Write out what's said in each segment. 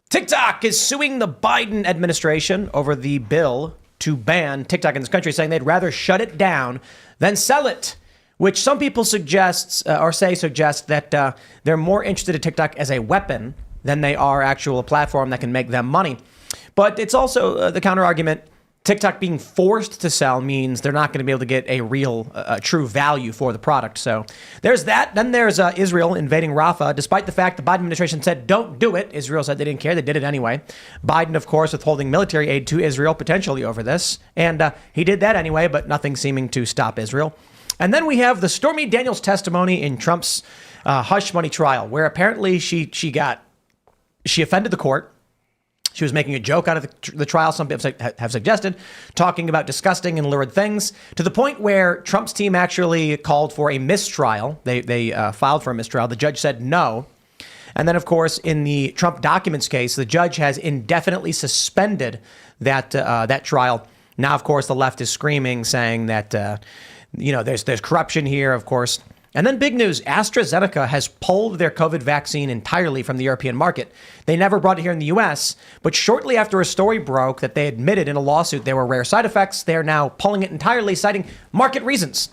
TikTok is suing the Biden administration over the bill to ban TikTok in this country, saying they'd rather shut it down than sell it, which some people suggests that they're more interested in TikTok as a weapon than they are actual platform that can make them money. But it's also the counter argument. TikTok being forced to sell means they're not going to be able to get a real, true value for the product. So there's that. Then there's Israel invading Rafah. Despite the fact the Biden administration said don't do it, Israel said they didn't care. They did it anyway. Biden, of course, withholding military aid to Israel potentially over this. And he did that anyway, but nothing seeming to stop Israel. And then we have the Stormy Daniels testimony in Trump's hush money trial, where apparently she offended the court. She was making a joke out of the trial, some people have suggested, talking about disgusting and lurid things, to the point where Trump's team actually called for a mistrial. They filed for a mistrial. The judge said no. And then, of course, in the Trump documents case, the judge has indefinitely suspended that trial. Now, of course, the left is screaming, saying that, there's corruption here, of course. And then big news, AstraZeneca has pulled their COVID vaccine entirely from the European market. They never brought it here in the U.S., but shortly after a story broke that they admitted in a lawsuit there were rare side effects, they're now pulling it entirely, citing market reasons.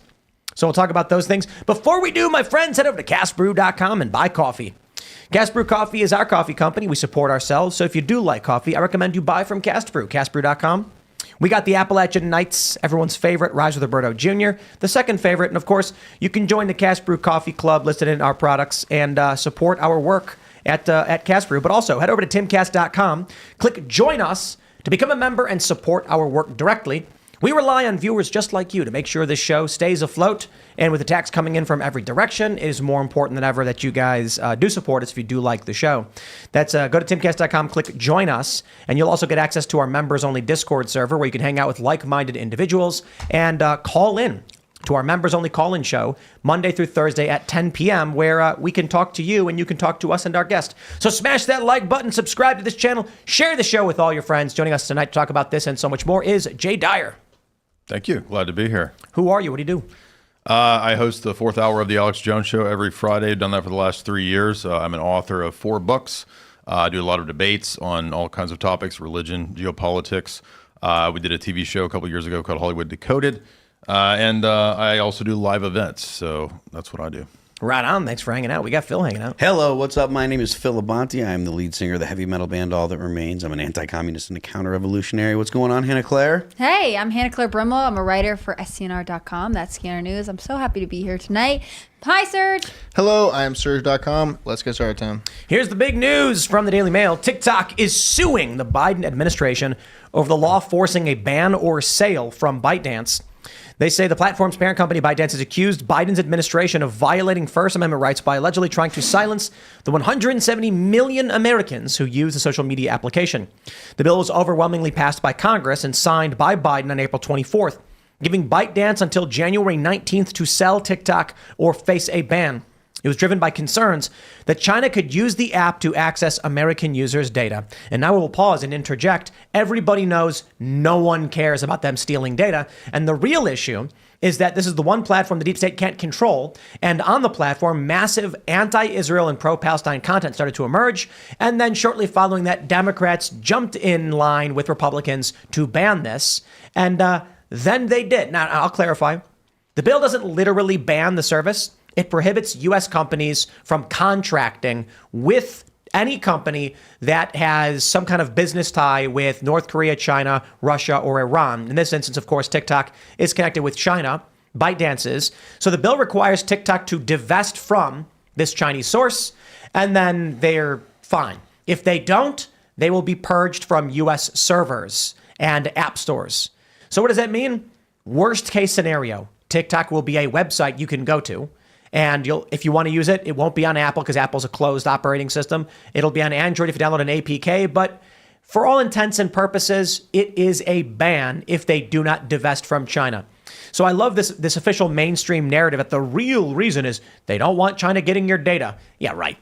So we'll talk about those things. Before we do, my friends, head over to castbrew.com and buy coffee. Castbrew Coffee is our coffee company. We support ourselves. So if you do like coffee, I recommend you buy from Castbrew, castbrew.com. We got the Appalachian Nights, everyone's favorite, Rise with Roberto Jr., the second favorite. And of course, you can join the Cast Brew Coffee Club listed in our products and support our work at Cast Brew. But also head over to timcast.com, click join us to become a member and support our work directly. We rely on viewers just like you to make sure this show stays afloat. And with attacks coming in from every direction, it is more important than ever that you guys do support us if you do like the show. That's go to timcast.com, click join us, and you'll also get access to our members-only Discord server where you can hang out with like-minded individuals and call in to our members-only call-in show Monday through Thursday at 10 p.m. where we can talk to you and you can talk to us and our guest. So smash that like button, subscribe to this channel, share the show with all your friends. Joining us tonight to talk about this and so much more is Jay Dyer. Thank you. Glad to be here. Who are you? What do you do? I host the fourth hour of the Alex Jones Show every Friday. I've done that for the last 3 years. I'm an author of 4 books. I do a lot of debates on all kinds of topics, religion, geopolitics. We did a TV show a couple years ago called Hollywood Decoded. And I also do live events. So that's what I do. Right on. Thanks for hanging out. We got Phil hanging out. Hello, what's up? My name is Phil Labonte. I'm the lead singer of the heavy metal band All That Remains. I'm an anti-communist and a counter-revolutionary. What's going on, Hannah Claire? Hey, I'm Hannah Claire Brimmel. I'm a writer for SCNR.com. That's Scanner News. I'm so happy to be here tonight. Hi, Serge. Hello, I am Serge.com. Let's get started, Tim. Here's the big news from the Daily Mail. TikTok is suing the Biden administration over the law forcing a ban or sale from ByteDance. They say the platform's parent company, ByteDance, has accused Biden's administration of violating First Amendment rights by allegedly trying to silence the 170 million Americans who use the social media application. The bill was overwhelmingly passed by Congress and signed by Biden on April 24th, giving ByteDance until January 19th to sell TikTok or face a ban. It was driven by concerns that China could use the app to access American users' data. And now we will pause and interject. Everybody knows no one cares about them stealing data. And the real issue is that this is the one platform the deep state can't control. And on the platform, massive anti-Israel and pro-Palestine content started to emerge. And then shortly following that, Democrats jumped in line with Republicans to ban this. And then they did. Now, I'll clarify. The bill doesn't literally ban the service. It prohibits U.S. companies from contracting with any company that has some kind of business tie with North Korea, China, Russia, or Iran. In this instance, of course, TikTok is connected with China. ByteDance is. So the bill requires TikTok to divest from this Chinese source, and then they're fine. If they don't, they will be purged from U.S. servers and app stores. So what does that mean? Worst case scenario, TikTok will be a website you can go to. And if you want to use it, it won't be on Apple because Apple's a closed operating system. It'll be on Android if you download an APK. But for all intents and purposes, it is a ban if they do not divest from China. So I love this official mainstream narrative that the real reason is they don't want China getting your data. Yeah, right.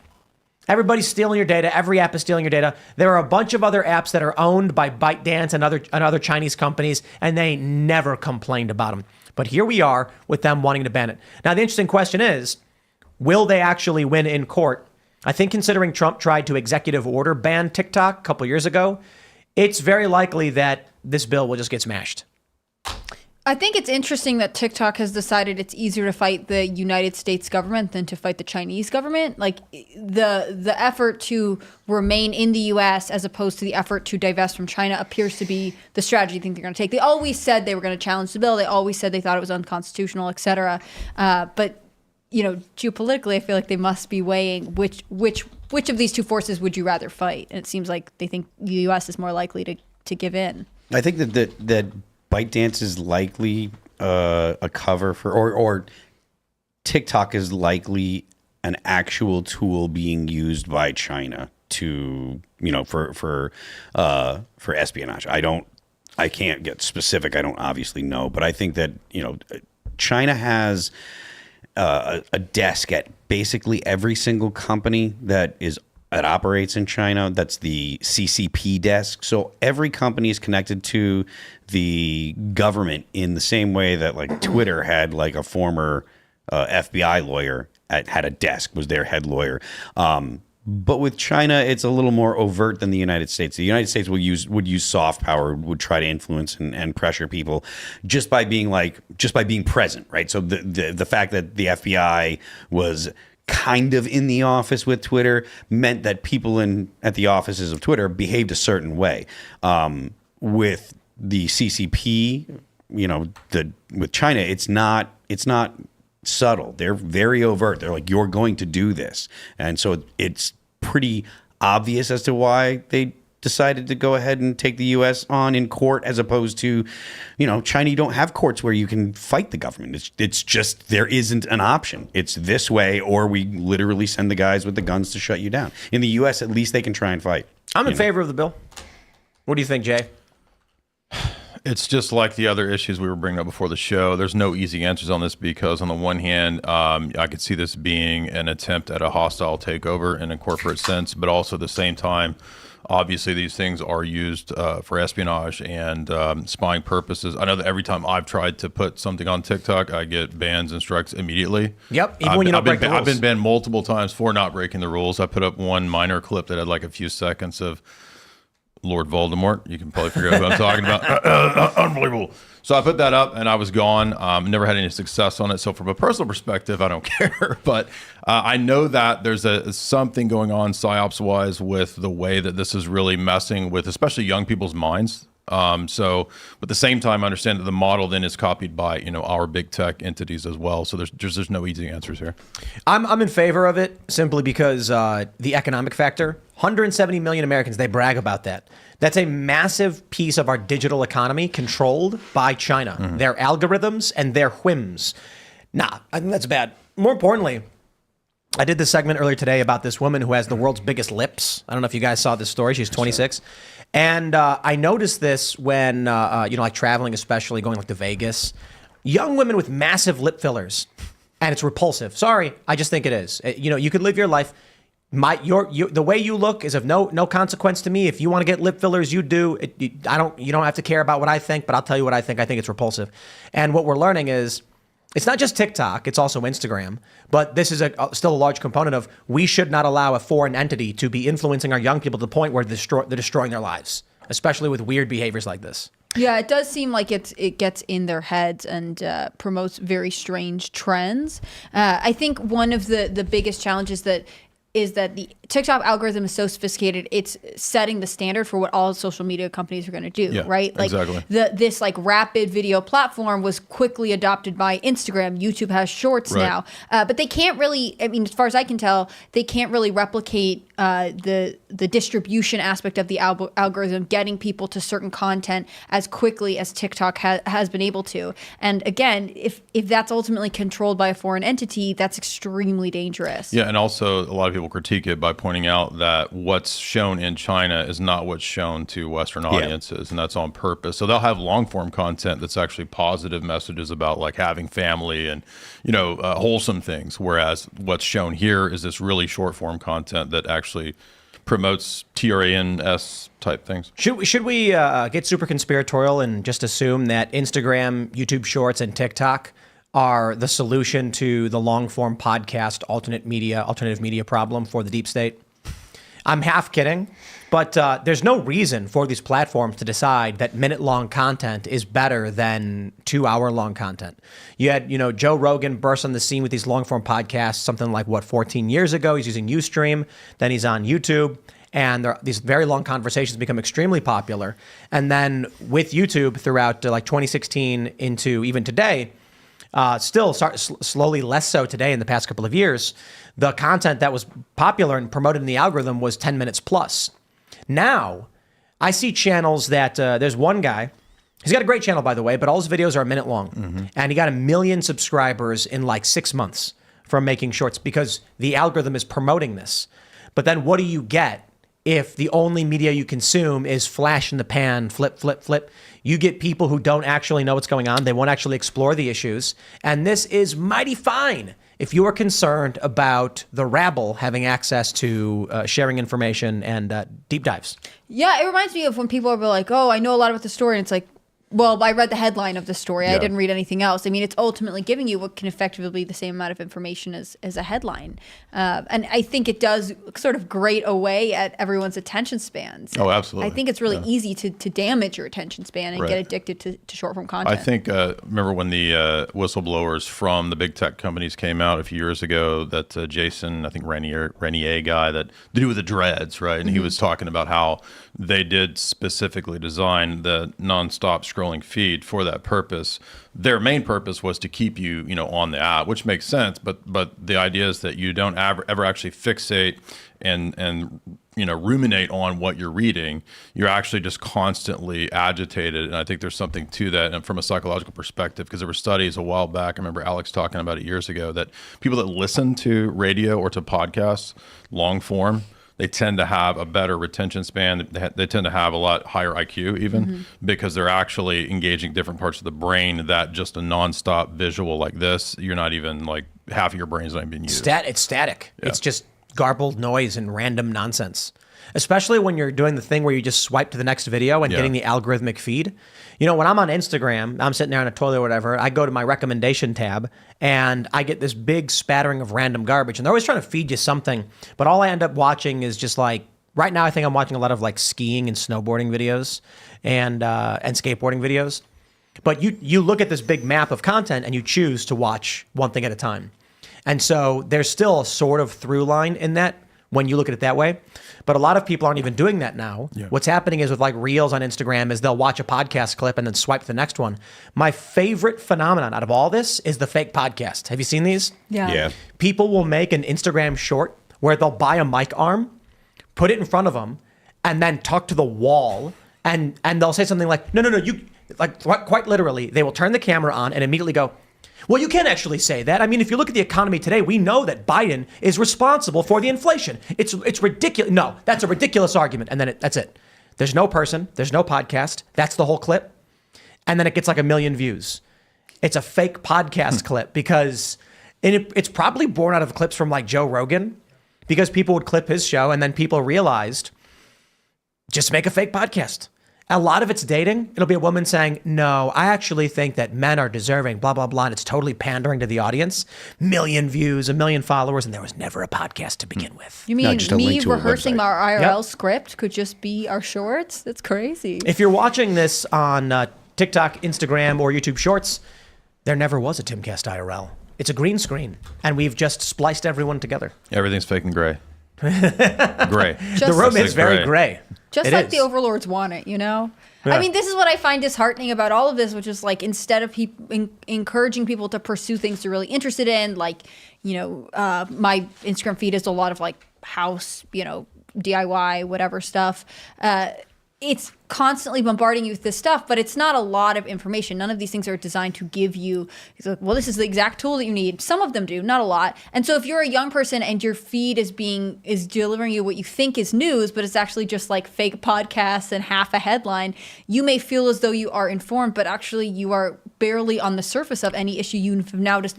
Everybody's stealing your data. Every app is stealing your data. There are a bunch of other apps that are owned by ByteDance and other Chinese companies, and they never complained about them. But here we are with them wanting to ban it. Now, the interesting question is, will they actually win in court? I think considering Trump tried to executive order ban TikTok a couple years ago, it's very likely that this bill will just get smashed. I think it's interesting that TikTok has decided it's easier to fight the United States government than to fight the Chinese government. Like the effort to remain in the U.S. as opposed to the effort to divest from China appears to be the strategy I think they're going to take. They always said they were going to challenge the bill. They always said they thought it was unconstitutional, et cetera. But geopolitically, I feel like they must be weighing which of these two forces would you rather fight? And it seems like they think the U.S. is more likely to give in. I think that ByteDance is likely a cover for, or TikTok is likely an actual tool being used by China to, for espionage. I can't get specific. I don't obviously know, but I think that, China has a desk at basically every single company that operates in China. That's the CCP desk. So every company is connected to the government in the same way that like Twitter had like a former FBI lawyer had a desk, was their head lawyer. But with China, it's a little more overt than the United States. The United States would use soft power, would try to influence and pressure people just by being present, right? So the fact that the FBI was kind of in the office with Twitter meant that people at the offices of Twitter behaved a certain way. With the CCP, with China, it's not subtle. They're very overt. They're like, you're going to do this. And so it's pretty obvious as to why they decided to go ahead and take the U.S. on in court, as opposed to, China, you don't have courts where you can fight the government. It's just, there isn't an option. It's this way, or we literally send the guys with the guns to shut you down. In the U.S., at least they can try and fight. I'm in favor of the bill. What do you think, Jay? It's just like the other issues we were bringing up before the show. There's no easy answers on this because, on the one hand, I could see this being an attempt at a hostile takeover in a corporate sense, but also at the same time, obviously these things are used for espionage and spying purposes. I know that every time I've tried to put something on TikTok, I get bans and strikes immediately. Yep, even when you don't break the rules. I've been banned multiple times for not breaking the rules. I put up one minor clip that had like a few seconds of Lord Voldemort. You can probably figure out who I'm talking about. Unbelievable. So I put that up and I was gone. Never had any success on it. So from a personal perspective, I don't care. But I know that there's something going on psyops-wise with the way that this is really messing with especially young people's minds. So at the same time, I understand that the model then is copied by, our big tech entities as well. So there's no easy answers here. I'm in favor of it simply because the economic factor. 170 million Americans, they brag about that. That's a massive piece of our digital economy controlled by China. Mm-hmm. Their algorithms and their whims. Nah, I think that's bad. More importantly, I did this segment earlier today about this woman who has the world's biggest lips. I don't know if you guys saw this story. She's 26. And I noticed this when, like traveling, especially going like to Vegas. Young women with massive lip fillers. And it's repulsive. Sorry, I just think it is. You could live your life. The way you look is of no consequence to me. If you want to get lip fillers, you do. You don't have to care about what I think, but I'll tell you what I think. I think it's repulsive. And what we're learning is it's not just TikTok, it's also Instagram. But this is still a large component of we should not allow a foreign entity to be influencing our young people to the point where they're destroying their lives, especially with weird behaviors like this. Yeah, it does seem like it gets in their heads and promotes very strange trends. I think one of the biggest challenges is that the TikTok algorithm is so sophisticated, it's setting the standard for what all social media companies are going to do, right? Like exactly. This like rapid video platform was quickly adopted by Instagram. YouTube has Shorts now, but they can't really. I mean, as far as I can tell, they can't really replicate the distribution aspect of the algorithm, getting people to certain content as quickly as TikTok has been able to. And again, if that's ultimately controlled by a foreign entity, that's extremely dangerous. Yeah, and also a lot of people critique it by pointing out that what's shown in China is not what's shown to Western audiences, and that's on purpose. So they'll have long form content that's actually positive messages about like having family and wholesome things, whereas what's shown here is this really short form content that actually promotes TRANS type things. Should we get super conspiratorial and just assume that Instagram, YouTube Shorts, and TikTok are the solution to the long form podcast alternative media problem for the deep state. I'm half kidding, but there's no reason for these platforms to decide that minute-long content is better than 2-hour-long content. You had, Joe Rogan burst on the scene with these long-form podcasts, something like, 14 years ago. He's using Ustream. Then he's on YouTube. And these very long conversations become extremely popular. And then with YouTube throughout 2016 into even today, still slowly less so today in the past couple of years, the content that was popular and promoted in the algorithm was 10 minutes plus. Now, I see channels that there's one guy, he's got a great channel, by the way, but all his videos are a minute long. Mm-hmm. And he got 1 million subscribers in 6 months from making shorts because the algorithm is promoting this. But then what do you get if the only media you consume is flash in the pan, flip, flip, flip? You get people who don't actually know what's going on. They won't actually explore the issues. And this is mighty fine if you are concerned about the rabble having access to sharing information and deep dives. Yeah, it reminds me of when people are like, oh, I know a lot about the story. And it's like, well, I read the headline of the story. Yeah. I didn't read anything else. I mean, it's ultimately giving you what can effectively be the same amount of information as a headline. And I think it does sort of grate away at everyone's attention spans. Oh, absolutely. I think it's really easy to damage your attention span and Right. get addicted to short form content. I think, remember when the whistleblowers from the big tech companies came out a few years ago, that Jason, I think Renier guy that to do with the dreads, right? And he was talking about how they did specifically design the nonstop scrolling feed for that purpose. Their main purpose was to keep you, on the app, which makes sense. But the idea is that you don't ever actually fixate and ruminate on what you're reading. You're actually just constantly agitated. And I think there's something to that, and from a psychological perspective, because there were studies a while back, I remember Alex talking about it years ago, that people that listen to radio or to podcasts, long form, they tend to have a better retention span. They tend to have a lot higher IQ even because they're actually engaging different parts of the brain that just a nonstop visual like this, you're not even half of your brain's not even used. It's static. Yeah. It's just garbled noise and random nonsense. Especially when you're doing the thing where you just swipe to the next video and getting the algorithmic feed. When I'm on Instagram, I'm sitting there on a toilet or whatever, I go to my recommendation tab and I get this big spattering of random garbage. And they're always trying to feed you something. But all I end up watching is just right now I think I'm watching a lot of skiing and snowboarding videos and skateboarding videos. But you look at this big map of content and you choose to watch one thing at a time. And so there's still a sort of through line in that when you look at it that way. But a lot of people aren't even doing that now. Yeah. What's happening is with Reels on Instagram is they'll watch a podcast clip and then swipe to the next one. My favorite phenomenon out of all this is the fake podcast. Have you seen these? Yeah. People will make an Instagram short where they'll buy a mic arm, put it in front of them, and then talk to the wall. And they'll say something like, no, you, quite literally, they will turn the camera on and immediately go, well, you can't actually say that. I mean, if you look at the economy today, we know that Biden is responsible for the inflation. It's ridiculous. No, that's a ridiculous argument. And then that's it. There's no person. There's no podcast. That's the whole clip. And then it gets 1 million views. It's a fake podcast clip because it's probably born out of clips from Joe Rogan because people would clip his show and then people realized just make a fake podcast. A lot of it's dating. It'll be a woman saying, no, I actually think that men are deserving, blah, blah, blah. And it's totally pandering to the audience. 1 million views, 1 million followers, and there was never a podcast to begin with. You mean just a me link to a rehearsing website. our IRL Yep. script could just be our shorts? That's crazy. If you're watching this on TikTok, Instagram, or YouTube Shorts, there never was a Timcast IRL. It's a green screen, and we've just spliced everyone together. Everything's fake and gray. Gray. The room is very gray. Just It like is. the overlords want it, Yeah. I mean, this is what I find disheartening about all of this, which is instead of encouraging people to pursue things they're really interested in, my Instagram feed is a lot of house, DIY, whatever stuff. It's constantly bombarding you with this stuff, but it's not a lot of information. None of these things are designed to give you, this is the exact tool that you need. Some of them do, not a lot. And so if you're a young person and your feed is delivering you what you think is news, but it's actually just fake podcasts and half a headline, you may feel as though you are informed, but actually you are barely on the surface of any issue you've now just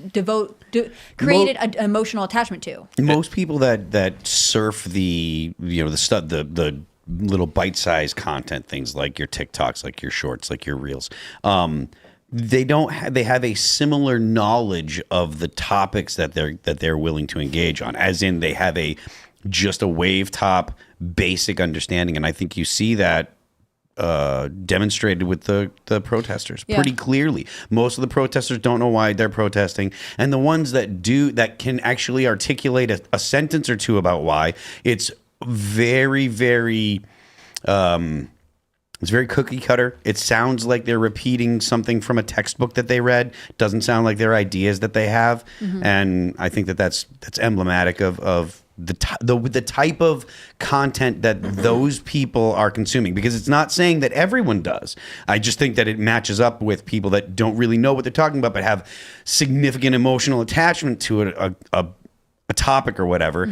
created an emotional attachment to. Most people that surf the little bite-sized content things like your TikToks, like your shorts, like your reels, they have a similar knowledge of the topics that they're willing to engage on, as in they have just a wave top basic understanding. And I think you see that demonstrated with the protesters pretty clearly. Most of the protesters don't know why they're protesting, and the ones that can actually articulate a sentence or two about why, it's very, very it's very cookie cutter. It sounds like they're repeating something from a textbook that they read. It doesn't sound like they're ideas that they have. And I think that's emblematic of the type of content that those people are consuming, because it's not saying that everyone does. I just think that it matches up with people that don't really know what they're talking about, but have significant emotional attachment to a topic or whatever.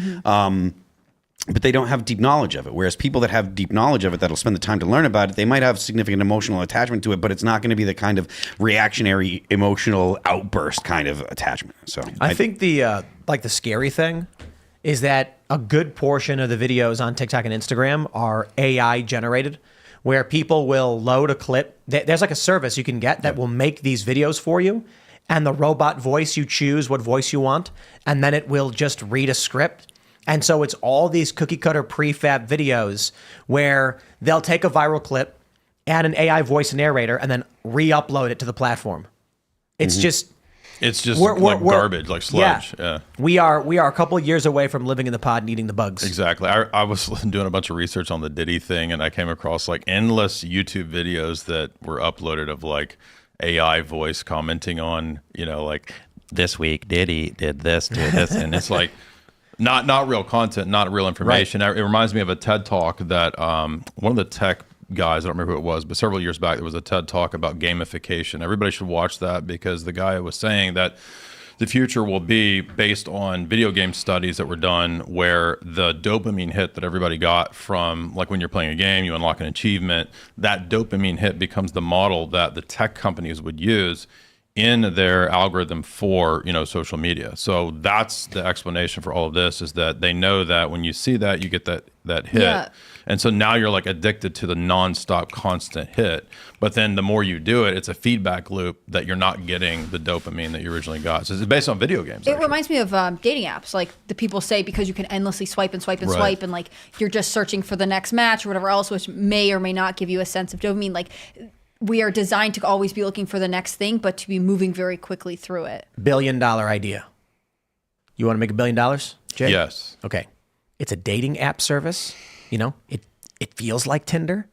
But they don't have deep knowledge of it. Whereas people that have deep knowledge of it, that'll spend the time to learn about it, they might have significant emotional attachment to it, but it's not going to be the kind of reactionary emotional outburst kind of attachment. So I think the scary thing is that a good portion of the videos on TikTok and Instagram are AI generated, where people will load a clip. There's like a service you can get that will make these videos for you, and the robot voice, you choose what voice you want, and then it will just read a script. And so it's all these cookie cutter prefab videos where they'll take a viral clip, add an AI voice narrator, and then re-upload it to the platform. It's just garbage, like sludge. Yeah. We are a couple of years away from living in the pod and eating the bugs. Exactly. I was doing a bunch of research on the Diddy thing, and I came across like endless YouTube videos that were uploaded of like AI voice commenting on, like, this week Diddy did this, and it's like not real content, not real information. Right. It reminds me of a TED Talk that one of the tech guys, I don't remember who it was, but several years back there was a TED Talk about gamification. Everybody should watch that, because the guy was saying that the future will be based on video game studies that were done, where the dopamine hit that everybody got from, like, when you're playing a game, you unlock an achievement, that dopamine hit becomes the model that the tech companies would use in their algorithm for, social media. So that's the explanation for all of this, is that they know that when you see that, you get that hit. Yeah. And so now you're like addicted to the nonstop constant hit. But then the more you do it, it's a feedback loop that you're not getting the dopamine that you originally got. So it's based on video games. It reminds me of dating apps. Like, the people say because you can endlessly swipe and swipe and swipe, and like you're just searching for the next match or whatever else, which may or may not give you a sense of dopamine. Like, we are designed to always be looking for the next thing, but to be moving very quickly through it. $1 billion idea. You want to make $1 billion, Jay? Yes. Okay. It's a dating app service. It feels like Tinder,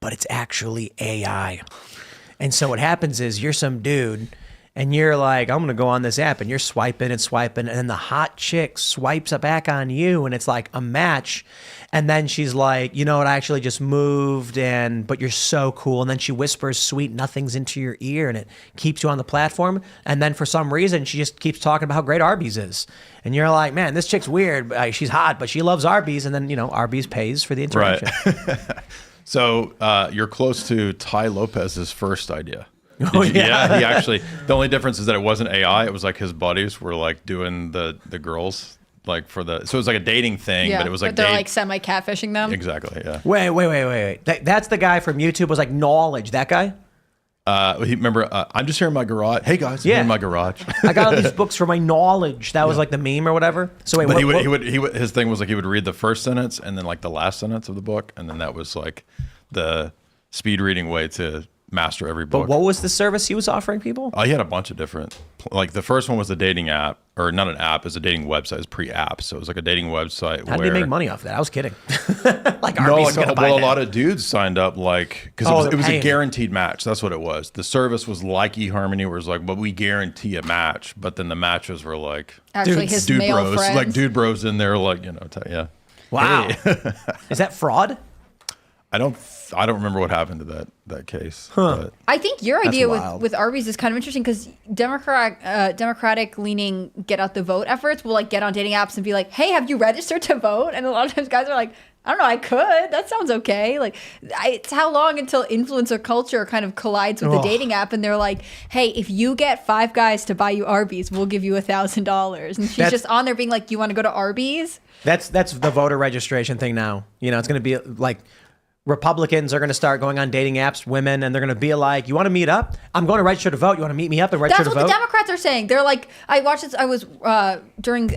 but it's actually AI. And so what happens is you're some dude and you're like, I'm going to go on this app, and you're swiping and swiping, and then the hot chick swipes back on you, and it's like a match. And then she's like, you know what, I actually just moved, but you're so cool. And then she whispers sweet nothings into your ear, and it keeps you on the platform. And then for some reason, she just keeps talking about how great Arby's is. And you're like, man, this chick's weird. She's hot, but she loves Arby's. And then, Arby's pays for the interaction. Right. So you're close to Ty Lopez's first idea. Oh, yeah. He actually, the only difference is that it wasn't AI. It was like his buddies were like doing the girls, like so it was like a dating thing, but it was like, but they're like semi-catfishing them. Exactly. Yeah. Wait. That's the guy from YouTube, was like Knowledge. That guy? Remember, I'm just here in my garage. Hey guys, I'm here in my garage. I got all these books for my knowledge. That was like the meme or whatever. So wait, but he would his thing was like he would read the first sentence and then like the last sentence of the book, and then that was like the speed reading way to master every book. But what was the service he was offering people? He had a bunch of different, like the first one was a dating app, or not an app, it was a dating website. It was pre-app, so it was like a dating website. How did he make money off that? I was kidding. Like, Arby's gonna buy a that. lot of dudes signed up, like, because it was a guaranteed match. That's what it was. The service was like eHarmony, where it's like, but we guarantee a match. But then the matches were like, actually his dude male bros, friends. like dude bros in there, like, yeah. Wow. Hey. Is that fraud? I don't remember what happened to that case. Huh. I think your idea with Arby's is kind of interesting, because Democratic leaning get out the vote efforts will like get on dating apps and be like, hey, have you registered to vote? And a lot of times guys are like, I don't know, I could. That sounds okay. Like, it's how long until influencer culture kind of collides with the dating app, and they're like, hey, if you get 5 guys to buy you Arby's, we'll give you $1,000. And she's just on there being like, you want to go to Arby's? That's the voter registration thing now. It's going to be like, Republicans are going to start going on dating apps, women, and they're going to be like, you want to meet up? I'm going to register to vote. You want to meet me up and register That's to what vote? the Democrats are saying. They're like, I watched this. I was during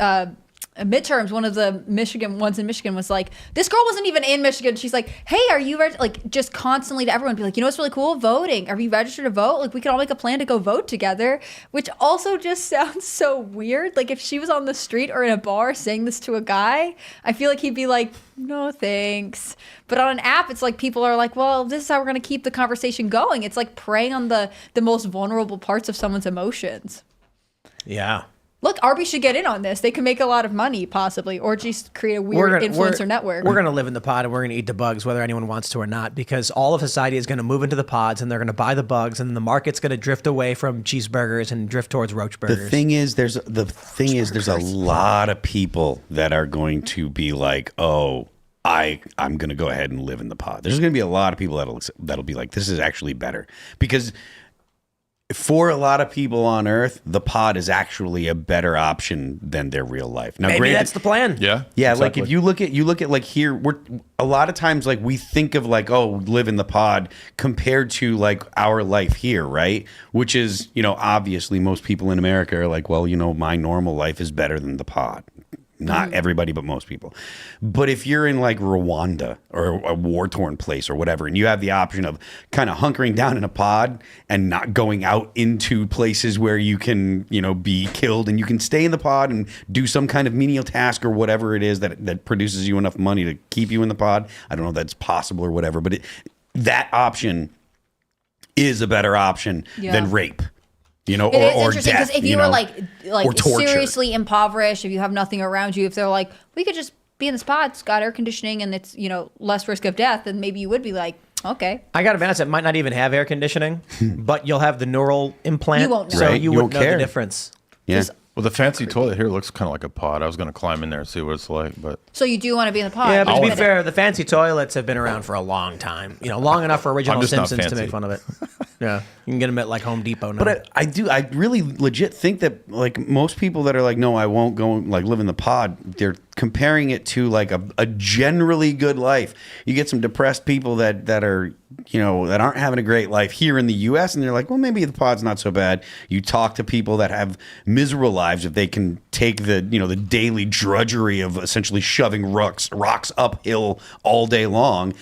midterms. One of the Michigan ones in Michigan was like, this girl wasn't even in Michigan. She's like, hey, are you like just constantly to everyone be like, you know what's really cool? Voting. Are you registered to vote? Like we could all make a plan to go vote together, which also just sounds so weird. Like if she was on the street or in a bar saying this to a guy, I feel like he'd be like, no thanks. But on an app, it's like people are like, well, this is how we're going to keep the conversation going. It's like preying on the most vulnerable parts of someone's emotions. Yeah. Look, Arby should get in on this. They can make a lot of money, possibly, or just create a weird influencer network. We're going to live in the pod and we're going to eat the bugs, whether anyone wants to or not, because all of society is going to move into the pods and they're going to buy the bugs, and then the market's going to drift away from cheeseburgers and drift towards roach burgers. The thing is, there's a lot of people that are going to be like, oh, I'm going to go ahead and live in the pod. There's going to be a lot of people that'll be like, this is actually better, because for a lot of people on Earth, the pod is actually a better option than their real life. Now, Maybe granted, that's the plan. Yeah. yeah, exactly. like if you look at like here, we're a lot of times like we think of like, oh, live in the pod compared to like our life here, right? Which is, obviously most people in America are like, well, my normal life is better than the pod. Not everybody, but most people. But if you're in like Rwanda or a war-torn place or whatever, and you have the option of kind of hunkering down in a pod and not going out into places where you can, be killed, and you can stay in the pod and do some kind of menial task or whatever it is that produces you enough money to keep you in the pod. I don't know if that's possible or whatever, but that option is a better option than rape. It is or interesting because death, if you were like or torture. seriously impoverished, if you have nothing around you, if they're like, we could just be in the spot, it's got air conditioning and it's less risk of death, then maybe you would be like, okay. I got to be honest, it might not even have air conditioning, but you'll have the neural implant, You won't know. so Right, you you wouldn't won't know the care. difference. Yeah. Well, the fancy toilet here looks kind of like a pod. I was going to climb in there and see what it's like, but So you do want to be in the pod. Yeah, but to be Admit it. fair, the fancy toilets have been around for a long time. Long enough for original I'm just not Simpsons to fancy. make fun of it. Yeah, you can get them at like Home Depot now. But I really legit think that like most people that are like, no, I won't go like live in the pod, they're comparing it to like a generally good life. You get some depressed people that are, that aren't having a great life here in the US, and they're like, well, maybe the pod's not so bad. You talk to people that have miserable lives if they can take the, the daily drudgery of essentially shoving rocks uphill all day long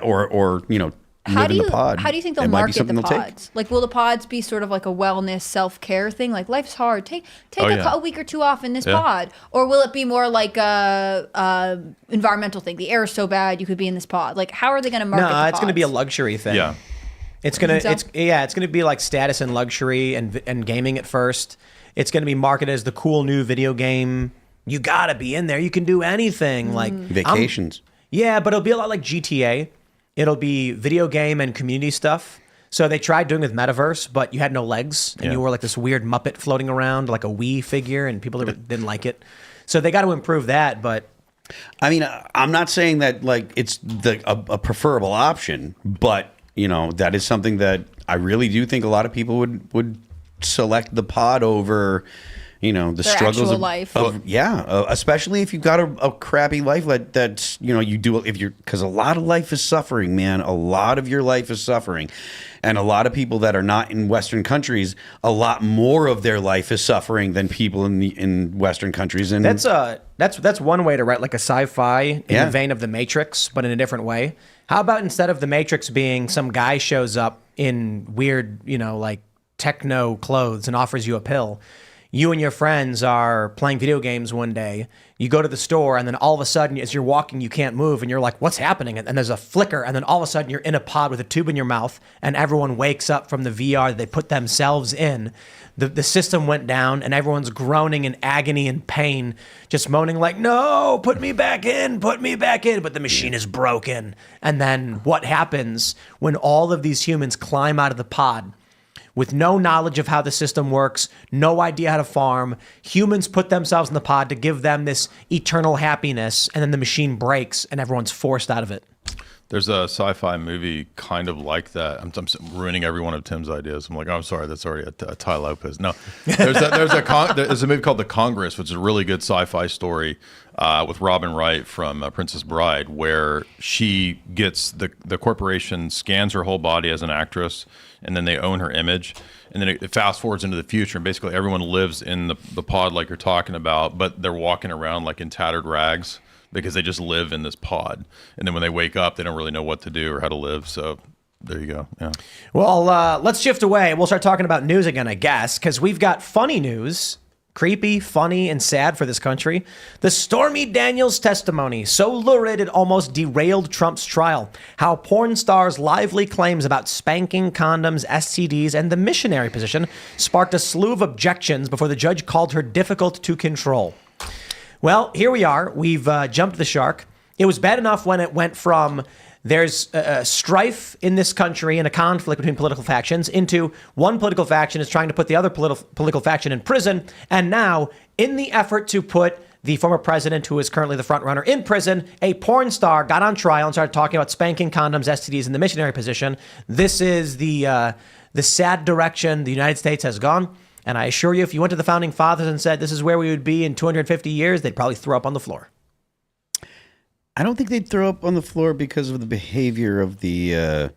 or live in the pod. How do you think they'll It might be market something the they'll take. pods? Like, will the pods be sort of like a wellness self-care thing? Like, life's hard. Take Oh, yeah. a week or two off in this Yeah. pod, or will it be more like a environmental thing? The air is so bad, you could be in this pod. Like, how are they going to market? no, the it's going to be a pods? luxury thing. yeah. It's gonna think so? it's gonna be like status and luxury and gaming at first. It's gonna be marketed as the cool new video game. You gotta be in there. You can do anything. Like Vacations. yeah, but it'll be a lot like GTA. It'll be video game and community stuff. So they tried doing it with Metaverse, but you had no legs and Yeah. you were like this weird Muppet floating around, like a Wii figure, and people didn't like it. So they got to improve that. But I mean, I'm not saying that like it's a preferable option, but that is something that I really do think a lot of people would select the pod over, the struggles actual of life. Especially if you've got a crappy life that's you do if you're because a lot of life is suffering, man. A lot of your life is suffering, and a lot of people that are not in Western countries, a lot more of their life is suffering than people in Western countries. And that's one way to write like a sci-fi in Yeah. the vein of The Matrix, but in a different way. How about instead of The Matrix being some guy shows up in weird, like techno clothes and offers you a pill, you and your friends are playing video games one day. You go to the store, and then all of a sudden, as you're walking, you can't move, and you're like, what's happening? And there's a flicker, and then all of a sudden, you're in a pod with a tube in your mouth, and everyone wakes up from the VR that they put themselves in. The system went down, and everyone's groaning in agony and pain, just moaning like, no, put me back in, but the machine is broken. And then what happens when all of these humans climb out of the pod? With no knowledge of how the system works, no idea how to farm, humans put themselves in the pod to give them this eternal happiness, and then the machine breaks and everyone's forced out of it. There's a sci-fi movie kind of like that. I'm ruining every one of Tim's ideas. I'm like, oh, I'm sorry, that's already a Ty Lopez. No, there's a movie called The Congress, which is a really good sci-fi story with Robin Wright from Princess Bride, where she gets the corporation scans her whole body as an actress, and then they own her image. And then it fast forwards into the future, and basically everyone lives in the pod like you're talking about, but they're walking around like in tattered rags, because they just live in this pod. And then when they wake up, they don't really know what to do or how to live. So there you go. Yeah. Well, let's shift away. We'll start talking about news again, I guess, because we've got funny news. Creepy, funny, and sad for this country. The Stormy Daniels testimony, so lurid it almost derailed Trump's trial. How porn stars' lively claims about spanking, condoms, STDs, and the missionary position sparked a slew of objections before the judge called her difficult to control. Well, here we are. We've jumped the shark. It was bad enough when it went from there's strife in this country and a conflict between political factions into one political faction is trying to put the other political faction in prison. And now, in the effort to put the former president, who is currently the front runner, in prison, a porn star got on trial and started talking about spanking, condoms, STDs, and the missionary position. This is the sad direction the United States has gone. And I assure you, if you went to the founding fathers and said this is where we would be in 250 years, they'd probably throw up on the floor. I don't think they'd throw up on the floor because of the behavior of the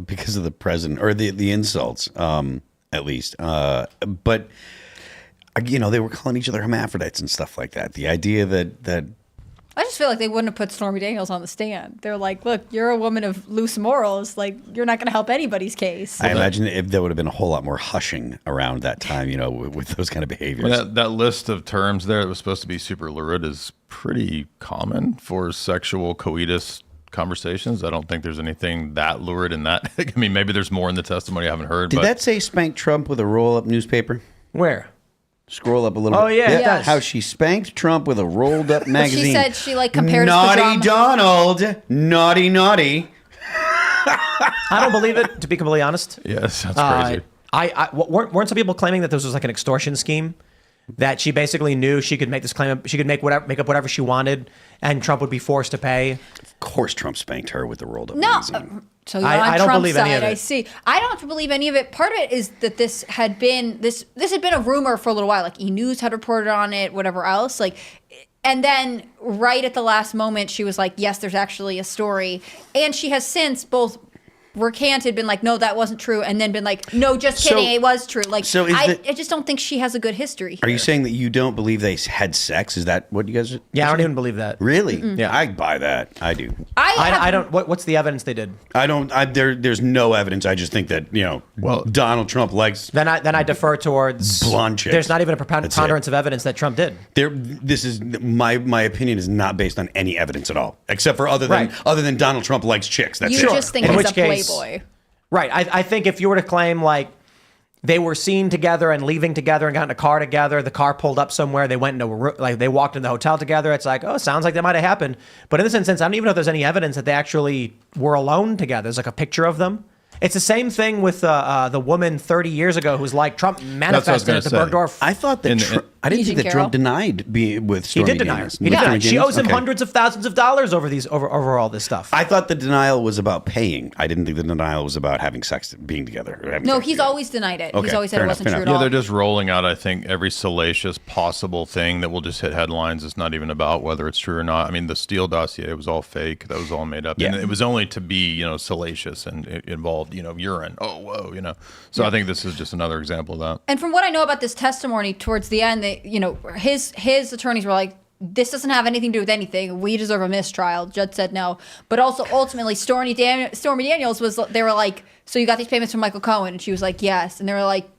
because of the president or the insults, at least. But you know, they were calling each other hermaphrodites and stuff like that. The idea that I just feel like they wouldn't have put Stormy Daniels on the stand. They're like, look, you're a woman of loose morals. Like, you're not going to help anybody's case. I imagine if there would have been a whole lot more hushing around that time, you know, with those kind of behaviors. Well, that list of terms there that was supposed to be super lurid is pretty common for sexual coitus conversations. I don't think there's anything that lurid in that. I mean, maybe there's more in the testimony I haven't heard. Did that say spank Trump with a roll-up newspaper? Where? Scroll up a little bit. Oh, yeah, it does. How she spanked Trump with a rolled-up magazine. She said she, like, compared Naughty his pajamas. Donald. Naughty, naughty. I don't believe it, to be completely honest. Yes, that's crazy. Weren't some people claiming that this was like an extortion scheme? That she basically knew she could make this claim, she could make up whatever she wanted, and Trump would be forced to pay. Of course, Trump spanked her with the rolled-up No. magazine. So you're I on don't Trump's believe any side, of it. I see. I don't believe any of it. Part of it is that this had been a rumor for a little while. Like E! News had reported on it, whatever else. Like, and then right at the last moment, she was like, "Yes, there's actually a story," and she has since both recanted, been like, "No, that wasn't true," and then been like, "No, just kidding, it was true." Like, so I just don't think she has a good history. Are you saying that you don't believe they had sex? Is that what you guys? Yeah, I don't even believe that. Really? Yeah. I buy that. I do. I don't. What's the evidence they did? I don't. There's no evidence. I just think that Donald Trump likes. Then I defer towards blonde chicks. There's not even a preponderance of evidence that Trump did. This is my opinion is not based on any evidence at all, except for other than Donald Trump likes chicks. That's You it. just think In he's which a case- playboy. Right. I think if you were to claim like they were seen together and leaving together and got in a car together, the car pulled up somewhere, they went into they walked in the hotel together. It's like, oh, sounds like that might have happened. But in this instance, I don't even know if there's any evidence that they actually were alone together. There's like a picture of them. It's the same thing with the woman 30 years ago who's like Trump manifested at the Bergdorf. I thought that I didn't think that Trump denied being with Stormy He did deny her. Daniels. He did deny. With She Stormy owes him Daniels? hundreds of thousands of dollars over all this stuff. I thought the denial was about paying. I didn't think the denial was about having sex, being together. or having No, sex he's together. always denied it. Okay, He's always said fair it enough, wasn't fair true at enough. all. Yeah, they're just rolling out, I think, every salacious possible thing that will just hit headlines. It's not even about whether it's true or not. I mean, the Steele dossier was all fake. That was all made up. Yeah. And it was only to be, salacious, and it involved, urine. Oh, whoa, So I think this is just another example of that. And from what I know about this testimony, towards the end, his attorneys were like, "This doesn't have anything to do with anything. We deserve a mistrial." Judge said no. But also, ultimately, Stormy Daniels they were like, "So you got these payments from Michael Cohen?" And she was like, "Yes." And they were like,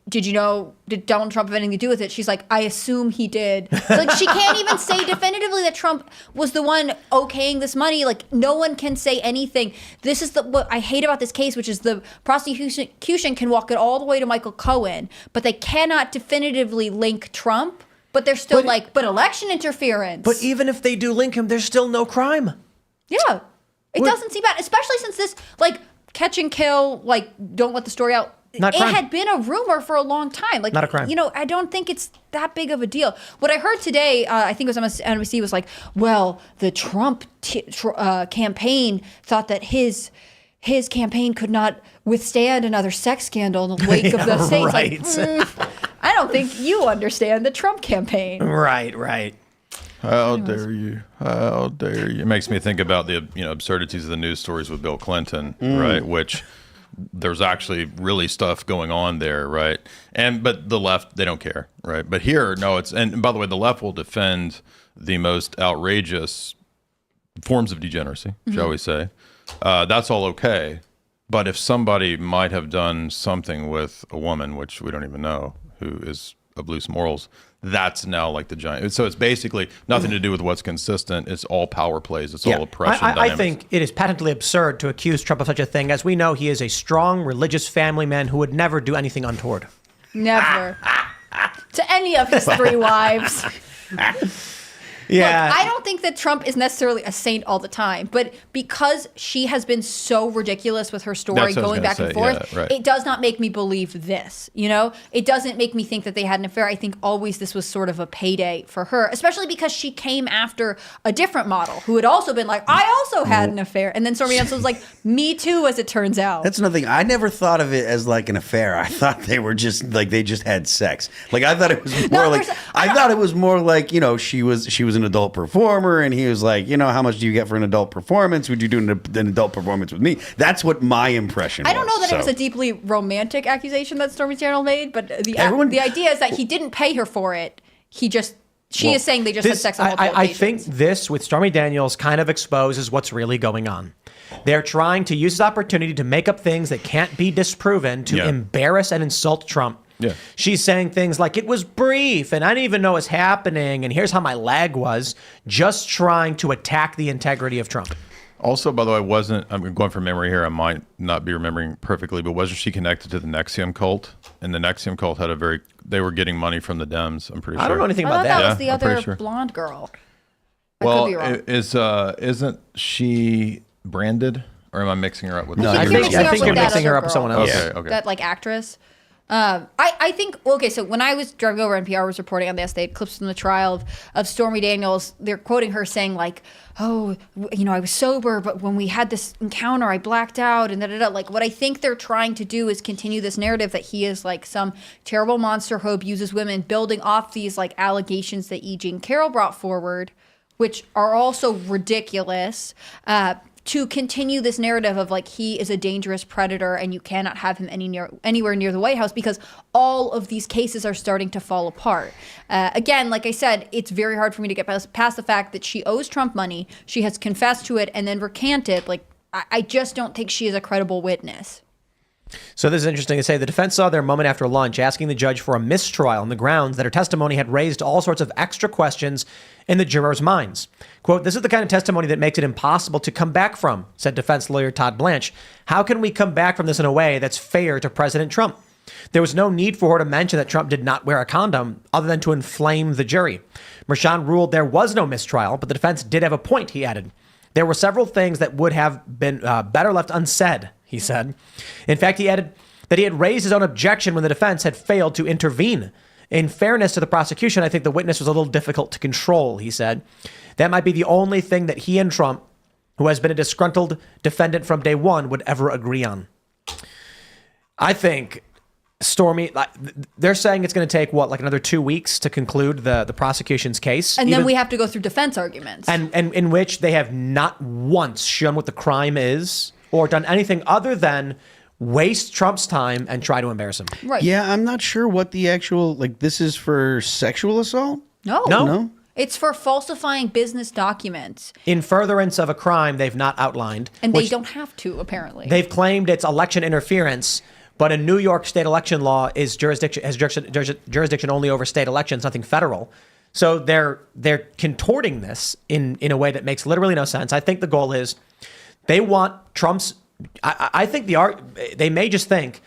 Did you know, did Donald Trump have anything to do with it? She's like, "I assume he did." So, like, she can't even say definitively that Trump was the one okaying this money. Like, no one can say anything. This is what I hate about this case, which is the prosecution can walk it all the way to Michael Cohen, but they cannot definitively link Trump. But they're still but election interference. But even if they do link him, there's still no crime. Yeah. It doesn't seem bad, especially since this, catch and kill, don't let the story out. Not crime. It had been a rumor for a long time. Like, Not a crime. I don't think it's that big of a deal. What I heard today, I think it was on MSNBC, was like, well, the Trump campaign thought that his campaign could not withstand another sex scandal in the wake of the states. Right. Like, I don't think you understand the Trump campaign. Right. How dare you? How dare you? It makes me think about the absurdities of the news stories with Bill Clinton, right? Which there's actually really stuff going on there, right? But the left, they don't care, right? But here, no, and by the way, the left will defend the most outrageous forms of degeneracy, shall we say. That's all okay. But if somebody might have done something with a woman, which we don't even know, who is of loose morals, that's now like the giant. So it's basically nothing to do with what's consistent. It's all power plays. It's all oppression. I think it is patently absurd to accuse Trump of such a thing. As we know, he is a strong, religious family man who would never do anything untoward. Never. To any of his 3 wives. Yeah. Look, I don't think that Trump is necessarily a saint all the time, but because she has been so ridiculous with her story That's what I was going gonna back and say, forth, yeah, right. it does not make me believe this. It doesn't make me think that they had an affair. I think always this was sort of a payday for her, especially because she came after a different model who had also been like, I also had an affair. And then Stormy Daniels was like, me too, as it turns out. That's another thing. I never thought of it as like an affair. I thought they were just like they just had sex. Like I thought it was more like she was an adult performer, and he was like, how much do you get for an adult performance? Would you do an adult performance with me? That's what my impression was. I don't know that it was a deeply romantic accusation that Stormy Daniels made, but the idea is that he didn't pay her for it. She is saying they just had sex on multiple I occasions. think this with Stormy Daniels kind of exposes what's really going on. They're trying to use this opportunity to make up things that can't be disproven to embarrass and insult Trump. Yeah. She's saying things like, it was brief and I didn't even know what's happening and here's how my lag was, just trying to attack the integrity of Trump. Also, by the way, I'm going from memory here, I might not be remembering perfectly, but wasn't she connected to the NXIVM cult? And the NXIVM cult had they were getting money from the Dems, I'm pretty sure. I don't know anything I about thought that that. was the I'm pretty other sure. blonde girl. Well, could be wrong. Isn't she branded? Or am I mixing her up with No, I you're think mixing you're up with mixing her up with someone else. Okay. That actress. I think, okay, so when I was driving over, NPR was reporting on this, they had clips from the trial of Stormy Daniels. They're quoting her saying like, oh, I was sober, but when we had this encounter, I blacked out and da-da-da. Like what I think they're trying to do is continue this narrative that he is like some terrible monster who abuses women, building off these like allegations that E. Jean Carroll brought forward, which are also ridiculous, to continue this narrative of like he is a dangerous predator and you cannot have him anywhere near the White House because all of these cases are starting to fall apart. Again, like I said, it's very hard for me to get past the fact that she owes Trump money. She has confessed to it and then recanted. Like I just don't think she is a credible witness. So this is interesting to say. The defense saw their moment after lunch asking the judge for a mistrial on the grounds that her testimony had raised all sorts of extra questions in the jurors' minds. Quote, this is the kind of testimony that makes it impossible to come back from, said defense lawyer Todd Blanche. How can we come back from this in a way that's fair to President Trump? There was no need for her to mention that Trump did not wear a condom other than to inflame the jury. Merchan ruled there was no mistrial, but the defense did have a point, he added. There were several things that would have been better left unsaid, he said. In fact, he added that he had raised his own objection when the defense had failed to intervene. In fairness to the prosecution, I think the witness was a little difficult to control, he said. That might be the only thing that he and Trump, who has been a disgruntled defendant from day one, would ever agree on. I think Stormy, they're saying it's going to take, another 2 weeks to conclude the prosecution's case. And then we have to go through defense arguments. And in which they have not once shown what the crime is or done anything other than waste Trump's time and try to embarrass him. Right. Yeah, I'm not sure what the actual, this is for sexual assault? No. It's for falsifying business documents. In furtherance of a crime they've not outlined. And they don't have to, apparently. They've claimed it's election interference, but a New York state election law has jurisdiction only over state elections, nothing federal. So they're contorting this in a way that makes literally no sense. I think the goal is they want Trump's. I think they may just think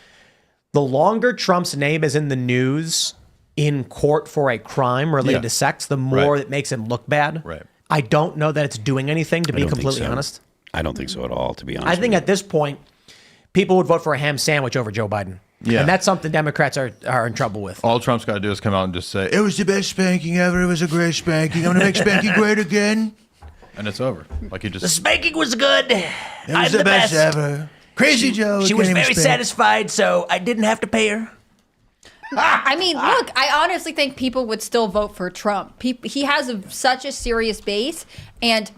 the longer Trump's name is in the news in court for a crime related to sex, the more it makes him look bad. Right. I don't know that it's doing anything, to be completely honest. I don't think so at all, to be honest. I think at this point, people would vote for a ham sandwich over Joe Biden. Yeah. And that's something Democrats are in trouble with. All Trump's got to do is come out and just say, it was the best spanking ever. It was a great spanking. I'm going to make spanking great again. And it's over. Like he just. The spanking was good. It was the best ever. Crazy Joe. She was very satisfied, so I didn't have to pay her. I mean, look, I honestly think people would still vote for Trump. He has such a serious base. And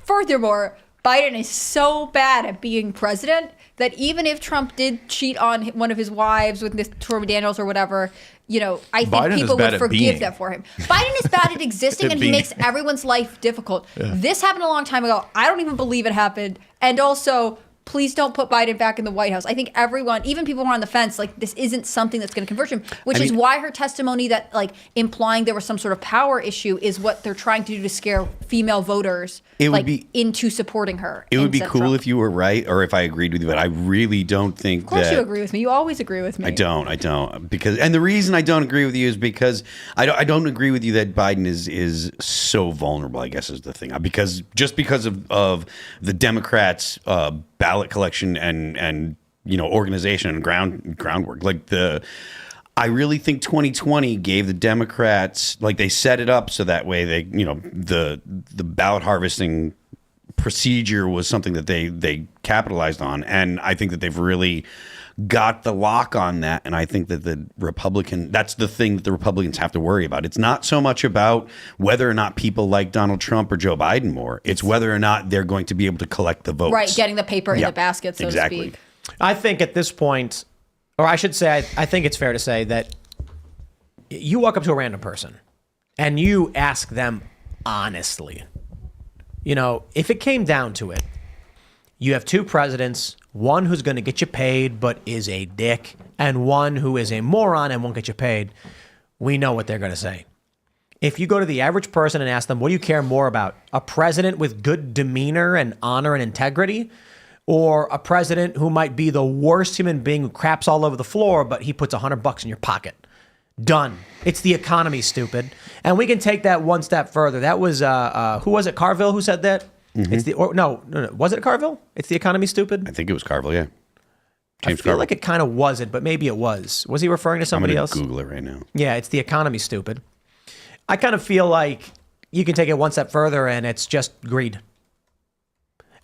furthermore, Biden is so bad at being president that even if Trump did cheat on one of his wives with this Stormy Daniels or whatever, I think Biden people would forgive being. that for him. Biden is bad at existing and he makes everyone's life difficult. Yeah. This happened a long time ago. I don't even believe it happened. And also, please don't put Biden back in the White House. I think everyone, even people who are on the fence, like this isn't something that's going to convert him, which is why her testimony that like implying there was some sort of power issue is what they're trying to do to scare female voters into supporting her. It would be cool if you were right or if I agreed with you, but I really don't think that. Of course you agree with me. You always agree with me. I don't. And the reason I don't agree with you is because I don't agree with you that Biden is so vulnerable, I guess is the thing. Because of the Democrats' ballot collection and organization and groundwork. I really think 2020 gave the Democrats, they set it up so that way the ballot harvesting procedure was something that they capitalized on, and I think that they've really got the lock on that. And I think that that's the thing that the Republicans have to worry about. It's not so much about whether or not people like Donald Trump or Joe Biden more. It's whether or not they're going to be able to collect the votes. Right, getting the paper in the basket, so to speak. I think at this point, or I should say, I think it's fair to say that you walk up to a random person and you ask them honestly, if it came down to it, you have two presidents, one who's going to get you paid but is a dick, and one who is a moron and won't get you paid. We know what they're going to say. If you go to the average person and ask them, what do you care more about? A president with good demeanor and honor and integrity, or a president who might be the worst human being who craps all over the floor, but he puts $100 in your pocket? Done. It's the economy, stupid. And we can take that one step further. That was, who was it, Carville, who said that? Mm-hmm. No. Was it Carville? It's the economy, stupid? I think it was Carville, yeah. James Carville. Like it kind of wasn't, but maybe it was. Was he referring to somebody else? I'm going to Google it right now. Yeah, it's the economy, stupid. I kind of feel like you can take it one step further and it's just greed.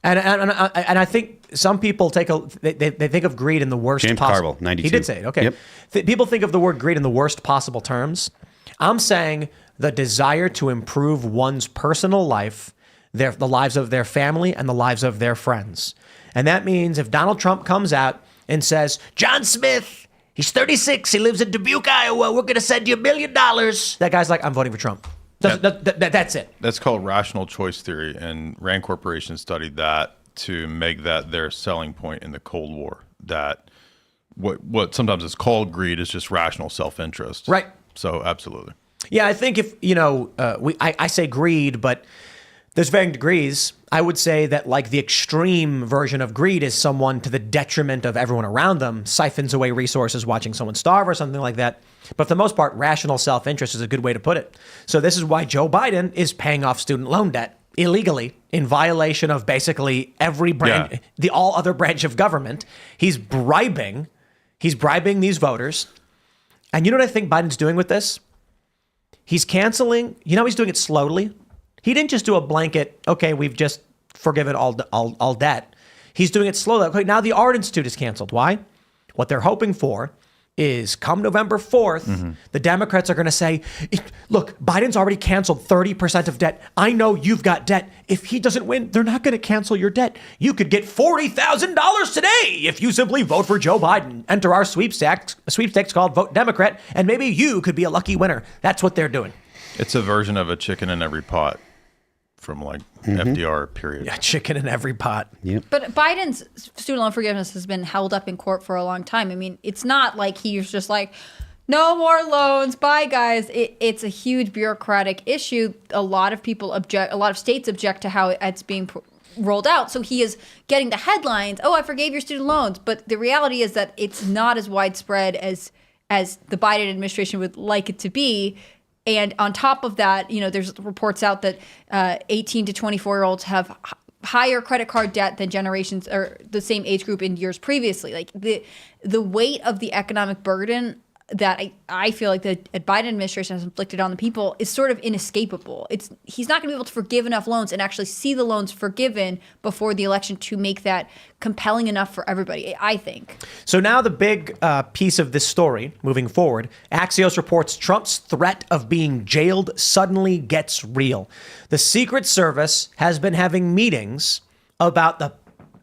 And I think some people they think of greed in the worst James Carville, 92. He did say it. Okay. Yep. People think of the word greed in the worst possible terms. I'm saying the desire to improve one's personal life, the lives of their family, and the lives of their friends. And that means if Donald Trump comes out and says, John Smith, he's 36, he lives in Dubuque, Iowa, we're going to send you $1 million. That guy's like, I'm voting for Trump. That's it. That's called rational choice theory, and Rand Corporation studied that to make that their selling point in the Cold War. That what sometimes is called greed is just rational self-interest. Right. So absolutely. Yeah, I think if I say greed, but there's varying degrees. I would say that the extreme version of greed is someone to the detriment of everyone around them, siphons away resources watching someone starve or something like that. But for the most part, rational self-interest is a good way to put it. So this is why Joe Biden is paying off student loan debt illegally in violation of basically every branch, all other branch of government. He's bribing these voters. And you know what I think Biden's doing with this? He's canceling, he's doing it slowly. He didn't just do a blanket, okay, we've just forgiven all debt. He's doing it slowly. Okay, now the Art Institute is canceled. Why? What they're hoping for is come November 4th, the Democrats are going to say, look, Biden's already canceled 30% of debt. I know you've got debt. If he doesn't win, they're not going to cancel your debt. You could get $40,000 today if you simply vote for Joe Biden. Enter our sweepstakes called Vote Democrat, and maybe you could be a lucky winner. That's what they're doing. It's a version of a chicken in every pot from FDR period. Yeah, chicken in every pot. Yep. But Biden's student loan forgiveness has been held up in court for a long time. I mean, it's not like he's just like, no more loans, bye guys. It's a huge bureaucratic issue. A lot of people object, a lot of states object to how it's being rolled out. So he is getting the headlines, oh, I forgave your student loans. But the reality is that it's not as widespread as the Biden administration would like it to be. And on top of that, there's reports out that 18 to 24-year-olds have higher credit card debt than generations or the same age group in years previously. Like the weight of the economic burden that I feel like the Biden administration has inflicted on the people is sort of inescapable. He's not going to be able to forgive enough loans and actually see the loans forgiven before the election to make that compelling enough for everybody, I think. So now the big piece of this story moving forward, Axios reports Trump's threat of being jailed suddenly gets real. The Secret Service has been having meetings about the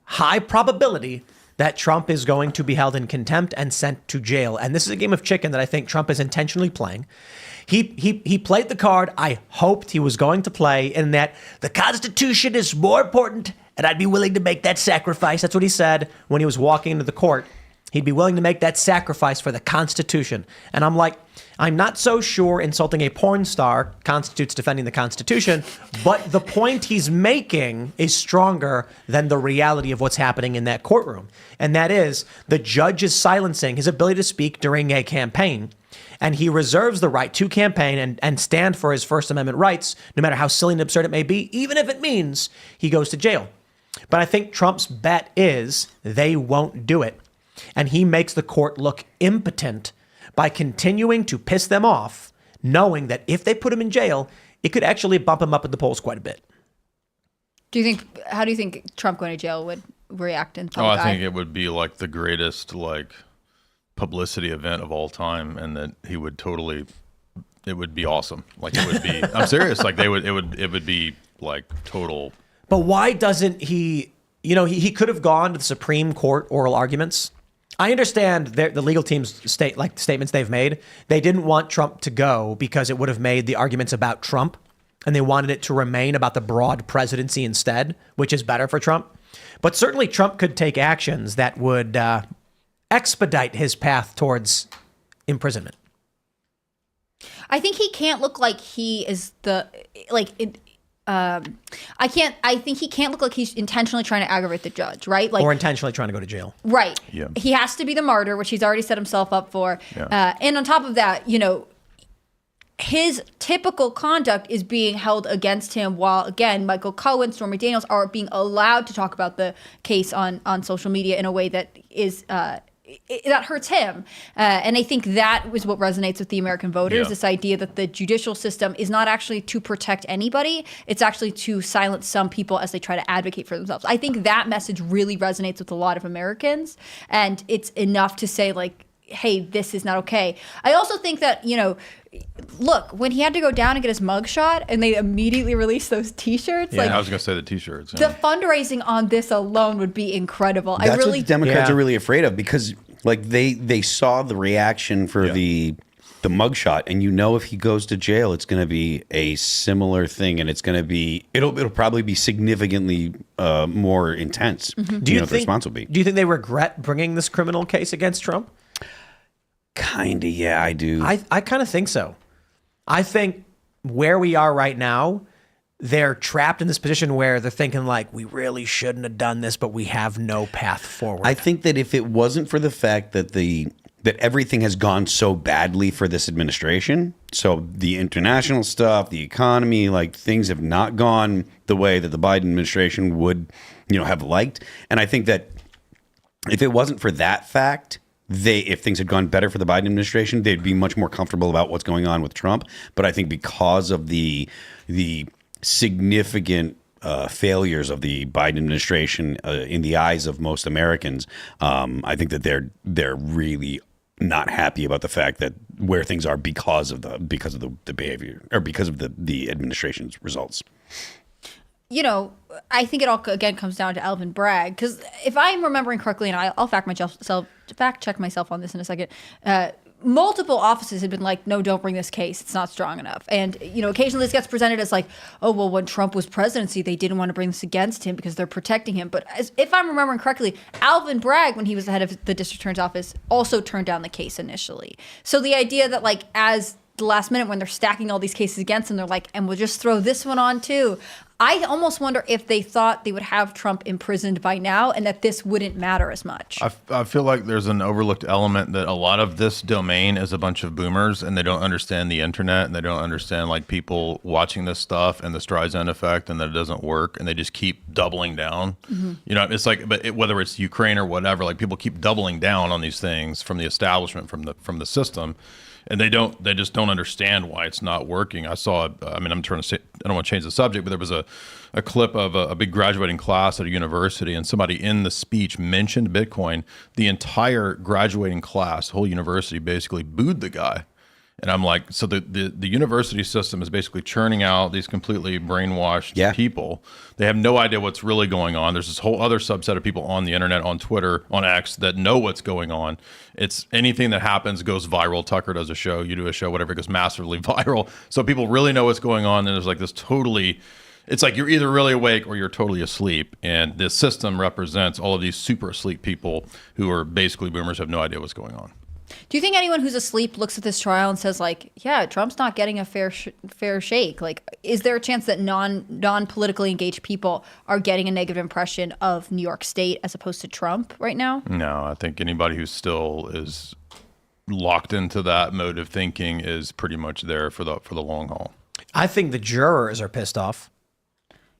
high probability that Trump is going to be held in contempt and sent to jail. And this is a game of chicken that I think Trump is intentionally playing. He played the card I hoped he was going to play, in that the Constitution is more important and I'd be willing to make that sacrifice. That's what he said when he was walking into the court. He'd be willing to make that sacrifice for the Constitution. And I'm like, I'm not so sure insulting a porn star constitutes defending the Constitution, but the point he's making is stronger than the reality of what's happening in that courtroom. And that is, the judge is silencing his ability to speak during a campaign, and he reserves the right to campaign and stand for his First Amendment rights, no matter how silly and absurd it may be, even if it means he goes to jail. But I think Trump's bet is they won't do it. And he makes the court look impotent by continuing to piss them off, knowing that if they put him in jail, it could actually bump him up at the polls quite a bit. How do you think Trump going to jail would react in public I think it would be like the greatest publicity event of all time, and that he would it would be awesome. Like, it would be, I'm serious. Like, it would be like total. But why doesn't he, he could have gone to the Supreme Court oral arguments. I understand the legal team's statements they've made. They didn't want Trump to go because it would have made the arguments about Trump, and they wanted it to remain about the broad presidency instead, which is better for Trump. But certainly Trump could take actions that would expedite his path towards imprisonment. I think he can't look like he is I think he can't look like he's intentionally trying to aggravate the judge, right? Or intentionally trying to go to jail. Right. Yeah. He has to be the martyr, which he's already set himself up for. Yeah. And on top of that, his typical conduct is being held against him while, again, Michael Cohen, Stormy Daniels are being allowed to talk about the case on social media in a way that is that hurts him. And I think that was what resonates with the American voters, this idea that the judicial system is not actually to protect anybody. It's actually to silence some people as they try to advocate for themselves. I think that message really resonates with a lot of Americans. And it's enough to say, hey, this is not okay. I also think that, look, when he had to go down and get his mugshot and they immediately released those T-shirts. Yeah, I was going to say the T-shirts. The fundraising on this alone would be incredible. That's what the Democrats are really afraid of, because they saw the reaction for the mugshot, and if he goes to jail, it's going to be a similar thing, and it's going to be it'll probably be significantly more intense. Mm-hmm. Do you think the response will be? Do you think they regret bringing this criminal case against Trump? Kinda, yeah, I do. I kind of think so. I think where we are right now, they're trapped in this position where they're thinking we really shouldn't have done this, but we have no path forward. I think that if it wasn't for the fact that that everything has gone so badly for this administration, so the international stuff, the economy, things have not gone the way that the Biden administration would, have liked. And I think that if it wasn't for that fact, if things had gone better for the Biden administration, they'd be much more comfortable about what's going on with Trump. But I think because of the significant failures of the Biden administration in the eyes of most Americans, I think that they're really not happy about the fact that where things are because of the behavior, or because of the administration's results. I think it all again comes down to Alvin Bragg, because if I'm remembering correctly, and I'll fact check myself on this in a second. Multiple offices had been like, no, don't bring this case. It's not strong enough. And, occasionally this gets presented as when Trump was presidency, they didn't want to bring this against him because they're protecting him. But if I'm remembering correctly, Alvin Bragg, when he was the head of the district attorney's office, also turned down the case initially. So the idea that as the last minute when they're stacking all these cases against him, they're and we'll just throw this one on too. I almost wonder if they thought they would have Trump imprisoned by now and that this wouldn't matter as much. I feel like there's an overlooked element that a lot of this domain is a bunch of boomers, and they don't understand the internet, and they don't understand like people watching this stuff and the Streisand effect, and that it doesn't work, and they just keep doubling down. You know, it's like, but whether it's Ukraine or whatever, like people keep doubling down on these things from the establishment, from the system. And they just don't understand why it's not working. I saw, I mean, I'm trying to say, I don't want to change the subject, but there was a clip of a big graduating class at a university, and somebody in the speech mentioned Bitcoin. The entire graduating class, the whole university, basically booed the guy. And I'm like, so the university system is basically churning out these completely brainwashed people. They have no idea what's really going on. There's this whole other subset of people on the internet, on Twitter, on X, that know what's going on. It's anything that happens goes viral. Tucker does a show, you do a show, whatever, it goes massively viral. So people really know what's going on. And there's like this totally, it's like you're either really awake or you're totally asleep. And this system represents all of these super asleep people who are basically boomers, have no idea what's going on. Do you think anyone who's asleep looks at this trial and says, like, yeah, Trump's not getting a fair shake? Like, is there a chance that non-politically engaged people are getting a negative impression of New York State as opposed to Trump right now? No, I think anybody who still is locked into that mode of thinking is pretty much there for the long haul. I think the jurors are pissed off.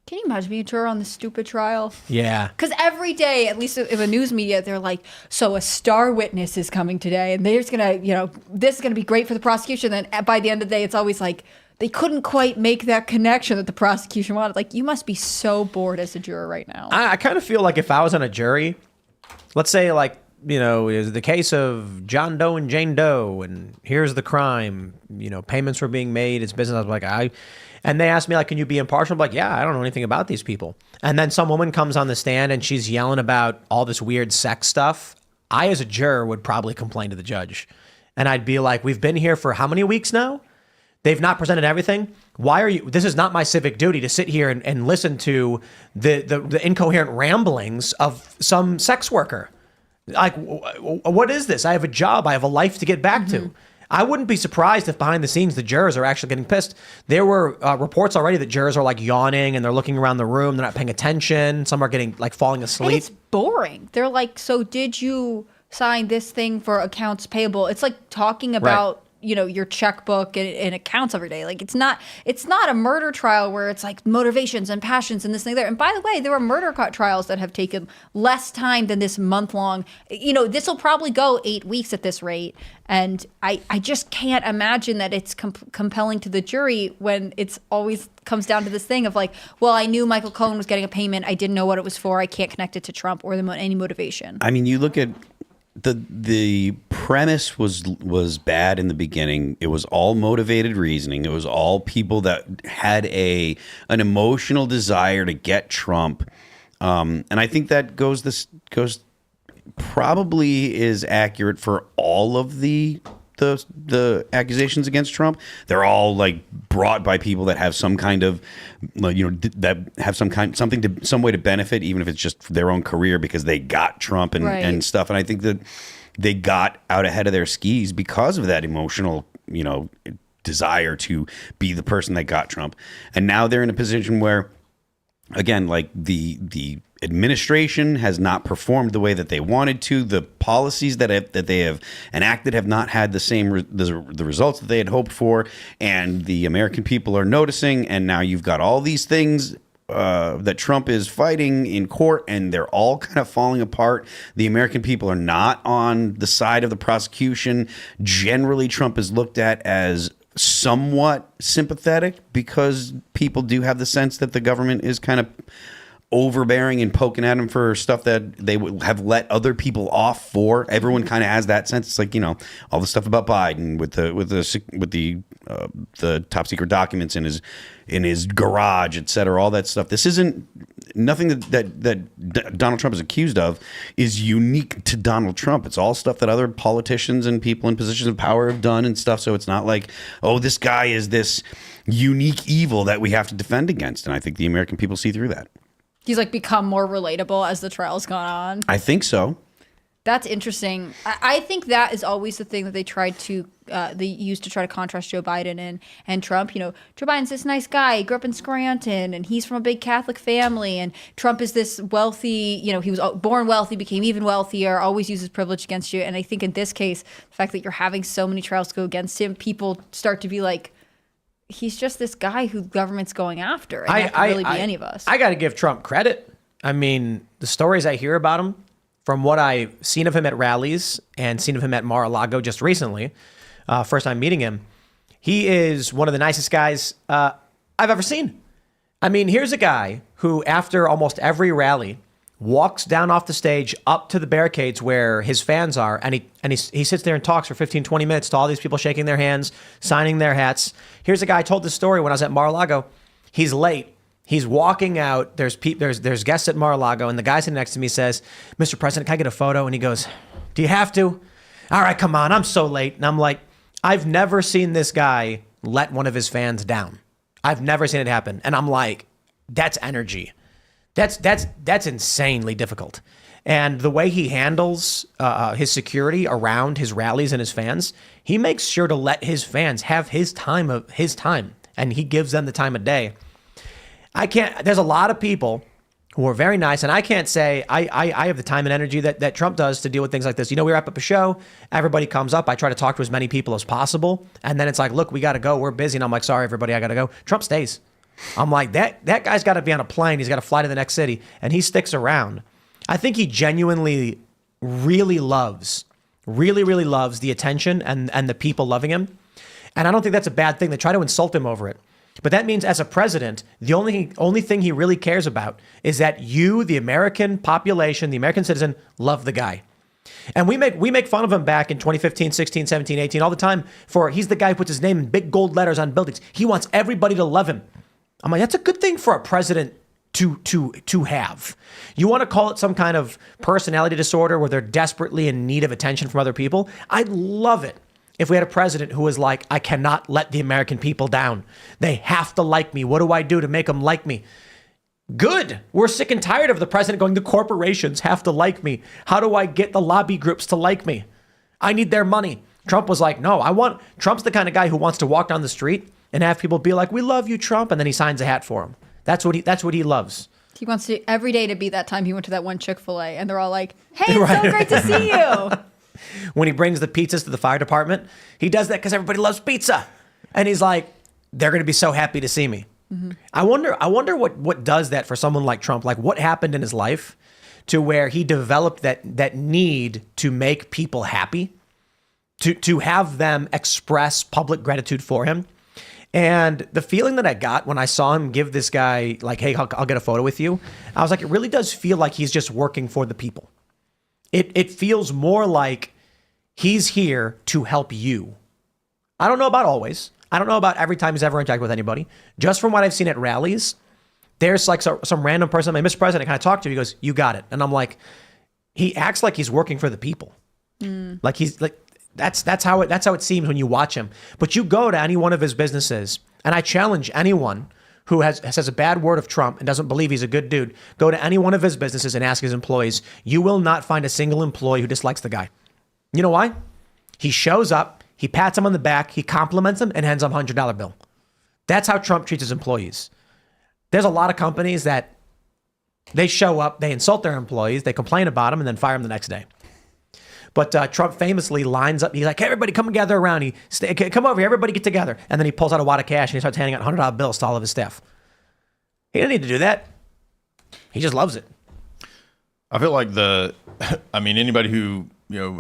Can you imagine being a juror on this stupid trial? Yeah. Because every day, at least if a news media, they're like, so a star witness is coming today, and they're just going to, this is going to be great for the prosecution. Then by the end of the day, it's always like, they couldn't quite make that connection that the prosecution wanted. Like, you must be so bored as a juror right now. I kind of feel like if I was on a jury, let's say like, is the case of John Doe and Jane Doe, and here's the crime, payments were being made, it's business. I was like, and they asked me, like, can you be impartial? I'm like, yeah, I don't know anything about these people. And then some woman comes on the stand and she's yelling about all this weird sex stuff. I, as a juror, would probably complain to the judge. And I'd be like, we've been here for how many weeks now? They've not presented everything. Why are you, this is not my civic duty to sit here and listen to the incoherent ramblings of some sex worker. Like, what is this? I have a job. I have a life to get back to. I wouldn't be surprised if behind the scenes the jurors are actually getting pissed. There were reports already that jurors are like yawning and they're looking around the room. They're not paying attention. Some are getting like falling asleep. And it's boring. They're like, so did you sign this thing for accounts payable? It's like talking about, your checkbook and accounts every day. Like, it's not a murder trial where it's like motivations and passions and this thing there. And by the way, there are murder trials that have taken less time than this month long. This will probably go 8 weeks at this rate. And I just can't imagine that it's compelling to the jury when it's always comes down to this thing of like, well, I knew Michael Cohen was getting a payment. I didn't know what it was for. I can't connect it to Trump or any motivation. I mean, you look at the premise was bad in the beginning. It was all motivated reasoning. It was all people that had an emotional desire to get Trump. And I think that goes probably is accurate for all of the accusations against Trump. They're all like brought by people that have some kind of, that have some way to benefit, even if it's just their own career because they got Trump and stuff. And I think that they got out ahead of their skis because of that emotional, desire to be the person that got Trump. And now they're in a position where, again, like the administration has not performed the way that they wanted to. The policies that they have enacted have not had the same the results that they had hoped for, and the American people are noticing. And now you've got all these things that Trump is fighting in court, and they're all kind of falling apart. The American people are not on the side of the prosecution. Generally, Trump is looked at as somewhat sympathetic because people do have the sense that the government is kind of overbearing and poking at him for stuff that they would have let other people off for. Everyone kind of has that sense. It's like, all the stuff about Biden with the top secret documents in his garage, et cetera, all that stuff. This isn't nothing that Donald Trump is accused of is unique to Donald Trump. It's all stuff that other politicians and people in positions of power have done and stuff. So it's not like, oh, this guy is this unique evil that we have to defend against. And I think the American people see through that. He's like become more relatable as the trial's gone on. I think so. That's interesting. I think that is always the thing that they use to try to contrast Joe Biden and Trump. You know, Joe Biden's this nice guy. He grew up in Scranton, and he's from a big Catholic family. And Trump is this wealthy, you know, he was born wealthy, became even wealthier, always uses privilege against you. And I think in this case, the fact that you're having so many trials go against him, people start to be like, he's just this guy who government's going after. And that could really be any of us. I got to give Trump credit. I mean, the stories I hear about him, from what I've seen of him at rallies and seen of him at Mar-a-Lago just recently, first time meeting him, he is one of the nicest guys I've ever seen. I mean, here's a guy who, after almost every rally, walks down off the stage up to the barricades where his fans are, and he sits there and talks for 15, 20 minutes to all these people, shaking their hands, signing their hats. Here's a guy, I told this story when I was at Mar-a-Lago. He's late. He's walking out. There's guests at Mar-a-Lago, and the guy sitting next to me says, "Mr. President, can I get a photo?" And he goes, "Do you have to?" "All right, come on. I'm so late." And I'm like, I've never seen this guy let one of his fans down. I've never seen it happen. And I'm like, that's energy. That's insanely difficult. And the way he handles his security around his rallies and his fans, he makes sure to let his fans have his time, and he gives them the time of day. There's a lot of people who are very nice, and I can't say I have the time and energy that Trump does to deal with things like this. You know, we wrap up a show, everybody comes up, I try to talk to as many people as possible, and then it's like, look, we got to go, we're busy, and I'm like, sorry, everybody, I got to go. Trump stays. I'm like, that guy's got to be on a plane, he's got to fly to the next city, and he sticks around. I think he genuinely really loves the attention and the people loving him, and I don't think that's a bad thing. They try to insult him over it. But that means as a president, the only thing he really cares about is that you, the American population, the American citizen, love the guy. And we make fun of him back in 2015, 16, 17, 18, all the time for he's the guy who puts his name in big gold letters on buildings. He wants everybody to love him. I'm like, that's a good thing for a president to have. You want to call it some kind of personality disorder where they're desperately in need of attention from other people? I'd love it if we had a president who was like, I cannot let the American people down. They have to like me. What do I do to make them like me? Good. We're sick and tired of the president going, the corporations have to like me. How do I get the lobby groups to like me? I need their money. Trump was like, no, Trump's the kind of guy who wants to walk down the street and have people be like, we love you, Trump. And then he signs a hat for him. That's what he loves. He wants to every day to be that time he went to that one Chick-fil-A and they're all like, hey, it's so great to see you. When he brings the pizzas to the fire department, he does that because everybody loves pizza. And he's like, they're going to be so happy to see me. Mm-hmm. I wonder what does that for someone like Trump? Like what happened in his life to where he developed that need to make people happy, to have them express public gratitude for him. And the feeling that I got when I saw him give this guy like, hey, I'll get a photo with you. I was like, it really does feel like he's just working for the people. It feels more like he's here to help you. I don't know about always. I don't know about every time he's ever interacted with anybody. Just from what I've seen at rallies, there's like some random person, like, Mr. President, can I talk to you? He goes, you got it. And I'm like, he acts like he's working for the people. Like he's like, that's how it seems when you watch him. But you go to any one of his businesses, and I challenge anyone who says a bad word of Trump and doesn't believe he's a good dude, go to any one of his businesses and ask his employees. You will not find a single employee who dislikes the guy. You know why? He shows up, he pats him on the back, he compliments him, and hands him a $100 bill. That's how Trump treats his employees. There's a lot of companies that they show up, they insult their employees, they complain about them, and then fire them the next day. But Trump famously lines up. He's like, hey, everybody come gather around. Come over here. Everybody get together. And then he pulls out a wad of cash and he starts handing out $100 bills to all of his staff. He didn't need to do that. He just loves it. I feel like anybody who,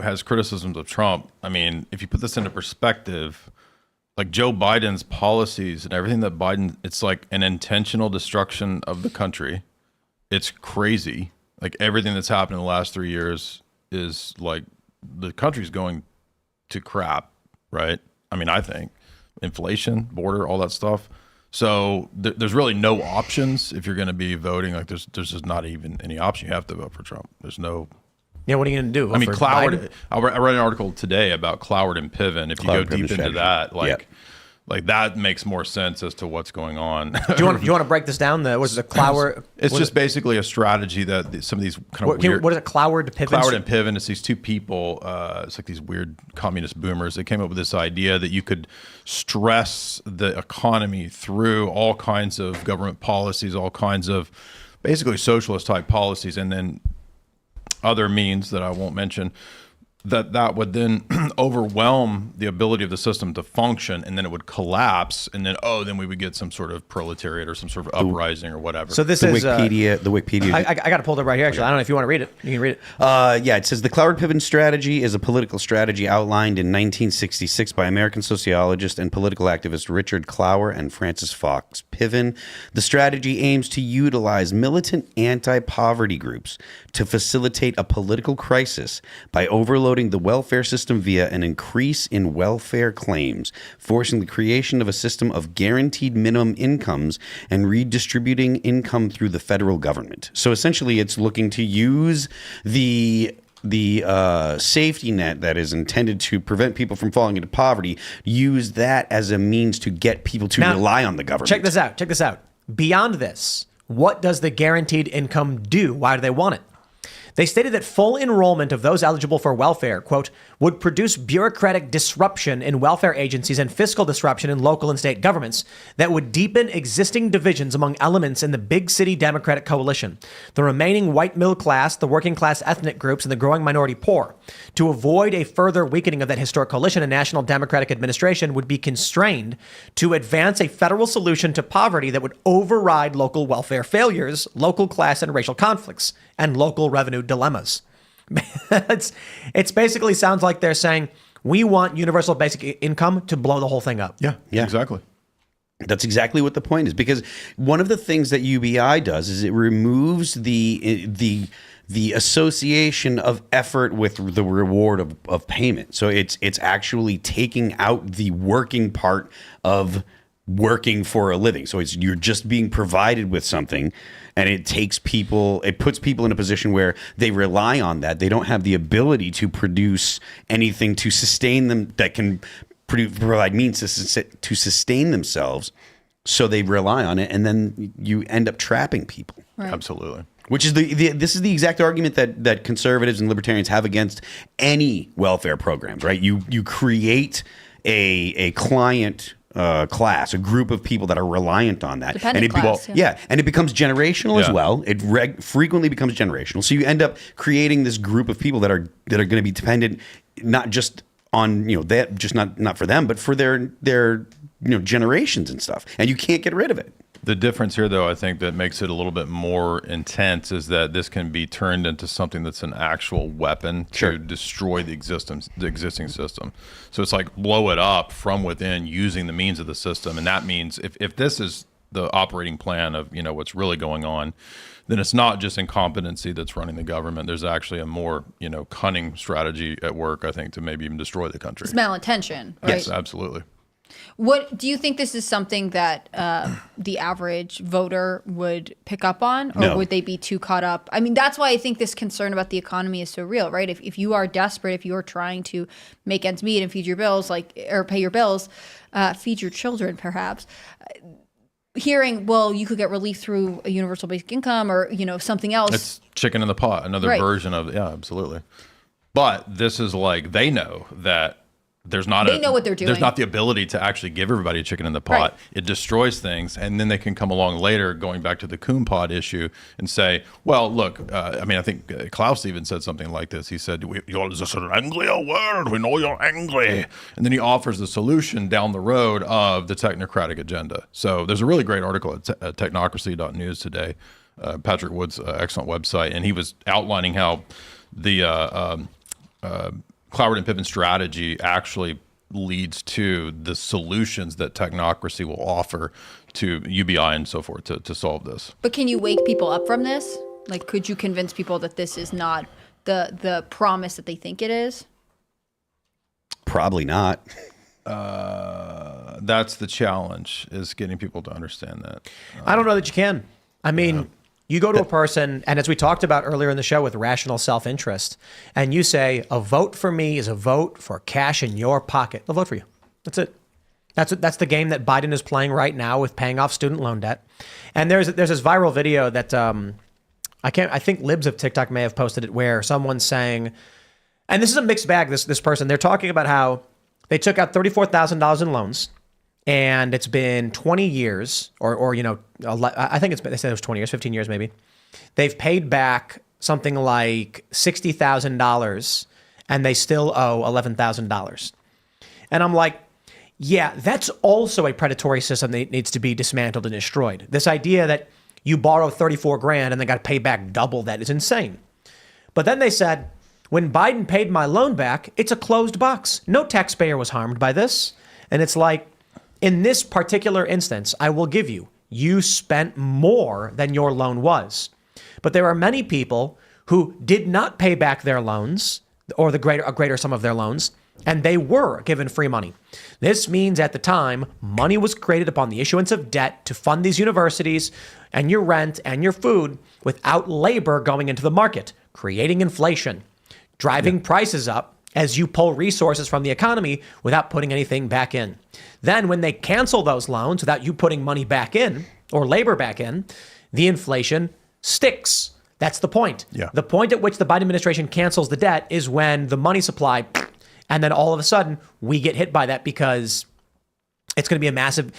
has criticisms of Trump, if you put this into perspective, like Joe Biden's policies and everything that it's like an intentional destruction of the country. It's crazy. Like everything that's happened in the last 3 years is like, the country's going to crap, right? I think inflation, border, all that stuff. So there's really no options if you're going to be voting. Like there's just not even any option. You have to vote for Trump. There's no. Yeah, what are you going to do? Cloward. I read an article today about Cloward and Piven. If you go deep into that, Like that makes more sense as to what's going on. Do you want to break this down? Was it a Cloward? It's just basically a strategy that some of these kind of weird. What is it? Cloward, Piven? Cloward and Piven. It's these two people. It's like these weird communist boomers that came up with this idea that you could stress the economy through all kinds of government policies, all kinds of basically socialist type policies, and then other means that I won't mention. That would then overwhelm the ability of the system to function, and then it would collapse, and then we would get some sort of proletariat or some sort of uprising or whatever. So this the is Wikipedia. I got it pulled up right here. Actually, I don't know if you want to read it. You can read it. Yeah, it says the Cloward-Piven strategy is a political strategy outlined in 1966 by American sociologist and political activist Richard Clower and Francis Fox Piven. The strategy aims to utilize militant anti-poverty groups to facilitate a political crisis by overloading the welfare system via an increase in welfare claims, forcing the creation of a system of guaranteed minimum incomes and redistributing income through the federal government. So essentially, it's looking to use the safety net that is intended to prevent people from falling into poverty, use that as a means to get people to rely on the government. Check this out. Beyond this, what does the guaranteed income do? Why do they want it? They stated that full enrollment of those eligible for welfare, quote, would produce bureaucratic disruption in welfare agencies and fiscal disruption in local and state governments that would deepen existing divisions among elements in the big city Democratic coalition, the remaining white middle class, the working class ethnic groups, and the growing minority poor. To avoid a further weakening of that historic coalition, a national Democratic administration would be constrained to advance a federal solution to poverty that would override local welfare failures, local class and racial conflicts, and local revenue dilemmas. It's basically sounds like they're saying, we want universal basic income to blow the whole thing up. Yeah, exactly. That's exactly what the point is, because one of the things that UBI does is it removes the association of effort with the reward of payment. So it's actually taking out the working part of working for a living. So you're just being provided with something, and it puts people in a position where they rely on that. They don't have the ability to produce anything to sustain them that can provide means to sustain themselves. So they rely on it, and then you end up trapping people. Right. Absolutely. Which is this is the exact argument that conservatives and libertarians have against any welfare programs, right? You create a client class, a group of people that are reliant on that, Dependent class, and it becomes generational as Yeah. well. It frequently becomes generational. So you end up creating this group of people that are going to be dependent not just on that, just not for them, but for their generations and stuff, and you can't get rid of it. The difference here, though, I think that makes it a little bit more intense is that this can be turned into something that's an actual weapon to destroy the existing system. So it's like blow it up from within using the means of the system. And that means if this is the operating plan of what's really going on, then it's not just incompetency that's running the government. There's actually a more cunning strategy at work, I think, to maybe even destroy the country. It's malintention, right? Yes, absolutely. What do you think this is something that the average voter would pick up on, or No. would they be too caught up? I mean, that's why I think this concern about the economy is so real, right? If you are desperate, if you are trying to make ends meet and feed your bills, or pay your bills, feed your children, perhaps. Hearing, well, you could get relief through a universal basic income or something else. It's chicken in the pot, another Right. version of absolutely. But this is like they know that there's not They know what they're doing. There's not the ability to actually give everybody a chicken in the pot. Right. It destroys things, and then they can come along later, going back to the coon pod issue, and say, "Well, look, I think Klaus even said something like this. He said, "You're just an angrier world. We know you're angry," and then he offers the solution down the road of the technocratic agenda. So there's a really great article at technocracy.news today. Patrick Wood's excellent website, and he was outlining how the Cloward and Piven strategy actually leads to the solutions that technocracy will offer to UBI and so forth to solve this. But can you wake people up from this? Like, could you convince people that this is not the promise that they think it is? Probably not. That's the challenge, is getting people to understand that. I don't know that you can. I mean, you go to a person, and as we talked about earlier in the show with rational self-interest, and you say, a vote for me is a vote for cash in your pocket. They'll vote for you. That's it. That's the game that Biden is playing right now with paying off student loan debt. And there's this viral video that I think libs of TikTok may have posted it, where someone's saying, and this is a mixed bag. This person, they're talking about how they took out $34,000 in loans, and it's been 20 years, or I think they said it was 20 years, 15 years maybe. They've paid back something like $60,000, and they still owe $11,000. And I'm like, yeah, that's also a predatory system that needs to be dismantled and destroyed. This idea that you borrow 34 grand and then got to pay back double that is insane. But then they said, when Biden paid my loan back, it's a closed box. No taxpayer was harmed by this. And it's like, in this particular instance, I will give you spent more than your loan was. But there are many people who did not pay back their loans, or a greater sum of their loans, and they were given free money. This means at the time, money was created upon the issuance of debt to fund these universities and your rent and your food without labor going into the market, creating inflation, driving prices up as you pull resources from the economy without putting anything back in. Then when they cancel those loans without you putting money back in or labor back in, the inflation sticks. That's the point. Yeah. The point at which the Biden administration cancels the debt is when the money supply, and then all of a sudden we get hit by that, because it's going to be a massive.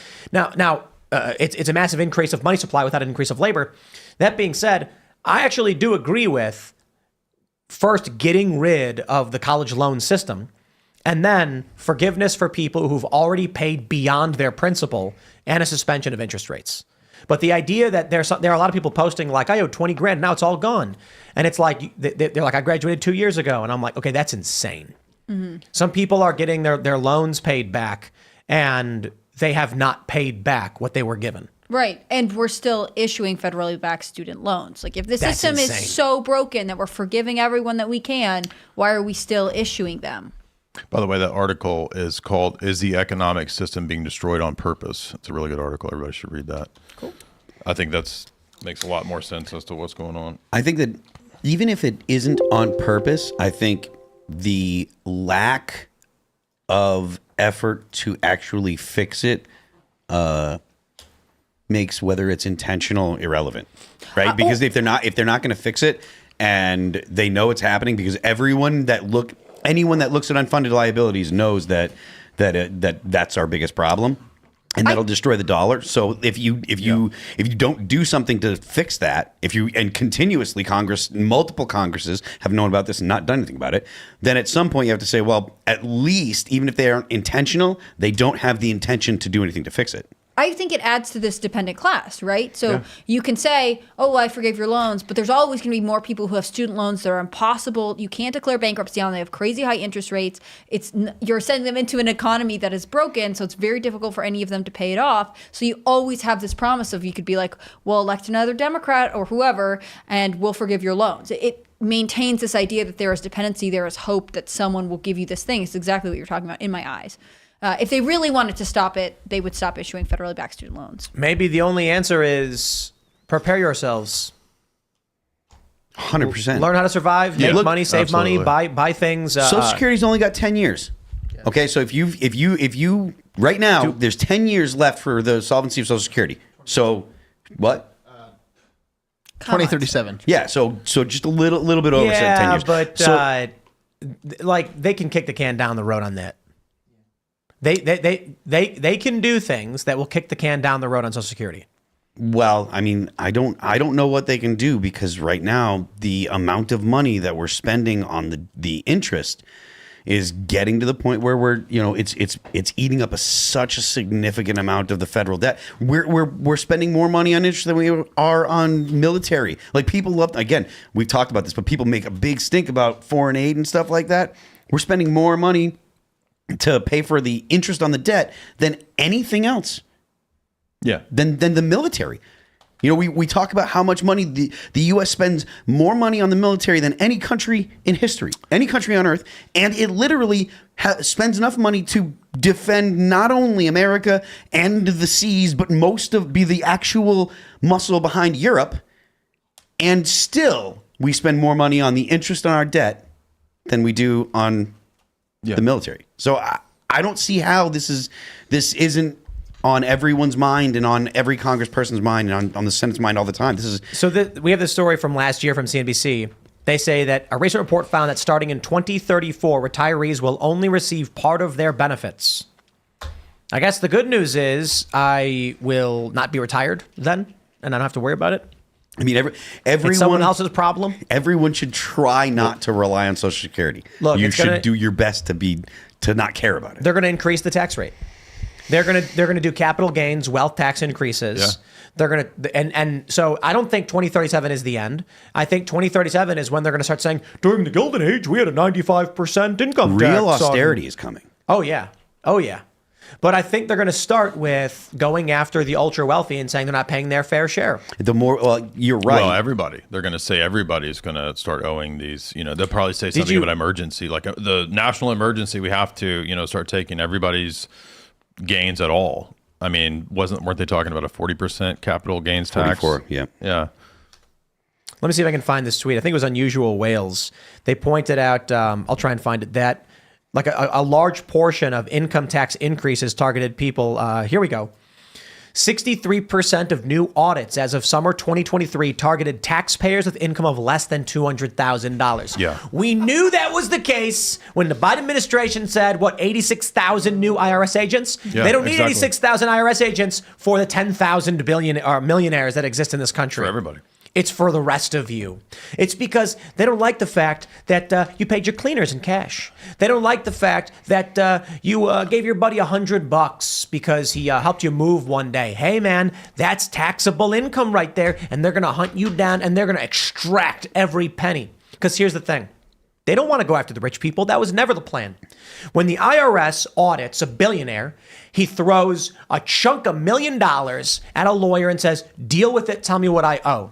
It's a massive increase of money supply without an increase of labor. That being said, I actually do agree with first getting rid of the college loan system, and then forgiveness for people who've already paid beyond their principal, and a suspension of interest rates. But the idea that there are a lot of people posting like, I owe 20 grand, now it's all gone. And it's like, they're like, I graduated 2 years ago. And I'm like, okay, that's insane. Mm-hmm. Some people are getting their loans paid back, and they have not paid back what they were given. Right. And we're still issuing federally backed student loans. Like, if the That's system insane. is so broken that we're forgiving everyone that we can, why are we still issuing them? By the way, that article is called "Is the Economic System Being Destroyed on Purpose?" It's a really good article. Everybody should read that. Cool. I think makes a lot more sense as to what's going on. I think that even if it isn't on purpose, I think the lack of effort to actually fix it makes whether it's intentional irrelevant, right? Because if they're not going to fix it, and they know it's happening, because anyone that looks at unfunded liabilities knows that's our biggest problem. And that'll destroy the dollar. So if you don't do something to fix that, and continuously multiple Congresses have known about this and not done anything about it, then at some point you have to say, well, at least even if they aren't intentional, they don't have the intention to do anything to fix it. I think it adds to this dependent class, right? So you can say, oh, well, I forgave your loans, but there's always going to be more people who have student loans that are impossible. You can't declare bankruptcy on. They have crazy high interest rates. You're sending them into an economy that is broken, so it's very difficult for any of them to pay it off. So you always have this promise of, you could be like, well, elect another Democrat or whoever, and we'll forgive your loans. It maintains this idea that there is dependency, there is hope that someone will give you this thing. It's exactly what you're talking about in my eyes. If they really wanted to stop it, they would stop issuing federally backed student loans. Maybe the only answer is prepare yourselves. 100%. Learn how to survive, make money, save absolutely. money, buy things. Social Security's only got 10 years. Okay, so if you right now, there's 10 years left for the solvency of Social Security. So what? 2037. Yeah, so just a little bit over 10 years. But they can kick the can down the road on that. They can do things that will kick the can down the road on Social Security. Well, I mean, I don't know what they can do, because right now the amount of money that we're spending on the interest is getting to the point where we're, it's eating up such a significant amount of the federal debt. We're spending more money on interest than we are on military. Like, people love, again, we've talked about this, but people make a big stink about foreign aid and stuff like that. We're spending more money to pay for the interest on the debt than anything else. Yeah. Than the military. We talk about how much money the U.S. spends more money on the military than any country in history, any country on earth, and it literally spends enough money to defend not only America and the seas, but be the actual muscle behind Europe. And still, we spend more money on the interest on our debt than we do on the military. So I don't see how this isn't on everyone's mind and on every congressperson's mind and on the Senate's mind all the time. We have this story from last year from CNBC. They say that a recent report found that starting in 2034, retirees will only receive part of their benefits. I guess the good news is I will not be retired then, and I don't have to worry about it. I mean, everyone, it's someone else's problem. Everyone should try not to rely on Social Security. Look, you should do your best to not care about it. They're going to increase the tax rate. They're going to do capital gains, wealth tax increases. Yeah. They're going to and so I don't think 2037 is the end. I think 2037 is when they're going to start saying during the Golden Age we had a 95% income tax. Real austerity is coming. Oh yeah. But I think they're going to start with going after the ultra wealthy and saying they're not paying their fair share. You're right. Well, everybody. They're going to say everybody's going to start owing these. They'll probably say something about emergency, like the national emergency. We have to, start taking everybody's gains at all. I mean, weren't they talking about a 40% capital gains tax? 44, yeah. Yeah. Let me see if I can find this tweet. I think it was Unusual Whales. They pointed out, I'll try and find it, that like a large portion of income tax increases targeted people. Here we go. 63% of new audits as of summer 2023 targeted taxpayers with income of less than $200,000. Yeah. We knew that was the case when the Biden administration said, 86,000 new IRS agents? Yeah, they don't need exactly. 86,000 IRS agents for the 10,000 millionaires that exist in this country. For everybody. It's for the rest of you. It's because they don't like the fact that you paid your cleaners in cash. They don't like the fact that you gave your buddy $100 because he helped you move one day. Hey, man, that's taxable income right there. And they're going to hunt you down and they're going to extract every penny. Because here's the thing. They don't want to go after the rich people. That was never the plan. When the IRS audits a billionaire, he throws a chunk of $1 million at a lawyer and says, deal with it. Tell me what I owe.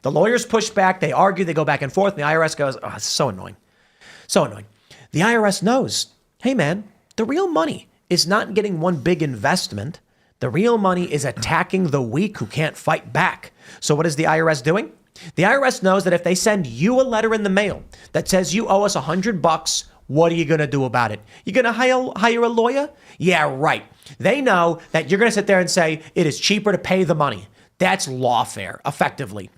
The lawyers push back, they argue, they go back and forth, and the IRS goes, oh, it's so annoying. So annoying. The IRS knows, hey man, the real money is not getting one big investment. The real money is attacking the weak who can't fight back. So what is the IRS doing? The IRS knows that if they send you a letter in the mail that says you owe us $100, what are you going to do about it? You going to hire a lawyer? Yeah, right. They know that you're going to sit there and say it is cheaper to pay the money. That's lawfare, effectively.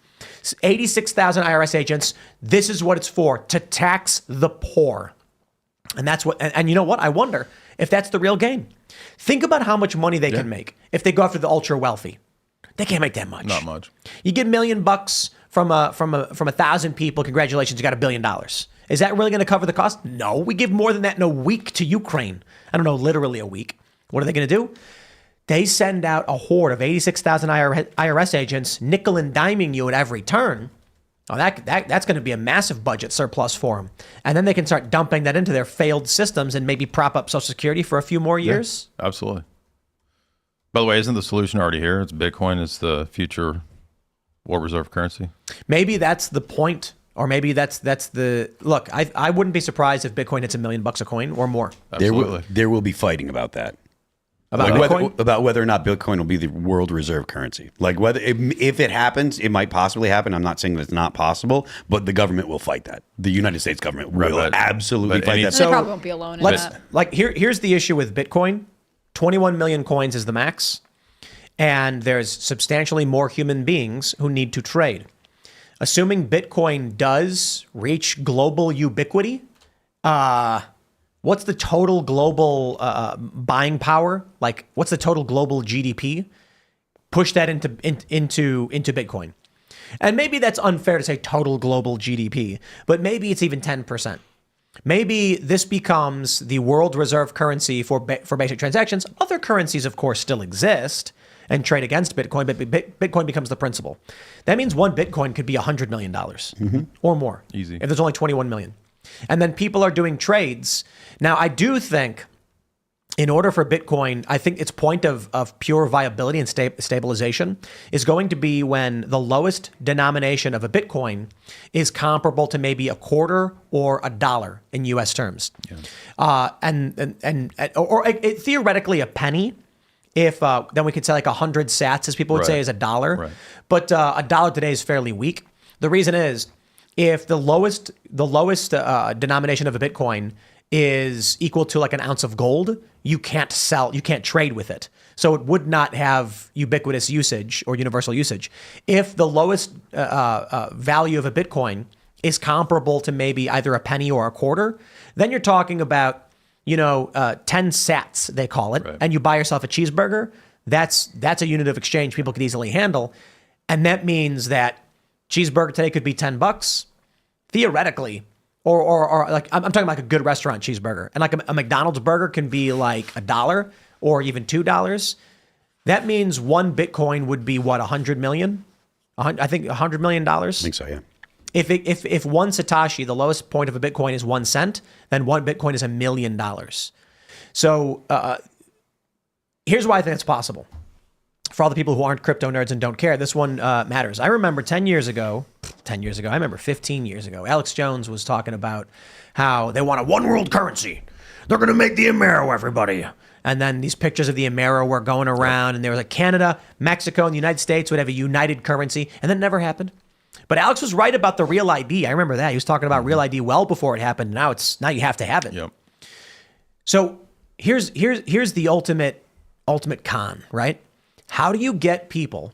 86,000 IRS agents. This is what it's for, to tax the poor. And that's what, and you know what? I wonder if that's the real game. Think about how much money they can make if they go after the ultra wealthy. They can't make that much. Not much. You get $1 million from 1,000 people. Congratulations, you got $1 billion. Is that really going to cover the cost? No, we give more than that in a week to Ukraine. I don't know, literally a week. What are they going to do? They send out a horde of 86,000 IRS agents nickel and diming you at every turn. Oh, that's going to be a massive budget surplus for them. And then they can start dumping that into their failed systems and maybe prop up Social Security for a few more years. Yeah, absolutely. By the way, isn't the solution already here? It's Bitcoin is the future world reserve currency. Maybe that's the point, or maybe that's the look. I wouldn't be surprised if Bitcoin hits $1 million a coin or more. Absolutely. There will be fighting about that. About whether or not Bitcoin will be the world reserve currency. Like whether if it happens, it might possibly happen. I'm not saying that it's not possible, but the government will fight that. The United States government will absolutely fight that. They probably won't be alone in that. Like here's the issue with Bitcoin. 21 million coins is the max, and there's substantially more human beings who need to trade. Assuming Bitcoin does reach global ubiquity, what's the total global buying power? Like, what's the total global GDP? Push that into Bitcoin. And maybe that's unfair to say total global GDP, but maybe it's even 10%. Maybe this becomes the world reserve currency for basic transactions. Other currencies, of course, still exist and trade against Bitcoin, but Bitcoin becomes the principal. That means one Bitcoin could be $100 million or more. Easy. If there's only 21 million. And then people are doing trades. Now, I do think in order for Bitcoin, I think its point of pure viability and stabilization is going to be when the lowest denomination of a Bitcoin is comparable to maybe a quarter or a dollar in U.S. terms. Yeah. Or theoretically a penny. If then we could say like 100 sats, as people would say, is $1. Right. But $1 today is fairly weak. The reason is if the lowest denomination of a Bitcoin is equal to like an ounce of gold, you can't trade with it. So it would not have ubiquitous usage or universal usage. If the lowest value of a Bitcoin is comparable to maybe either a penny or a quarter, then you're talking about, 10 sats, they call it, and you buy yourself a cheeseburger. That's a unit of exchange people could easily handle. And that means that cheeseburger today could be $10, theoretically, or like I'm talking like a good restaurant cheeseburger, and like a McDonald's burger can be like $1 or even $2. That means one Bitcoin would be what, 100 million? I think $100 million. I think so, yeah. If one Satoshi, the lowest point of a Bitcoin is 1 cent, then one Bitcoin is $1 million. So here's why I think it's possible. For all the people who aren't crypto nerds and don't care, this one matters. I remember 10 years ago, I remember 15 years ago, Alex Jones was talking about how they want a one world currency. They're going to make the Amero, everybody. And then these pictures of the Amero were going around, and there was like Canada, Mexico, and the United States would have a united currency, and that never happened. But Alex was right about the Real ID. I remember that. He was talking about Real ID well before it happened. Now you have to have it. Yep. So here's the ultimate con, right? How do you get people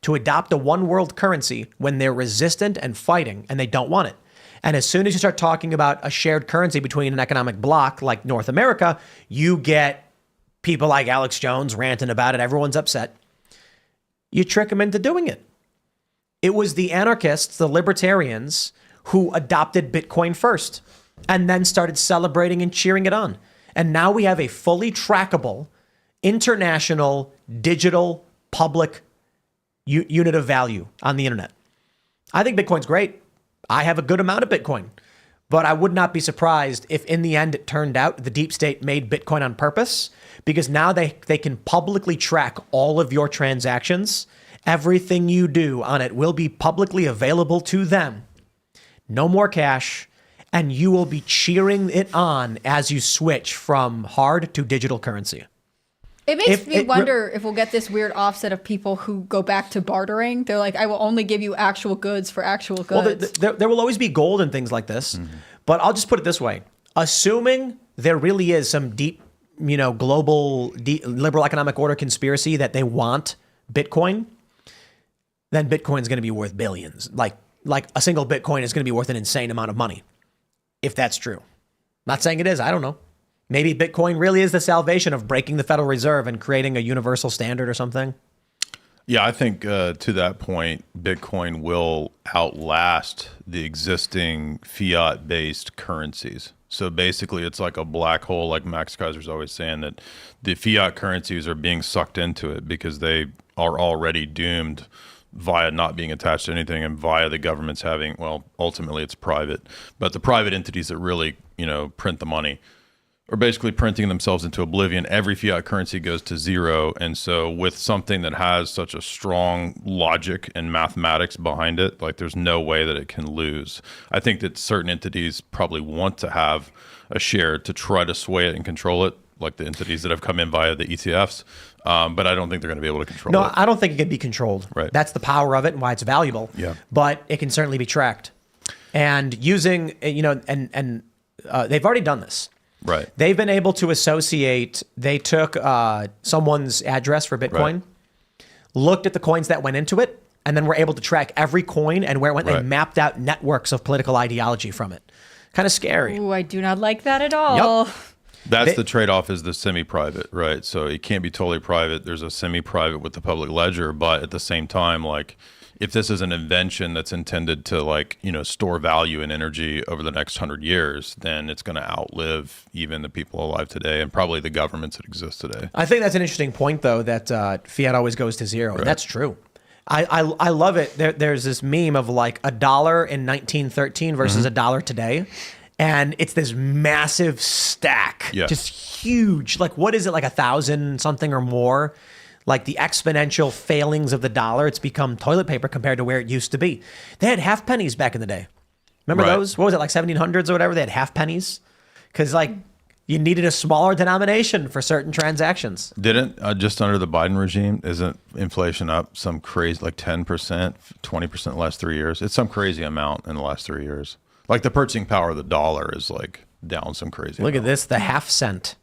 to adopt a one world currency when they're resistant and fighting and they don't want it? And as soon as you start talking about a shared currency between an economic bloc like North America, you get people like Alex Jones ranting about it. Everyone's upset. You trick them into doing it. It was the anarchists, the libertarians, who adopted Bitcoin first and then started celebrating and cheering it on. And now we have a fully trackable, international, digital, public unit of value on the internet. I think Bitcoin's great. I have a good amount of Bitcoin. But I would not be surprised if in the end it turned out the deep state made Bitcoin on purpose, because now they can publicly track all of your transactions. Everything you do on it will be publicly available to them. No more cash, and you will be cheering it on as you switch from hard to digital currency. It makes me wonder if we'll get this weird offset of people who go back to bartering. They're like, I will only give you actual goods for actual goods. Well, there will always be gold and things like this, but I'll just put it this way. Assuming there really is some deep, global liberal economic order conspiracy that they want Bitcoin, then Bitcoin's going to be worth billions. Like a single Bitcoin is going to be worth an insane amount of money, if that's true. Not saying it is. I don't know. Maybe Bitcoin really is the salvation of breaking the Federal Reserve and creating a universal standard or something. Yeah, I think to that point, Bitcoin will outlast the existing fiat-based currencies. So basically, it's like a black hole, like Max Kaiser's always saying, that the fiat currencies are being sucked into it because they are already doomed via not being attached to anything and via the governments having, well, ultimately it's private, but the private entities that really, print the money are basically printing themselves into oblivion. Every fiat currency goes to zero. And so with something that has such a strong logic and mathematics behind it, like there's no way that it can lose. I think that certain entities probably want to have a share to try to sway it and control it, like the entities that have come in via the ETFs. But I don't think they're going to be able to control it. No, I don't think it can be controlled. Right. That's the power of it and why it's valuable. Yeah. But it can certainly be tracked. And using, they've already done this. Right. They've been able to associate, they took someone's address for Bitcoin, looked at the coins that went into it, and then were able to track every coin and where it went. They mapped out networks of political ideology from it. Kind of scary. Ooh, I do not like that at all. Yep. That's the trade-off, is the semi-private, right? So it can't be totally private. There's a semi-private with the public ledger, but at the same time, like, if this is an invention that's intended to store value and energy over the next 100 years, then it's going to outlive even the people alive today and probably the governments that exist today. I think that's an interesting point, though, that fiat always goes to zero. Right. And that's true. I love it. There's this meme of like $1 in 1913 versus $1 today. And it's this massive stack, just huge. Like, what is it, like 1,000 something or more? Like the exponential failings of the dollar, it's become toilet paper compared to where it used to be. They had half pennies back in the day. Remember those? What was it, like 1700s or whatever? They had half pennies because you needed a smaller denomination for certain transactions. Didn't just under the Biden regime, isn't inflation up some crazy, like 10%, 20% the last 3 years? It's some crazy amount in the last 3 years. Like the purchasing power of the dollar is like down some crazy. Look at amount. this, the half cent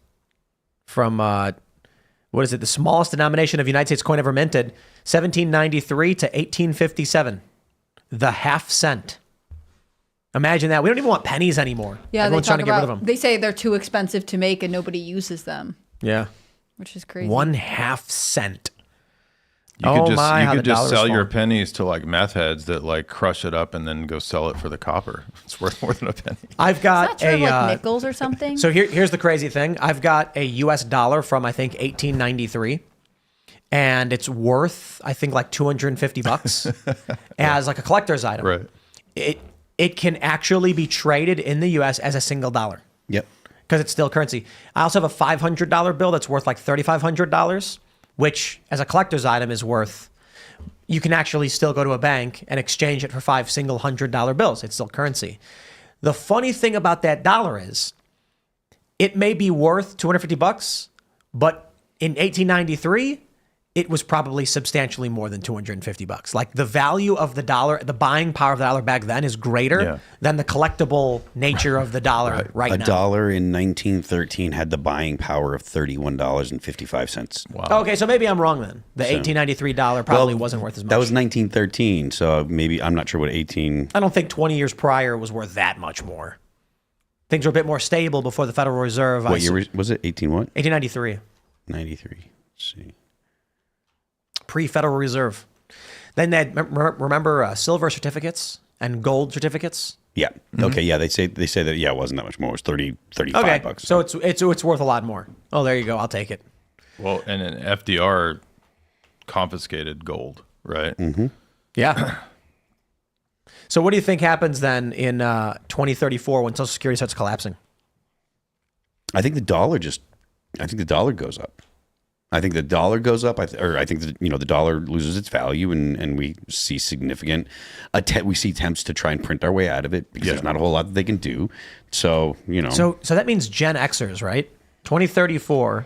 from, what is it, the smallest denomination of United States coin ever minted, 1793 to 1857. The half cent. Imagine that. We don't even want pennies anymore. Yeah, Everyone's they talk trying to get rid of about. them. They say they're too expensive to make and nobody uses them, Yeah. which is crazy. 1/2 cent. You could Oh just my, you how could the just dollar's sell your fallen. pennies to like meth heads that like crush it up and then go sell it for the copper. It's worth more than a penny. I've Is got that true, a like nickels or something? so here's the crazy thing. I've got a US dollar from I think 1893 and it's worth I think like $250 as like a collector's item. Right. It can actually be traded in the US as a single dollar Yep. because it's still currency. I also have a $500 bill that's worth like $3,500, which as a collector's item is worth. You can actually still go to a bank and exchange it for 5 single $100 bills. It's still currency. The funny thing about that dollar is it may be worth $250, but in 1893, it was probably substantially more than $250. Like the value of the dollar, the buying power of the dollar back then is greater than the collectible nature of the dollar right A now. dollar in 1913 had the buying power of $31.55. Wow. Okay, so maybe I'm wrong then. The 1893 dollar probably wasn't worth as much. That was 1913, so maybe I'm not sure what 18. I don't think 20 years prior was worth that much more. Things were a bit more stable before the Federal Reserve. What year was it? 18 what? 1893, 93. Let's see. pre-Federal Reserve. Then they had, remember silver certificates and gold certificates? Yeah. Okay. Yeah. They say that. Yeah, it wasn't that much more. It was 35 Okay, bucks. so it's worth a lot more. Oh, there you go. I'll take it. Well, and then FDR confiscated gold, right? Yeah. So what do you think happens then in 2034 when Social Security starts collapsing? I think the dollar goes up. I think the dollar goes up. I think that the dollar loses its value, and we see significant. We see attempts to try and print our way out of it because there's not a whole lot that they can do. So So that means Gen Xers, right? 2034.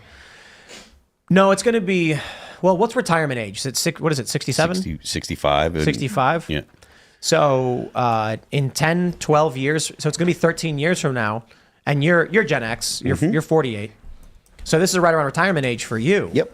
No, it's going to be. Well, what's retirement age? What is it? 67? 65. 65? Yeah. So in 10, 12 years, so it's going to be 13 years from now, and you're Gen X, you're 48. So this is right around retirement age for you. Yep.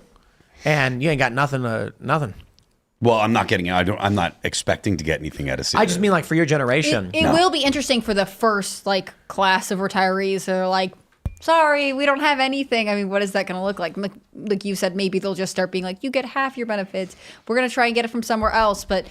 And you ain't got nothing. Well, I'm not getting. I'm not expecting to get anything out of it. I just mean like for your generation. It will be interesting for the first like class of retirees that are like, sorry, we don't have anything. I mean, what is that going to look like? Like you said, maybe they'll just start being like, you get half your benefits. We're going to try and get it from somewhere else. But,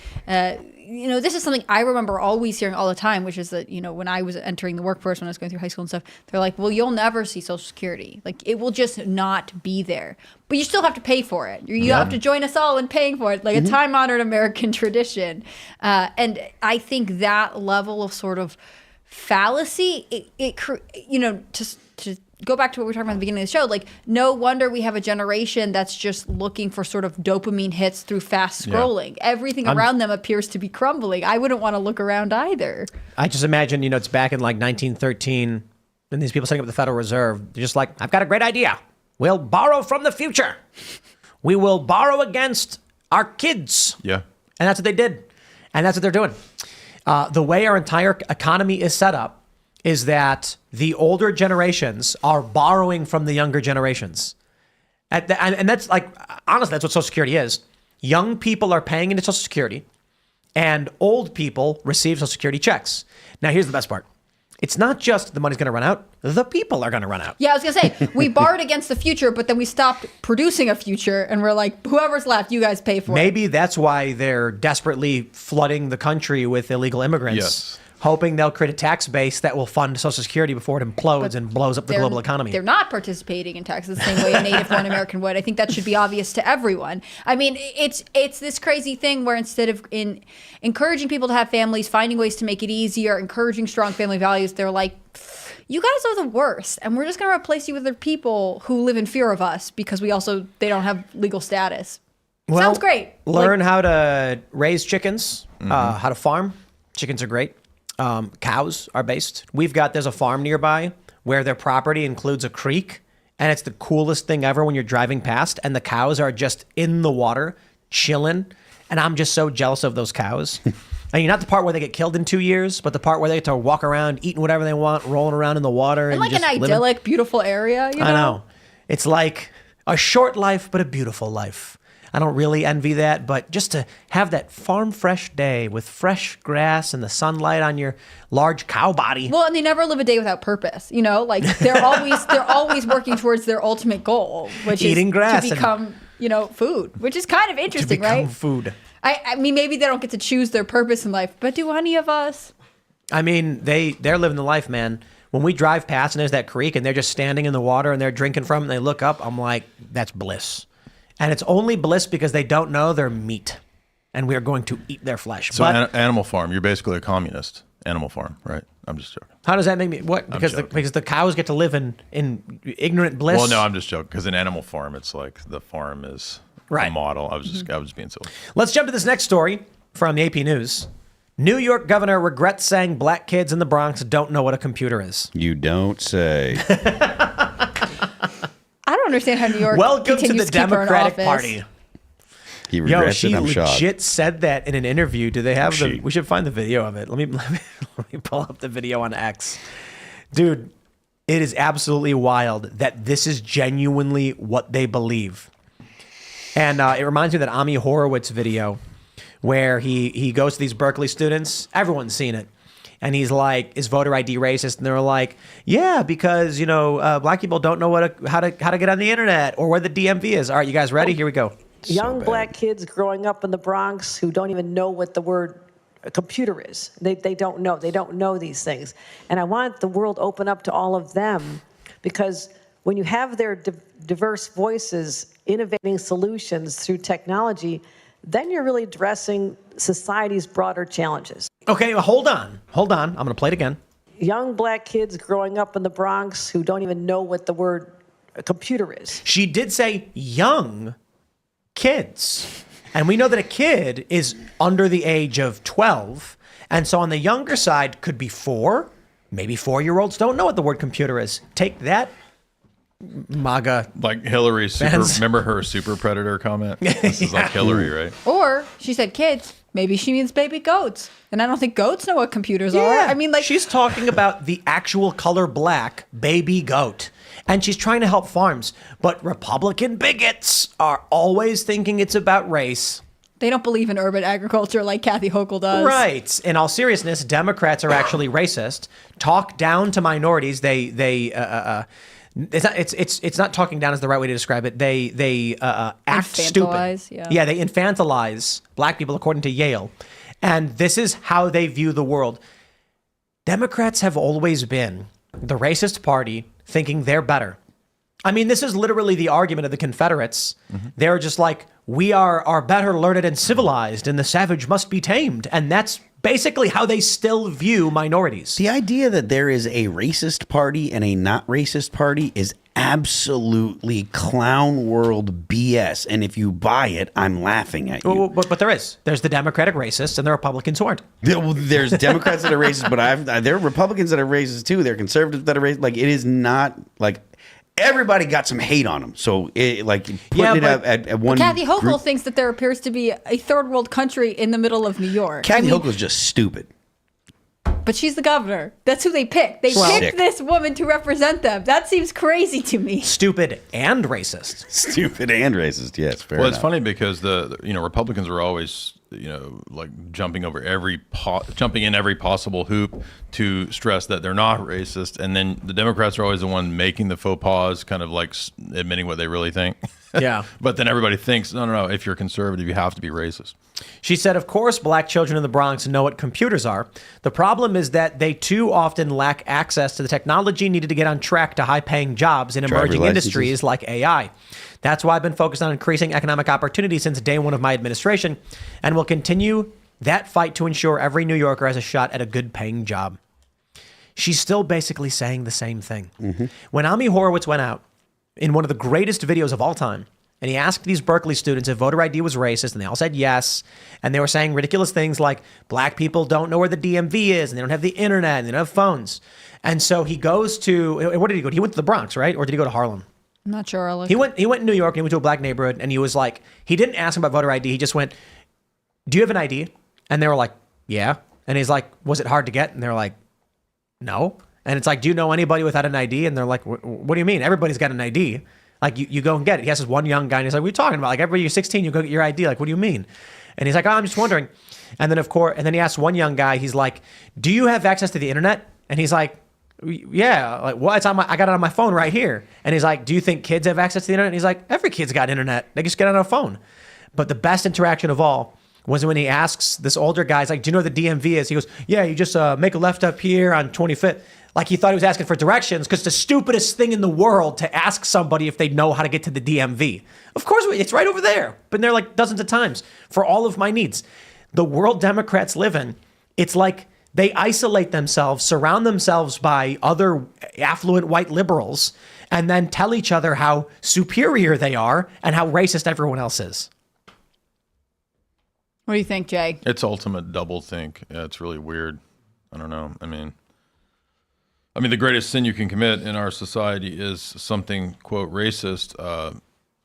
this is something I remember always hearing all the time, which is that, when I was entering the workforce, when I was going through high school and stuff, they're like, well, you'll never see Social Security. Like, it will just not be there. But you still have to pay for it. You have to join us all in paying for it, like a time-honored American tradition. And I think that level of sort of fallacy, to go back to what we were talking about at the beginning of the show, like no wonder we have a generation that's just looking for sort of dopamine hits through fast scrolling. Everything around them appears to be crumbling. I wouldn't want to look around either. I just imagine, it's back in like 1913, and these people setting up the Federal Reserve, they're just like, I've got a great idea. We'll borrow from the future. We will borrow against our kids. Yeah. And that's what they did. And that's what they're doing. The way our entire economy is set up is that the older generations are borrowing from the younger generations. And that's like, honestly, that's what Social Security is. Young people are paying into Social Security and old people receive Social Security checks. Now, here's the best part. It's not just the money's going to run out. The people are going to run out. Yeah, I was going to say, we borrowed against the future, but then we stopped producing a future and we're like, whoever's left, you guys pay for it. Maybe that's why they're desperately flooding the country with illegal immigrants, hoping they'll create a tax base that will fund Social Security before it implodes and blows up the global economy. They're not participating in taxes the same way a native-born American would. I think that should be obvious to everyone. I mean, it's this crazy thing where instead of encouraging people to have families, finding ways to make it easier, encouraging strong family values, they're like, you guys are the worst, and we're just going to replace you with other people who live in fear of us because they don't have legal status. Well, sounds great. Learn how to raise chickens, how to farm. Chickens are great. Cows are based. There's a farm nearby where their property includes a creek, and it's the coolest thing ever when you're driving past, and the cows are just in the water, chilling, and I'm just so jealous of those cows. I mean, not the part where they get killed in 2 years, but the part where they get to walk around, eating whatever they want, rolling around in the water. And like just an idyllic, beautiful area, you know? I know. It's like a short life, but a beautiful life. I don't really envy that, but just to have that farm fresh day with fresh grass and the sunlight on your large cow body. Well, and they never live a day without purpose, you know? Like they're always working towards their ultimate goal, which Eating is grass to become, food, which is kind of to interesting, become right? food. I mean, maybe they don't get to choose their purpose in life, but do any of us? I mean, they're living the life, man. When we drive past and there's that creek and they're just standing in the water and they're drinking from it and they look up, I'm like, that's bliss. And it's only bliss because they don't know they're meat and we are going to eat their flesh. So But Animal Farm, you're basically a communist. Animal Farm, right? I'm just joking. how does that make me, what? Because the cows get to live in ignorant bliss? Well, no, I'm just joking. Because in Animal Farm, it's like the farm is Right. a model. I was being silly. Let's jump to this next story from the AP News. New York governor regrets saying black kids in the Bronx don't know what a computer is. You don't say. I don't understand how New York Welcome to continues the keep her in Democratic office. Party. He Yo, regrets she it. I'm legit shocked. said that in an interview. Do they have She. we should find the video of it. Let me pull up the video on X. Dude, it is absolutely wild that this is genuinely what they believe. And it reminds me of that Ami Horowitz video where he goes to these Berkeley students. Everyone's seen it. And he's like, is voter ID racist? And they're like, yeah, because, black people don't know how to get on the internet or where the DMV is. All right, you guys ready? Here we go. Young black kids growing up in the Bronx who don't even know what the word computer is. They don't know. They don't know these things. And I want the world open up to all of them, because when you have their diverse voices innovating solutions through technology, then you're really addressing society's broader challenges. Okay, well, hold on. I'm going to play it again. Young black kids growing up in the Bronx who don't even know what the word computer is. She did say young kids. And we know that a kid is under the age of 12. And so on the younger side could be 4. Maybe 4-year-olds don't know what the word computer is. Take that, MAGA. Like Hillary, remember her super predator comment? This is like Hillary, right? Or she said kids. Maybe she means baby goats. And I don't think goats know what computers are. I mean, like, she's talking about the actual color black baby goat. And she's trying to help farms. But Republican bigots are always thinking it's about race. they don't believe in urban agriculture like Kathy Hochul does. Right. In all seriousness, Democrats are actually racist. Talk down to minorities. It's not talking down is the right way to describe it. They act Infantilize, stupid. yeah. They infantilize black people according to Yale. And this is how they view the world. Democrats have always been the racist party thinking they're better. I mean, this is literally the argument of the Confederates. Mm-hmm. They're just like, we are better learned and civilized, and the savage must be tamed. And that's basically how they still view minorities. The idea that there is a racist party and a not racist party is absolutely clown world BS. And if you buy it, I'm laughing at you. But there is. There's the Democratic racists and the Republicans who aren't. There's Democrats that are racist, but there are Republicans that are racist too. There are conservatives that are racist. Like, it is not like... Everybody got some hate on him, so putting it up at one. Kathy Hochul group, thinks that there appears to be a third world country in the middle of New York. Kathy Hochul's just stupid. But she's the governor. That's who they picked. They picked this woman to represent them. That seems crazy to me. Stupid and racist. Stupid and racist. Yes, fair Well, enough. it's funny because the Republicans are always like jumping in every possible hoop to stress that they're not racist, and then the Democrats are always the one making the faux pas, kind of like admitting what they really think. Yeah. But then everybody thinks, no, if you're conservative, you have to be racist. She said, of course, black children in the Bronx know what computers are. The problem is that they too often lack access to the technology needed to get on track to high-paying jobs in emerging industries like AI. That's why I've been focused on increasing economic opportunity since day one of my administration, and will continue that fight to ensure every New Yorker has a shot at a good-paying job. She's still basically saying the same thing. Mm-hmm. When Ami Horowitz went out in one of the greatest videos of all time, and he asked these Berkeley students if voter ID was racist, and they all said yes. And they were saying ridiculous things like black people don't know where the DMV is, and they don't have the internet, and they don't have phones. And so he goes to, where did he go? He went to the Bronx, right? Or did he go to Harlem? I'm not sure. He went to New York, and he went to a black neighborhood, and he was like, he didn't ask him about voter ID. He just went, do you have an ID? And they were like, yeah. And he's like, was it hard to get? And they're like, no. And it's like, do you know anybody without an ID? And they're like, what do you mean? Everybody's got an ID. Like, you go and get it. He has this one young guy, and he's like, what are you talking about? Like, everybody, you're 16, you go get your ID. Like, what do you mean? And he's like, oh, I'm just wondering. And then, of course, and then he asks one young guy, he's like, do you have access to the internet? And he's like, yeah. Like, what? It's on I got it on my phone right here. And he's like, do you think kids have access to the internet? And he's like, every kid's got internet. They just get on a phone. But the best interaction of all was when he asks this older guy, he's like, do you know what the DMV is? He goes, yeah, you just make a left up here on 25th. Like, he thought he was asking for directions, because the stupidest thing in the world to ask somebody if they know how to get to the DMV. Of course, it's right over there. Been there like dozens of times for all of my needs. The world Democrats live in, it's like they isolate themselves, surround themselves by other affluent white liberals, and then tell each other how superior they are and how racist everyone else is. What do you think, Jay? It's ultimate doublethink. Yeah, it's really weird. I don't know. I mean, the greatest sin you can commit in our society is something, quote, racist.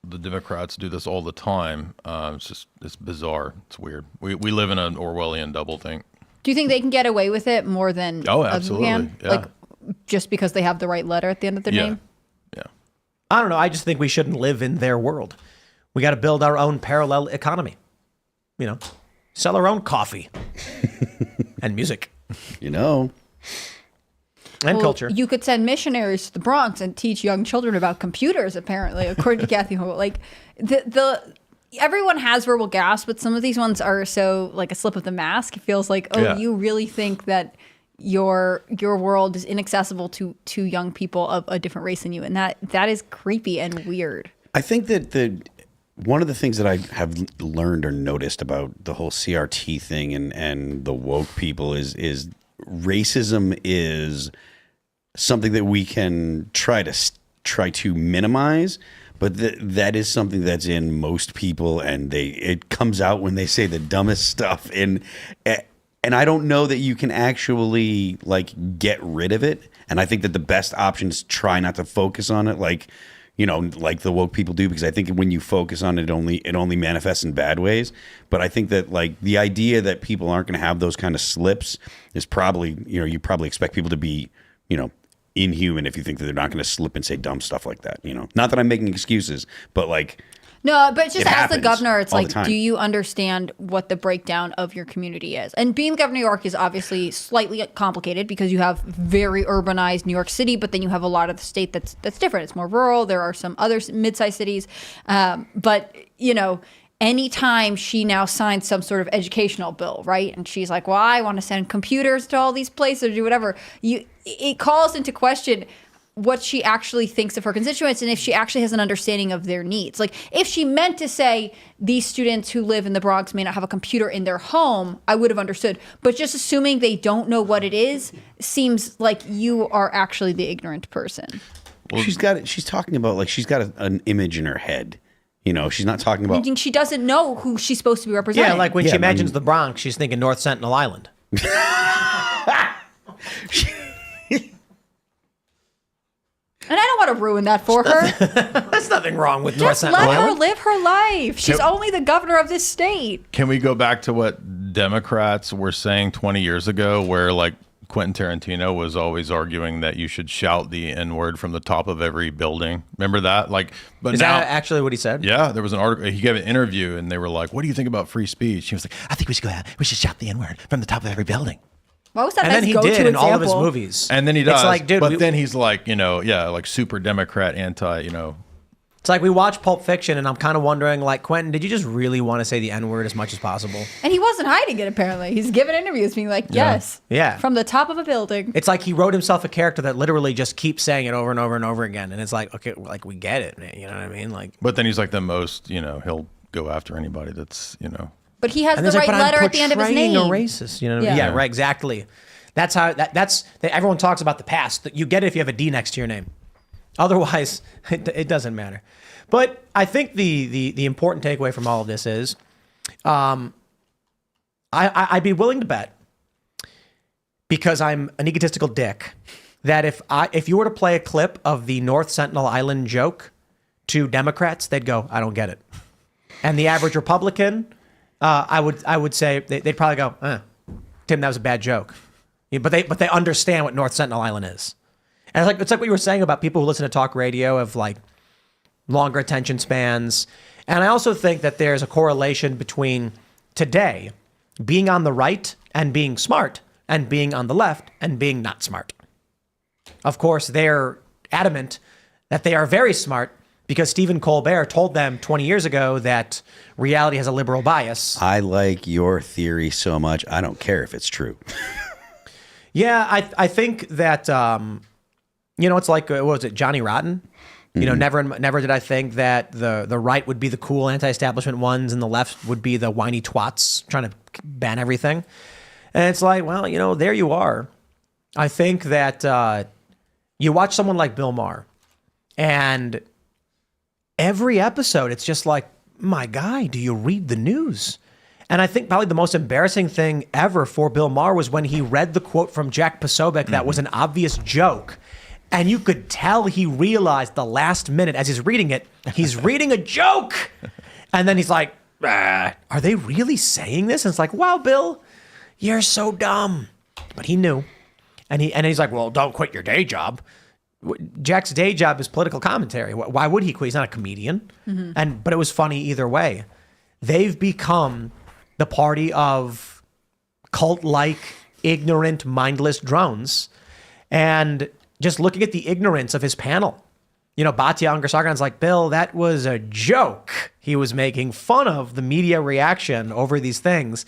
The Democrats do this all the time. It's bizarre. It's weird. We live in an Orwellian doublethink. Do you think they can get away with it more than absolutely. others can? Yeah. Like, just because they have the right letter at the end of their name? Yeah. I don't know. I just think we shouldn't live in their world. We got to build our own parallel economy. Sell our own coffee and music You know. and culture. You could send missionaries to the Bronx and teach young children about computers, apparently, according to Kathy Holt. Like, everyone has verbal gaps, but some of these ones are so like a slip of the mask. It feels like, you really think that your world is inaccessible to young people of a different race than you. And that is creepy and weird. I think that one of the things that I have learned or noticed about the whole CRT thing and the woke people is racism is something that we can try to minimize, but that is something that's in most people, and it comes out when they say the dumbest stuff. And I don't know that you can actually like get rid of it. And I think that the best option is try not to focus on it, like the woke people do, because I think when you focus on it, it only manifests in bad ways. But I think that like the idea that people aren't going to have those kind of slips is probably, you probably expect people to be, inhuman if you think that they're not going to slip and say dumb stuff like that. Not that I'm making excuses, but like. No, but just it as the governor, it's like, the time. do you understand what the breakdown of your community is? And being the governor of New York is obviously slightly complicated because you have very urbanized New York City, but then you have a lot of the state that's different. It's more rural. There are some other mid-sized cities. But, anytime she now signs some sort of educational bill, right? And she's like, well, I want to send computers to all these places or do whatever. It calls into question what she actually thinks of her constituents and if she actually has an understanding of their needs. Like, if she meant to say these students who live in the Bronx may not have a computer in their home, I would have understood. But just assuming they don't know what it is seems like you are actually the ignorant person. Well, she's talking about like she's got an image in her head. She's not talking about. Meaning she doesn't know who she's supposed to be representing. Yeah, like when she imagines the Bronx, she's thinking North Sentinel Island. And I don't want to ruin that for her. There's nothing wrong with North Just Sentinel let her Island. live her life. She's only the governor of this state. Can we go back to what Democrats were saying 20 years ago, where like Quentin Tarantino was always arguing that you should shout the N-word from the top of every building? Remember that? Like, but Is now, that actually what he said? yeah, there was an article. He gave an interview, and they were like, "What do you think about free speech?" He was like, "I think we should go out. We should shout the N-word from the top of every building." What was that And nice then he go-to did in all of his example? movies. And then he does. It's like, dude, but then he's like, like super Democrat, anti, It's like we watch Pulp Fiction, and I'm kind of wondering, like, Quentin, did you just really want to say the N-word as much as possible? And he wasn't hiding it, apparently. He's given interviews being like, yes. Yeah. From the top of a building. It's like he wrote himself a character that literally just keeps saying it over and over and over again. And it's like, okay, like, we get it, man. You know what I mean? Like, But then he's like the most, he'll go after anybody that's, But he has and the there's right like, but letter I'm at the end of his portraying name. a racist, you know what I mean? Yeah. Yeah, right, exactly. That's how, everyone talks about the past. You get it if you have a D next to your name. Otherwise, it doesn't matter. But I think the important takeaway from all of this is, I'd be willing to bet, because I'm an egotistical dick, that if you were to play a clip of the North Sentinel Island joke to Democrats, they'd go, I don't get it. And the average Republican, I would say they'd probably go, Tim, that was a bad joke. Yeah, but they understand what North Sentinel Island is. And it's like what you were saying about people who listen to talk radio of like longer attention spans. And I also think that there's a correlation between today being on the right and being smart and being on the left and being not smart. Of course, they're adamant that they are very smart because Stephen Colbert told them 20 years ago that reality has a liberal bias. I like your theory so much, I don't care if it's true. Yeah, I think that, it's like, what was it, Johnny Rotten? Never did I think that the right would be the cool anti-establishment ones and the left would be the whiny twats trying to ban everything. And it's like, well, there you are. I think that you watch someone like Bill Maher, and every episode, it's just like, my guy, do you read the news? And I think probably the most embarrassing thing ever for Bill Maher was when he read the quote from Jack Posobiec that was an obvious joke. And you could tell he realized the last minute as he's reading it, he's reading a joke. And then he's like, are they really saying this? And it's like, wow, Bill, you're so dumb. But he knew. And he's like, well, don't quit your day job. Jack's day job is political commentary. Why would he quit? He's not a comedian. But it was funny either way. They've become the party of cult-like, ignorant, mindless drones. And just looking at the ignorance of his panel, Batya Ungar-Sargon's like, Bill, that was a joke. He was making fun of the media reaction over these things.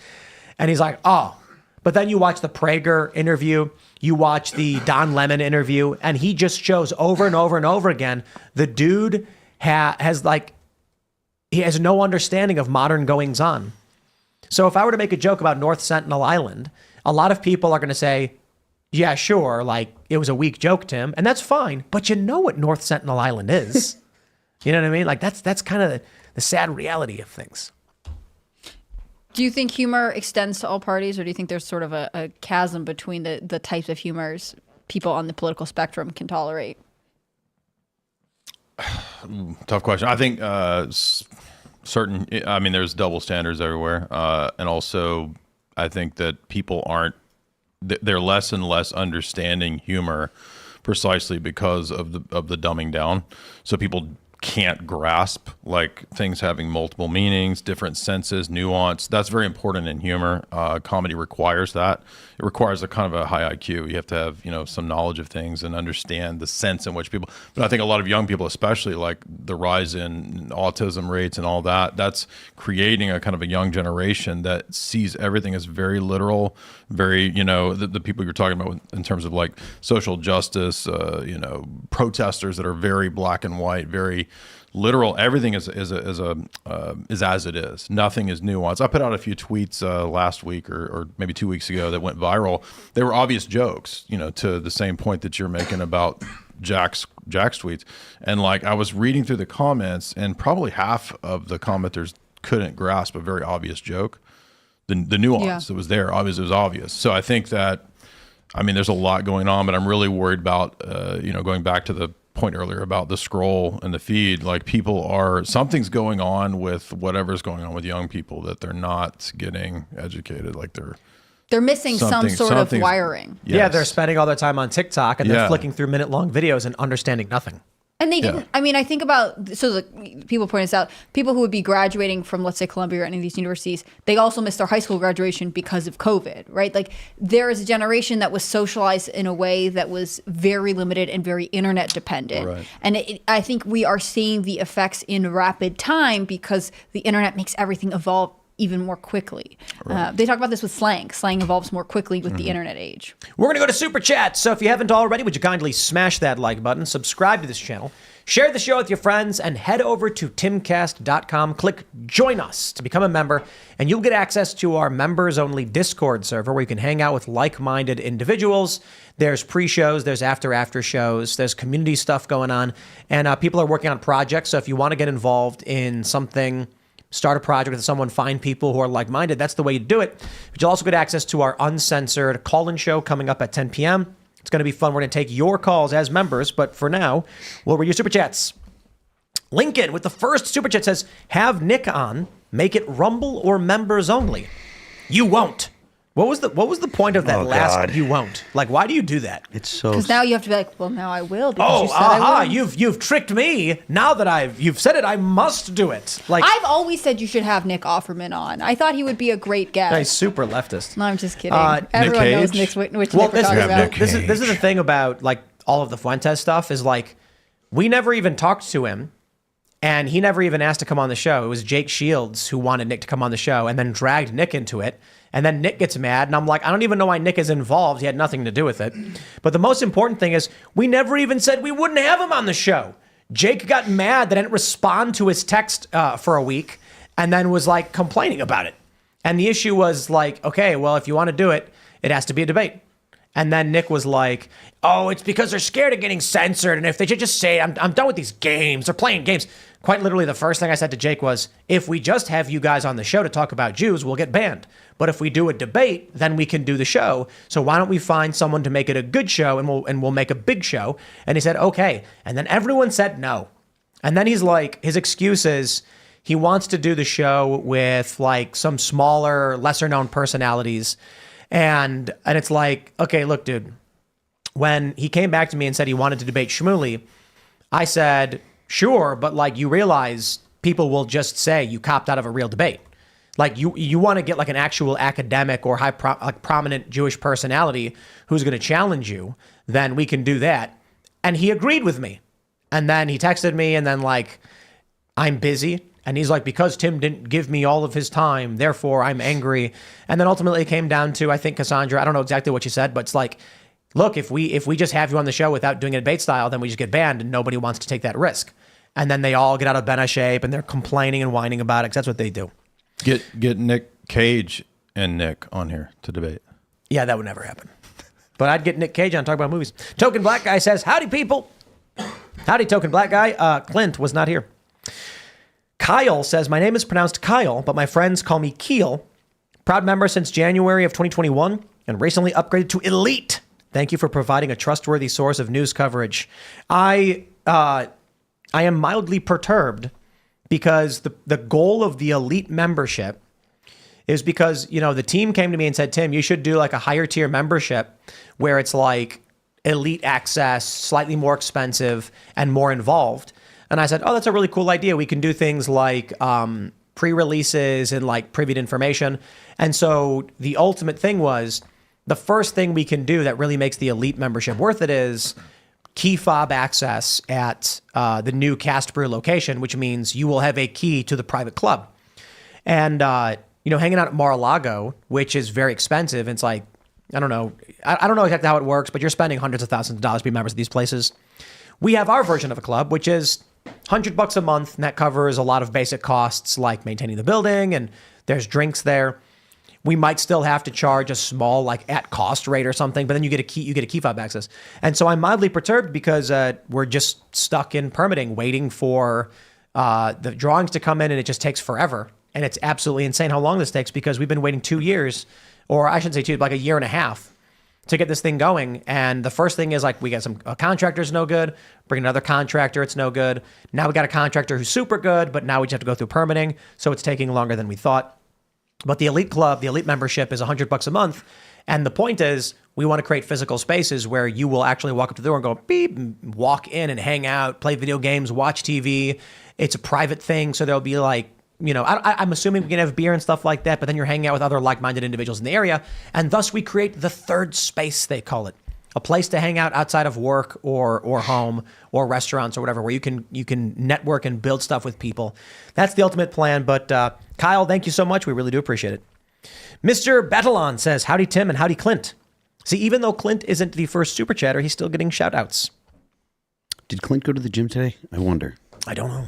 And he's like, oh. But then you watch the Prager interview, you watch the Don Lemon interview, and he just shows over and over and over again, the dude has no understanding of modern goings on. So if I were to make a joke about North Sentinel Island, a lot of people are going to say, yeah, sure, like it was a weak joke, Tim, and that's fine, but you know what North Sentinel Island is. You know what I mean? Like that's kind of the sad reality of things. Do you think humor extends to all parties, or do you think there's sort of a chasm between the types of humors people on the political spectrum can tolerate? Tough question. I think there's double standards everywhere. And also I think that people they're less and less understanding humor precisely because of the dumbing down. So people can't grasp like things having multiple meanings, different senses, nuance. That's very important in humor. Comedy requires that. It requires a kind of a high IQ. You have to have, some knowledge of things and understand the sense in which people, but I think a lot of young people, especially like the rise in autism rates and all that, that's creating a kind of a young generation that sees everything as very literal, very, the people you're talking about in terms of like social justice, protesters that are very black and white, very literal. Everything is as it is. Nothing is nuanced. I put out a few tweets last week or maybe 2 weeks ago that went viral. They were obvious jokes, to the same point that you're making about Jack's tweets. And like I was reading through the comments, and probably half of the commenters couldn't grasp a very obvious joke. The nuance that was there, obviously, it was obvious. So I think that, there's a lot going on, but I'm really worried about, going back to the point earlier about the scroll and the feed, like something's going on with whatever's going on with young people, that they're not getting educated. Like they're missing some sort of wiring. Yes. Yeah, they're spending all their time on TikTok and they're flicking through minute-long videos and understanding nothing. And they didn't. I think about, so people point this out, people who would be graduating from, let's say, Columbia or any of these universities, they also missed their high school graduation because of COVID, right? Like there is a generation that was socialized in a way that was very limited and very internet dependent. Right. And I think we are seeing the effects in rapid time because the internet makes everything evolve even more quickly. Right. They talk about this with slang. Slang evolves more quickly with the internet age. We're going to go to Super Chat. So if you haven't already, would you kindly smash that like button, subscribe to this channel, share the show with your friends, and head over to timcast.com. Click Join Us to become a member, and you'll get access to our members-only Discord server where you can hang out with like-minded individuals. There's pre-shows, there's after shows, there's community stuff going on, and people are working on projects. So if you want to get involved in something, start a project with someone, find people who are like-minded, that's the way you do it. But you'll also get access to our uncensored call-in show coming up at 10 p.m. It's going to be fun. We're going to take your calls as members, but for now, we'll read your Super Chats. Lincoln with the first Super Chat says, have Nick on, make it Rumble or members only. You won't. What was the point of that Oh, last God. "you won't"? Like, why do you do that? It's so. Because now you have to be like, well, now I will. Because Oh, you said I aha! will. You've tricked me. Now that you've said it, I must do it. Like, I've always said you should have Nick Offerman on. I thought he would be a great guest. he's super leftist. No, I'm just kidding. Nick Everyone knows Cage? which Well, Nick we're this, talking have about. Nick this is the thing about like all of the Fuentes stuff is like we never even talked to him, and he never even asked to come on the show. It was Jake Shields who wanted Nick to come on the show, and then dragged Nick into it. And then Nick gets mad, and I'm like, I don't even know why Nick is involved. He had nothing to do with it. But the most important thing is we never even said we wouldn't have him on the show. Jake got mad that I didn't respond to his text for a week, and then was like complaining about it. And the issue was like, okay, well, if you want to do it, it has to be a debate. And then Nick was like, oh, it's because they're scared of getting censored. And if they should just say, I'm done with these games. They're playing games. Quite literally, the first thing I said to Jake was, if we just have you guys on the show to talk about Jews, we'll get banned. But if we do a debate, then we can do the show. So why don't we find someone to make it a good show, and we'll make a big show? And he said, okay. And then everyone said no. And then he's like, his excuse is he wants to do the show with like some smaller, lesser known personalities. And it's like, okay, look, dude, when he came back to me and said he wanted to debate Shmuley, I said, sure, but like you realize people will just say you copped out of a real debate. Like you want to get like an actual academic or prominent Jewish personality who's going to challenge you, then we can do that. And he agreed with me. And then he texted me and then like, I'm busy. And he's like, because Tim didn't give me all of his time, therefore I'm angry. And then ultimately it came down to, I think Cassandra, I don't know exactly what she said, but it's like, look, if we just have you on the show without doing a debate style, then we just get banned and nobody wants to take that risk. And then they all get out of bent of shape and they're complaining and whining about it because that's what they do. Get Nick Cage and Nick on here to debate. Yeah, that would never happen. But I'd get Nick Cage on to talk about movies. Token Black Guy says, howdy, people. Howdy, Token Black Guy. Clint was not here. Kyle says, my name is pronounced Kyle, but my friends call me Keel. Proud member since January of 2021 and recently upgraded to Elite. Thank you for providing a trustworthy source of news coverage. I am mildly perturbed because the goal of the Elite membership is because, you know, the team came to me and said, Tim, you should do like a higher tier membership where it's like Elite access, slightly more expensive and more involved. And I said, oh, that's a really cool idea. We can do things like pre-releases and like privy to information. And so the ultimate thing was the first thing we can do that really makes the Elite membership worth it is key fob access at the new Cast Brew location, which means you will have a key to the private club. And, you know, hanging out at Mar-a-Lago, which is very expensive. It's like, I don't know. I don't know exactly how it works, but you're spending hundreds of thousands of dollars to be members of these places. We have our version of a club, which is $100 a month, and that covers a lot of basic costs like maintaining the building, and there's drinks there. We might still have to charge a small, like at cost rate or something, but then you get a key fob access. And so I'm mildly perturbed because we're just stuck in permitting, waiting for the drawings to come in, and it just takes forever. And it's absolutely insane how long this takes because we've been waiting 2 years, or I shouldn't say 2, like a year and a half to get this thing going. And the first thing is like we got a contractor's no good, bring another contractor, it's no good. Now we got a contractor who's super good, but now we just have to go through permitting. So it's taking longer than we thought. But the Elite Club, the Elite membership is $100 a month. And the point is we want to create physical spaces where you will actually walk up to the door and go beep, and walk in and hang out, play video games, watch TV. It's a private thing. So there'll be like, you know, I'm assuming we can have beer and stuff like that, but then you're hanging out with other like-minded individuals in the area. And thus we create the third space, they call it. A place to hang out outside of work or home or restaurants or whatever, where you can network and build stuff with people. That's the ultimate plan. But Kyle, thank you so much. We really do appreciate it. Mr. Batalon says, howdy, Tim, and howdy, Clint. See, even though Clint isn't the first super chatter, he's still getting shout outs. Did Clint go to the gym today? I wonder. I don't know.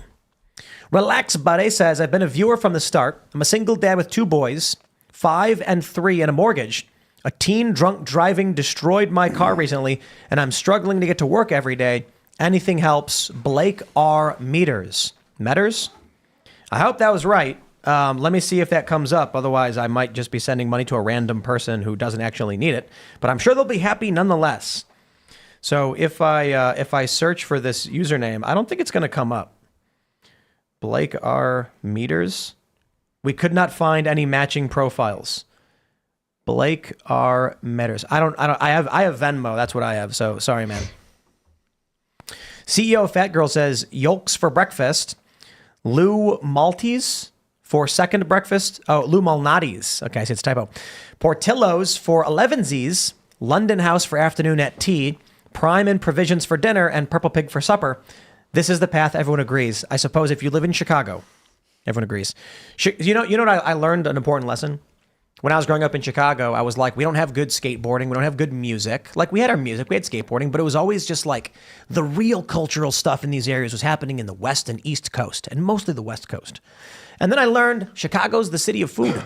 Relax Buddy says, I've been a viewer from the start. I'm a single dad with 2 boys, 5 and 3, and a mortgage. A teen drunk driving destroyed my car recently, and I'm struggling to get to work every day. Anything helps. Blake R. Meters. Meters? I hope that was right. Let me see if that comes up. Otherwise, I might just be sending money to a random person who doesn't actually need it. But I'm sure they'll be happy nonetheless. So if I search for this username, I don't think it's going to come up. Blake R. Meters. We could not find any matching profiles. Blake R. Metters. I have Venmo. That's what I have. So sorry, man. CEO of Fat Girl says yolks for breakfast. Lou Maltese for second breakfast. Oh, Lou Malnati's. Okay, I see it's a typo. Portillo's for 11sies. London House for afternoon at tea. Prime and Provisions for dinner, and Purple Pig for supper. This is the path everyone agrees. I suppose if you live in Chicago, everyone agrees. You know what I learned an important lesson? When I was growing up in Chicago, I was like, we don't have good skateboarding. We don't have good music. Like, we had our music, we had skateboarding, but it was always just like the real cultural stuff in these areas was happening in the West and East Coast, and mostly the West Coast. And then I learned Chicago's the city of food.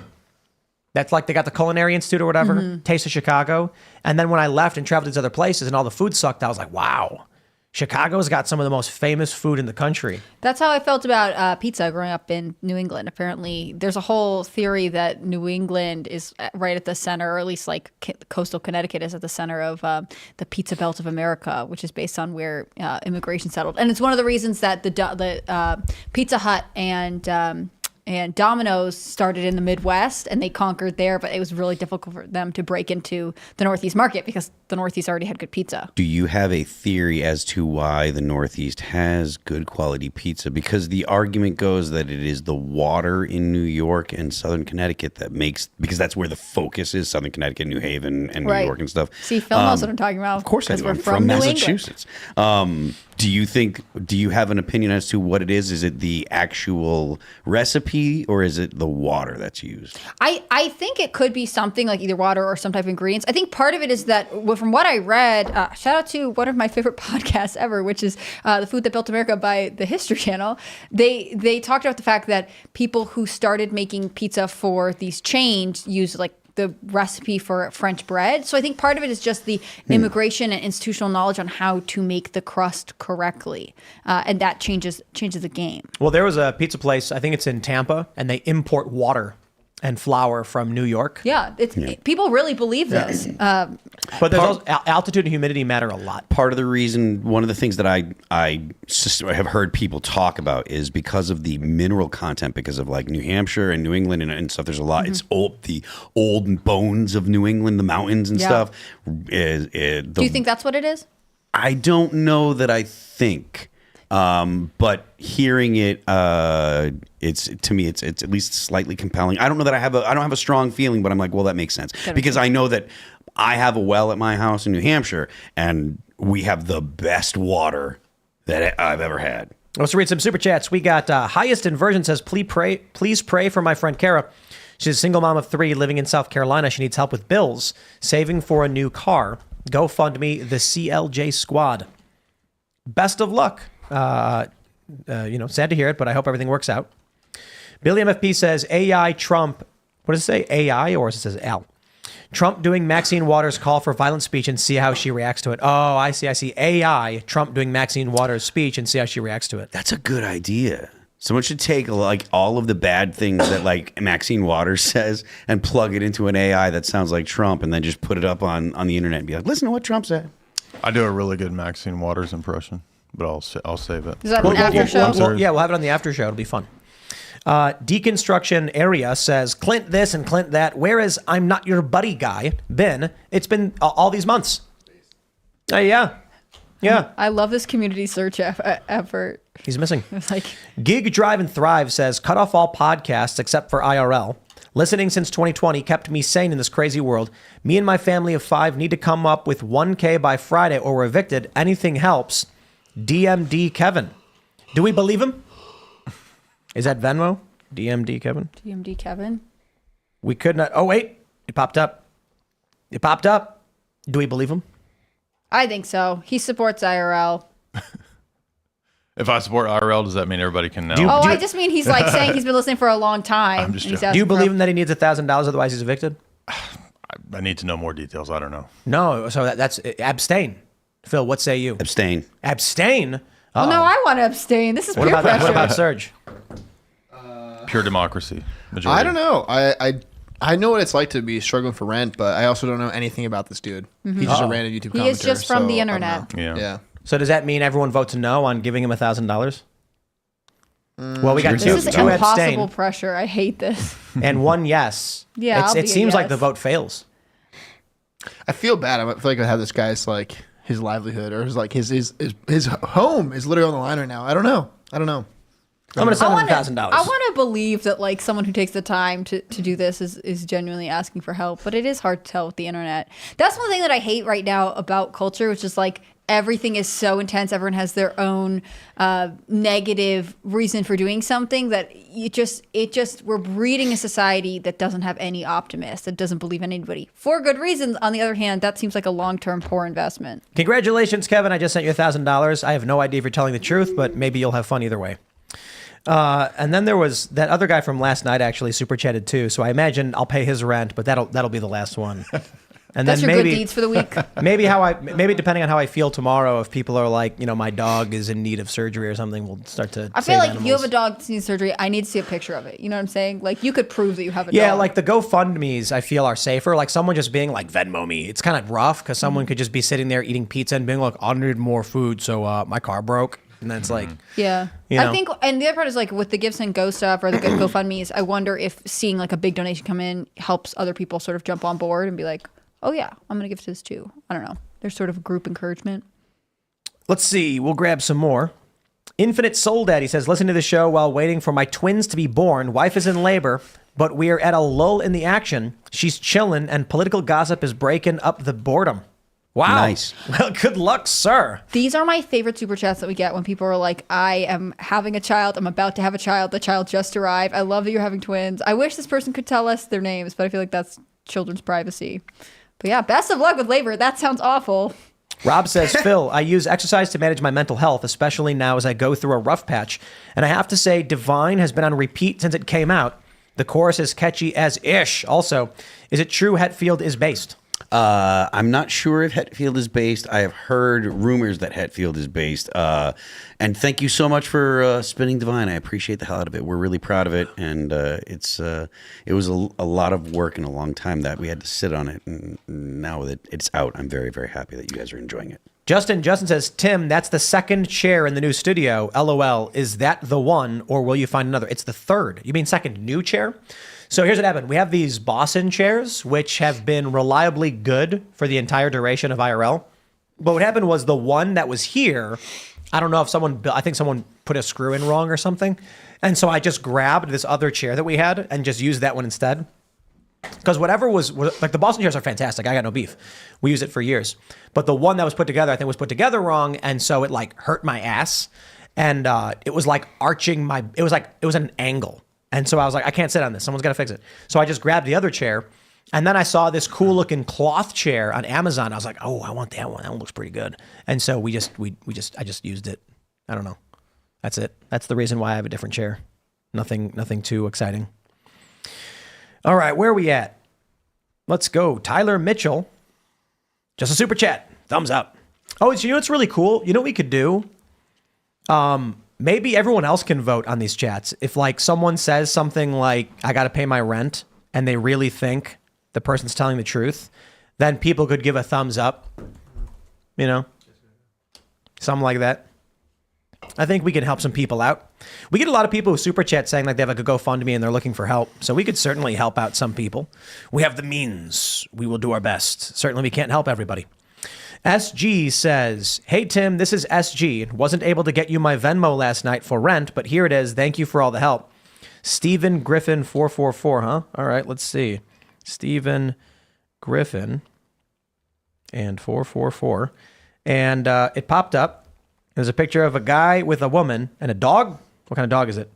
That's like they got the Culinary Institute or whatever, Taste of Chicago. And then when I left and traveled to these other places and all the food sucked, I was like, wow, Chicago's got some of the most famous food in the country. That's how I felt about pizza growing up in New England. Apparently, there's a whole theory that New England is right at the center, or at least like coastal Connecticut is at the center of the pizza belt of America, which is based on where immigration settled. And it's one of the reasons that the Pizza Hut and Domino's started in the Midwest, and they conquered there, but it was really difficult for them to break into the Northeast market because the Northeast already had good pizza. Do you have a theory as to why the Northeast has good quality pizza? Because the argument goes that it is the water in New York and Southern Connecticut that makes, because that's where the focus is, Southern Connecticut, New Haven, and New York and stuff. See, Phil knows what I'm talking about. Of course I do. We're I'm from New Massachusetts. Do you have an opinion as to what it is? Is it the actual recipe, or is it the water that's used? I think it could be something like either water or some type of ingredients. I think part of it is that, from what I read, shout out to one of my favorite podcasts ever, which is The Food That Built America by the History Channel. They talked about the fact that people who started making pizza for these chains used like the recipe for French bread. So I think part of it is just the immigration and institutional knowledge on how to make the crust correctly. And that changes the game. Well, there was a pizza place, I think it's in Tampa, and they import water and flour from New York. Yeah, people really believe this. But there's also, altitude and humidity matter a lot. Part of the reason, one of the things that I have heard people talk about is because of the mineral content, because of like New Hampshire and New England and stuff. There's a lot. It's the old bones of New England, the mountains and stuff. Do you think that's what it is? I don't know that I think. But hearing it, it's to me, it's at least slightly compelling. I don't know that I don't have a strong feeling, but I'm like, well, that makes sense because I know that I have a well at my house in New Hampshire, and we have the best water that I've ever had. Let's read some super chats. We got highest inversion says, please pray for my friend Kara. She's a single mom of 3 living in South Carolina. She needs help with bills, saving for a new car. GoFundMe the CLJ Squad. Best of luck. Sad to hear it, but I hope everything works out. Billy MFP says AI Trump. What does it say? AI, or it says L? Trump doing Maxine Waters' call for violent speech and see how she reacts to it. Oh, I see. AI Trump doing Maxine Waters' speech and see how she reacts to it. That's a good idea. Someone should take like all of the bad things that like Maxine Waters says and plug it into an AI that sounds like Trump, and then just put it up on the internet and be like, listen to what Trump said. I do a really good Maxine Waters impression, but I'll save it. Is that an after show? We'll have it on the after show. It'll be fun. Deconstruction Area says, Clint this and Clint that. Where is I'm not your buddy guy been? It's been all these months. Yeah. I love this community search effort. He's missing. It's like Gig Drive and Thrive says, cut off all podcasts except for IRL. Listening since 2020 kept me sane in this crazy world. Me and my family of 5 need to come up with $1,000 by Friday or we're evicted. Anything helps. DMD Kevin. Do we believe him? Is that Venmo? DMD Kevin? DMD Kevin. We could not. Oh, wait. It popped up. Do we believe him? I think so. He supports IRL. If I support IRL, does that mean everybody can know? I just mean he's like saying he's been listening for a long time. I'm just joking. Do you believe him that he needs $1,000 otherwise he's evicted? I need to know more details. I don't know. No. So that's abstain. Phil, what say you? Abstain. Abstain? Well, no, I want to abstain. This is peer pressure. What about Serge? Pure democracy. Majority. I don't know. I know what it's like to be struggling for rent, but I also don't know anything about this dude. He's just a random YouTube commenter. He is just from the so I don't internet. know. Yeah. So does that mean everyone votes no on giving him $1,000? Well, we got two This is impossible abstain pressure. I hate this. and 1 yes. Yeah, I'll it be a seems like yes. the vote fails. I feel bad. I feel like I have this guy's like his livelihood or his home is literally on the line right now. I don't know. I'm gonna send him $1,000. I want to believe that like someone who takes the time to do this is genuinely asking for help, but it is hard to tell with the internet. That's one thing that I hate right now about culture, which is like everything is so intense. Everyone has their own negative reason for doing something that we're breeding a society that doesn't have any optimists, that doesn't believe in anybody for good reasons. On the other hand, that seems like a long-term poor investment. Congratulations, Kevin. I just sent you $1,000. I have no idea if you're telling the truth, but maybe you'll have fun either way. And then there was that other guy from last night actually super chatted too. So I imagine I'll pay his rent, but that'll be the last one. And That's then your maybe good deeds for the week. maybe depending on how I feel tomorrow, if people are like, my dog is in need of surgery or something, we'll start to. I feel like if you have a dog that needs surgery, I need to see a picture of it. You know what I'm saying? Like you could prove that you have a dog. Yeah, like the GoFundMe's, I feel are safer. Like someone just being like Venmo me, it's kind of rough because someone could just be sitting there eating pizza and being like, I need more food, so my car broke. And then it's like, yeah, I think, and the other part is like with the Give Send Go stuff or the GoFundMe's, I wonder if seeing like a big donation come in helps other people sort of jump on board and be like, oh yeah, I'm going to give to this too. I don't know. There's sort of a group encouragement. Let's see. We'll grab some more. Infinite Soul Daddy says, listen to the show while waiting for my twins to be born. Wife is in labor, but we are at a lull in the action. She's chilling and political gossip is breaking up the boredom. Wow. Nice. Well, good luck, sir. These are my favorite super chats that we get when people are like, I am having a child. I'm about to have a child. The child just arrived. I love that you're having twins. I wish this person could tell us their names, but I feel like that's children's privacy. But yeah, best of luck with labor. That sounds awful. Rob says, Phil, I use exercise to manage my mental health, especially now as I go through a rough patch. And I have to say, Divine has been on repeat since it came out. The chorus is catchy as ish. Also, is it true Hetfield is based? I'm not sure if Hetfield is based. I have heard rumors that Hetfield is based. And thank you so much for spinning Divine. I appreciate the hell out of it. We're really proud of it, and it was a lot of work and a long time that we had to sit on it. And now that it's out, I'm very, very happy that you guys are enjoying it. Justin says, Tim, that's the second chair in the new studio. LOL. Is that the one, or will you find another? It's the third. You mean second new chair? So here's what happened. We have these Boston chairs, which have been reliably good for the entire duration of IRL. But what happened was the one that was here, I don't know if I think someone put a screw in wrong or something. And so I just grabbed this other chair that we had and just used that one instead. Because whatever was like the Boston chairs are fantastic. I got no beef. We use it for years. But the one that was put together, I think was put together wrong. And so it like hurt my ass. And it was like arching it was at an angle. And so I was like, I can't sit on this. Someone's got to fix it. So I just grabbed the other chair. And then I saw this cool looking cloth chair on Amazon. I was like, oh, I want that one. That one looks pretty good. And so I just used it. I don't know. That's it. That's the reason why I have a different chair. Nothing too exciting. All right, where are we at? Let's go. Tyler Mitchell. Just a super chat. Thumbs up. Oh, you know what's really cool? You know what we could do? Maybe everyone else can vote on these chats. If like someone says something like, I got to pay my rent, and they really think the person's telling the truth, then people could give a thumbs up. You know? Something like that. I think we can help some people out. We get a lot of people who super chat saying like they have like a GoFundMe and they're looking for help. So we could certainly help out some people. We have the means. We will do our best. Certainly we can't help everybody. SG says, hey, Tim, this is SG. Wasn't able to get you my Venmo last night for rent, but here it is. Thank you for all the help. Stephen Griffin 444, huh? All right, let's see. Stephen Griffin and 444. And it popped up. There's a picture of a guy with a woman and a dog. What kind of dog is it?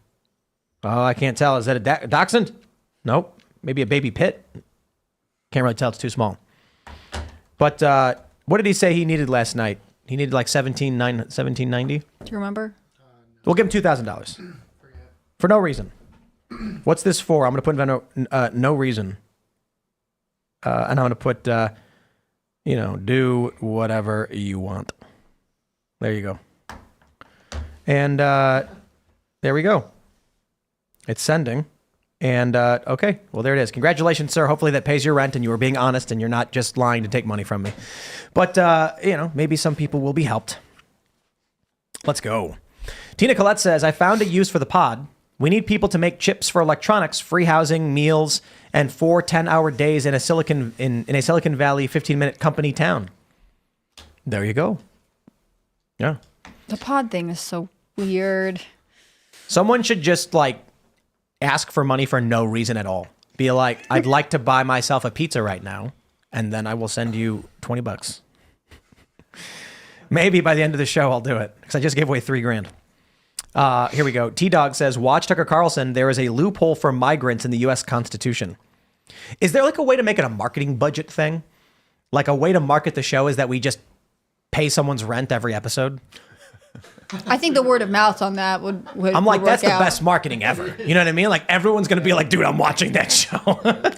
Oh, I can't tell. Is that a dachshund? Nope. Maybe a baby pit. Can't really tell. It's too small. But what did he say he needed last night? He needed like $17.90. Do you remember? We'll give him $2,000 for no reason. What's this for? I'm going to put no reason. And I'm going to put, do whatever you want. There you go. And there we go. It's sending. And okay, well, there it is. Congratulations, sir. Hopefully that pays your rent and you were being honest and you're not just lying to take money from me. But, maybe some people will be helped. Let's go. Tina Collette says, I found a use for the pod. We need people to make chips for electronics, free housing, meals, and 4 10-hour days in a Silicon Valley 15-minute company town. There you go. Yeah. The pod thing is so weird. Someone should just like ask for money for no reason at all. Be like, I'd like to buy myself a pizza right now, and then I will send you $20. Maybe by the end of the show I'll do it because I just gave away $3,000. Here we go. T-Dog says, watch Tucker Carlson. There is a loophole for migrants in the U.S. Constitution. Is there like a way to make it a marketing budget thing? Like a way to market the show is that we just pay someone's rent every episode? I think the word of mouth on that would I'm like, would that's work the out. best marketing ever. You know what I mean? Like everyone's going to be like, dude, I'm watching that show.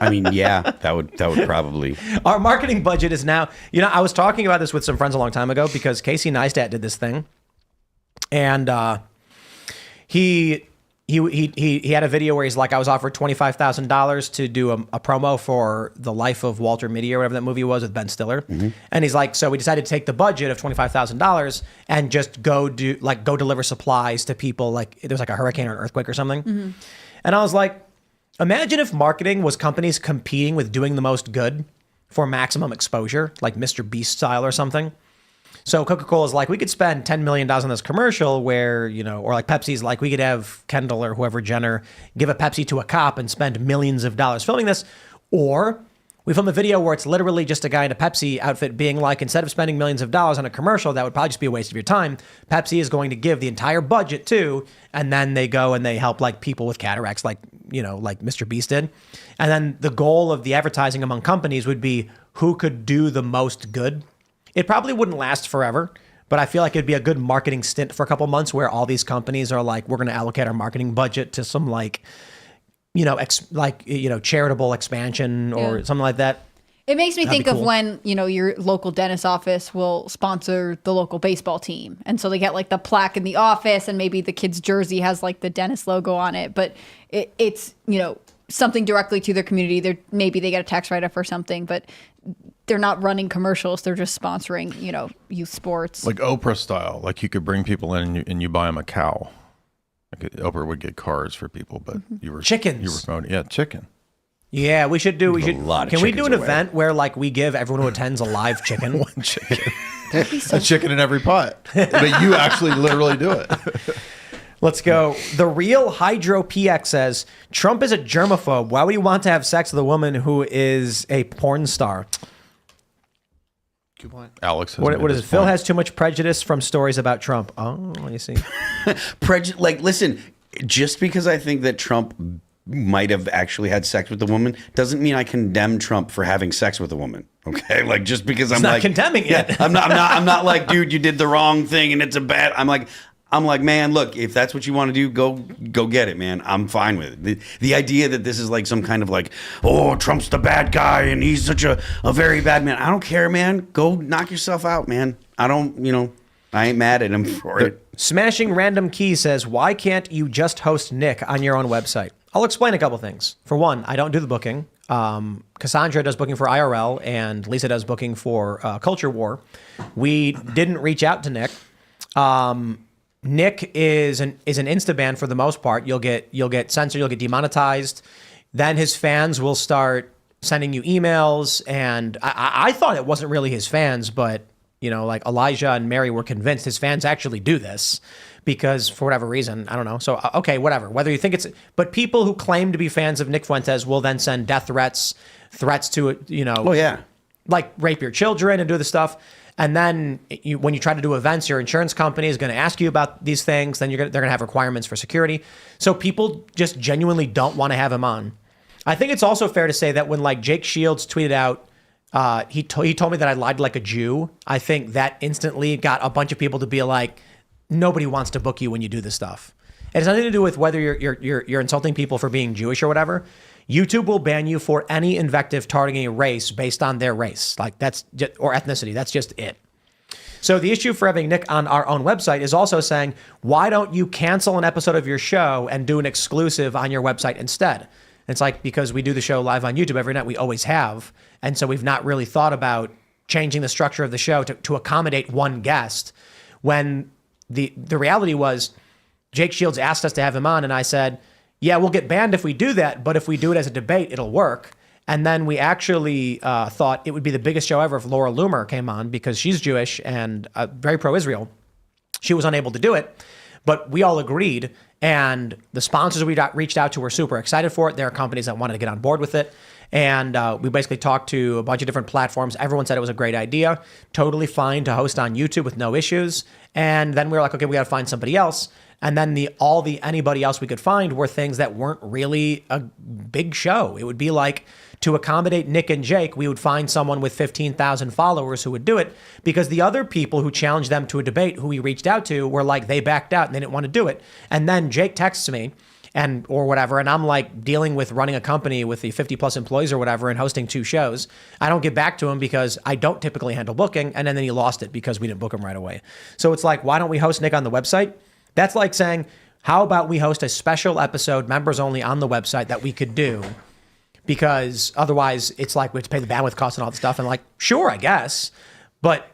I mean, yeah, that would probably. Our marketing budget is now, you know, I was talking about this with some friends a long time ago because Casey Neistat did this thing. And he had a video where he's like, I was offered $25,000 to do a promo for The Life of Walter Mitty or whatever that movie was with Ben Stiller. Mm-hmm. And he's like, so we decided to take the budget of $25,000 and just go deliver supplies to people. Like there was like a hurricane or an earthquake or something. Mm-hmm. And I was like, imagine if marketing was companies competing with doing the most good for maximum exposure, like Mr. Beast style or something. So Coca-Cola is like, we could spend $10 million on this commercial where, you know, or like Pepsi's like, we could have Kendall or whoever, Jenner, give a Pepsi to a cop and spend millions of dollars filming this. Or we film a video where it's literally just a guy in a Pepsi outfit being like, instead of spending millions of dollars on a commercial, that would probably just be a waste of your time. Pepsi is going to give the entire budget too. And then they go and they help like people with cataracts, like, you know, like Mr. Beast did. And then the goal of the advertising among companies would be who could do the most good. It probably wouldn't last forever, but I feel like it'd be a good marketing stint for a couple months where all these companies are like, we're going to allocate our marketing budget to some like, you know, charitable expansion or something like that. It makes me think be of cool. when, you know, your local dentist office will sponsor the local baseball team. And so they get like the plaque in the office and maybe the kid's jersey has like the dentist logo on it. But it's, you know, something directly to their community. Maybe they get a tax write-off or something, but they're not running commercials. They're just sponsoring, you know, youth sports. Like Oprah style. Like you could bring people in and you buy them a cow. Like Oprah would get cars for people, but you were Chickens. You were promoting, yeah, chicken. Yeah, we should do. Can we do an chickens away. event where like we give everyone who attends a live chicken? One chicken. A chicken in every pot. But you actually literally do it. Let's go. The Real Hydro PX says, Trump is a germaphobe. Why would he want to have sex with a woman who is a porn star? Good point. Alex has What made is it? this Phil point. has too much prejudice from stories about Trump. Oh, you see. Like, listen, just because I think that Trump might have actually had sex with a woman doesn't mean I condemn Trump for having sex with a woman. Okay, like just because I'm not like condemning it. Yeah, I'm not like, dude, you did the wrong thing and it's a bad. I'm like, man, look, if that's what you want to do, go get it, man. I'm fine with it. The idea that this is like some kind of like, oh, Trump's the bad guy and he's such a very bad man. I don't care, man. Go knock yourself out, man. I ain't mad at him for it. Smashing Random Key says, why can't you just host Nick on your own website? I'll explain a couple things. For one, I don't do the booking. Cassandra does booking for IRL and Lisa does booking for Culture War. We didn't reach out to Nick. Nick is an Instaban for the most part. You'll get censored, you'll get demonetized. Then his fans will start sending you emails. And I thought it wasn't really his fans, but you know, like Elijah and Mary were convinced his fans actually do this because for whatever reason, I don't know. So, okay, whatever. Whether you think but people who claim to be fans of Nick Fuentes will then send death threats to, you know. Oh, yeah. Like rape your children and do the stuff. And then when you try to do events, your insurance company is going to ask you about these things. Then they're going to have requirements for security. So people just genuinely don't want to have him on. I think it's also fair to say that when like Jake Shields tweeted out, he told me that I lied like a Jew. I think that instantly got a bunch of people to be like, nobody wants to book you when you do this stuff. It has nothing to do with whether you're insulting people for being Jewish or whatever. YouTube will ban you for any invective targeting a race based on their race, like that's just, or ethnicity. That's just it. So the issue for having Nick on our own website is also saying, why don't you cancel an episode of your show and do an exclusive on your website instead? It's like, because we do the show live on YouTube every night, we always have. And so we've not really thought about changing the structure of the show to accommodate one guest when the reality was Jake Shields asked us to have him on. And I said, yeah, we'll get banned if we do that, but if we do it as a debate, it'll work. And then we actually thought it would be the biggest show ever if Laura Loomer came on because she's Jewish and very pro-Israel. She was unable to do it, but we all agreed. And the sponsors we reached out to were super excited for it. There are companies that wanted to get on board with it. And we basically talked to a bunch of different platforms. Everyone said it was a great idea. Totally fine to host on YouTube with no issues. And then we were like, okay, we got to find somebody else. And then anybody else we could find were things that weren't really a big show. It would be like, to accommodate Nick and Jake, we would find someone with 15,000 followers who would do it, because the other people who challenged them to a debate who we reached out to were like, they backed out and they didn't want to do it. And then Jake texts me or whatever, and I'm like dealing with running a company with the 50 plus employees or whatever and hosting 2 shows. I don't get back to him because I don't typically handle booking, and then he lost it because we didn't book him right away. So it's like, why don't we host Nick on the website? That's like saying, how about we host a special episode, members only, on the website that we could do? Because otherwise it's like we have to pay the bandwidth costs and all that stuff. And like, sure, I guess, but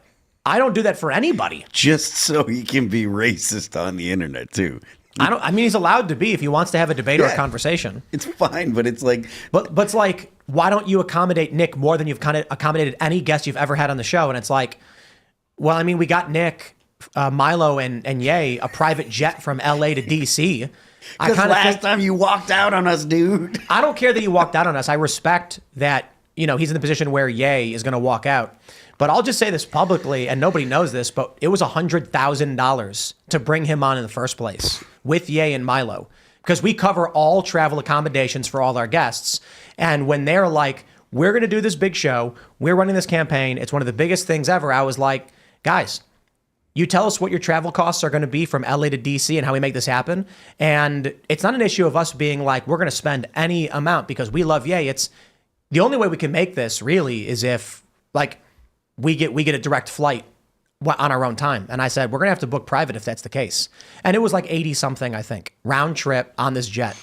I don't do that for anybody. Just so he can be racist on the internet too. I mean, he's allowed to be if he wants to have a debate or a conversation. It's fine, but it's like, but it's like, why don't you accommodate Nick more than you've kind of accommodated any guest you've ever had on the show? And it's like, well, I mean, we got Nick, Milo, and Ye a private jet from LA to DC. because last time you walked out on us, dude. I don't care that you walked out on us. I respect that, he's in the position where Ye is going to walk out. But I'll just say this publicly, and nobody knows this, but it was $100,000 to bring him on in the first place with Ye and Milo, because we cover all travel accommodations for all our guests. And when they're like, we're going to do this big show, we're running this campaign, it's one of the biggest things ever, I was like, guys, you tell us what your travel costs are going to be from LA to DC and how we make this happen. And it's not an issue of us being like, we're going to spend any amount because we love Ye. It's the only way we can make this really is if like we get a direct flight on our own time. And I said, we're going to have to book private if that's the case. And it was like 80 something, I think, round trip on this jet.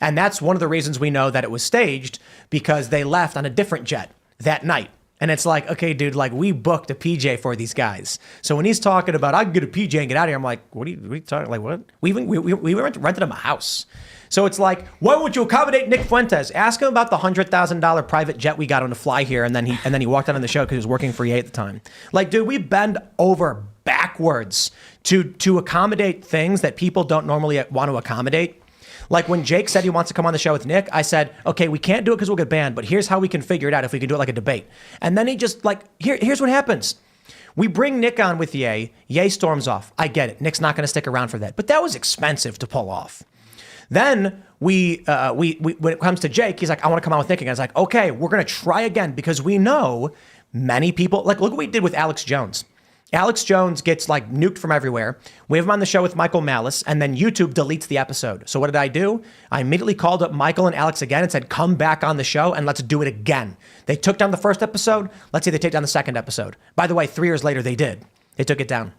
And that's one of the reasons we know that it was staged, because they left on a different jet that night. And it's like, okay, dude, like we booked a PJ for these guys. So when he's talking about, I can get a PJ and get out of here, I'm like, what are you talking? Like, what? We rented him a house. So it's like, why won't you accommodate Nick Fuentes? Ask him about the $100,000 private jet we got on to fly here, and then he walked out on the show because he was working for Ye at the time. Like, dude, we bend over backwards to accommodate things that people don't normally want to accommodate. Like when Jake said he wants to come on the show with Nick, I said, okay, we can't do it because we'll get banned, but here's how we can figure it out if we can do it like a debate. And then he just like, here's what happens. We bring Nick on with Ye. Ye storms off. I get it. Nick's not going to stick around for that, but that was expensive to pull off. Then we when it comes to Jake, he's like, I want to come on with Nick again. I was like, okay, we're going to try again, because we know many people, like look what we did with Alex Jones. Alex Jones gets like nuked from everywhere. We have him on the show with Michael Malice, and then YouTube deletes the episode. So what did I do? I immediately called up Michael and Alex again and said, come back on the show and let's do it again. They took down the first episode. Let's say they take down the second episode. By the way, 3 years later, they did. They took it down.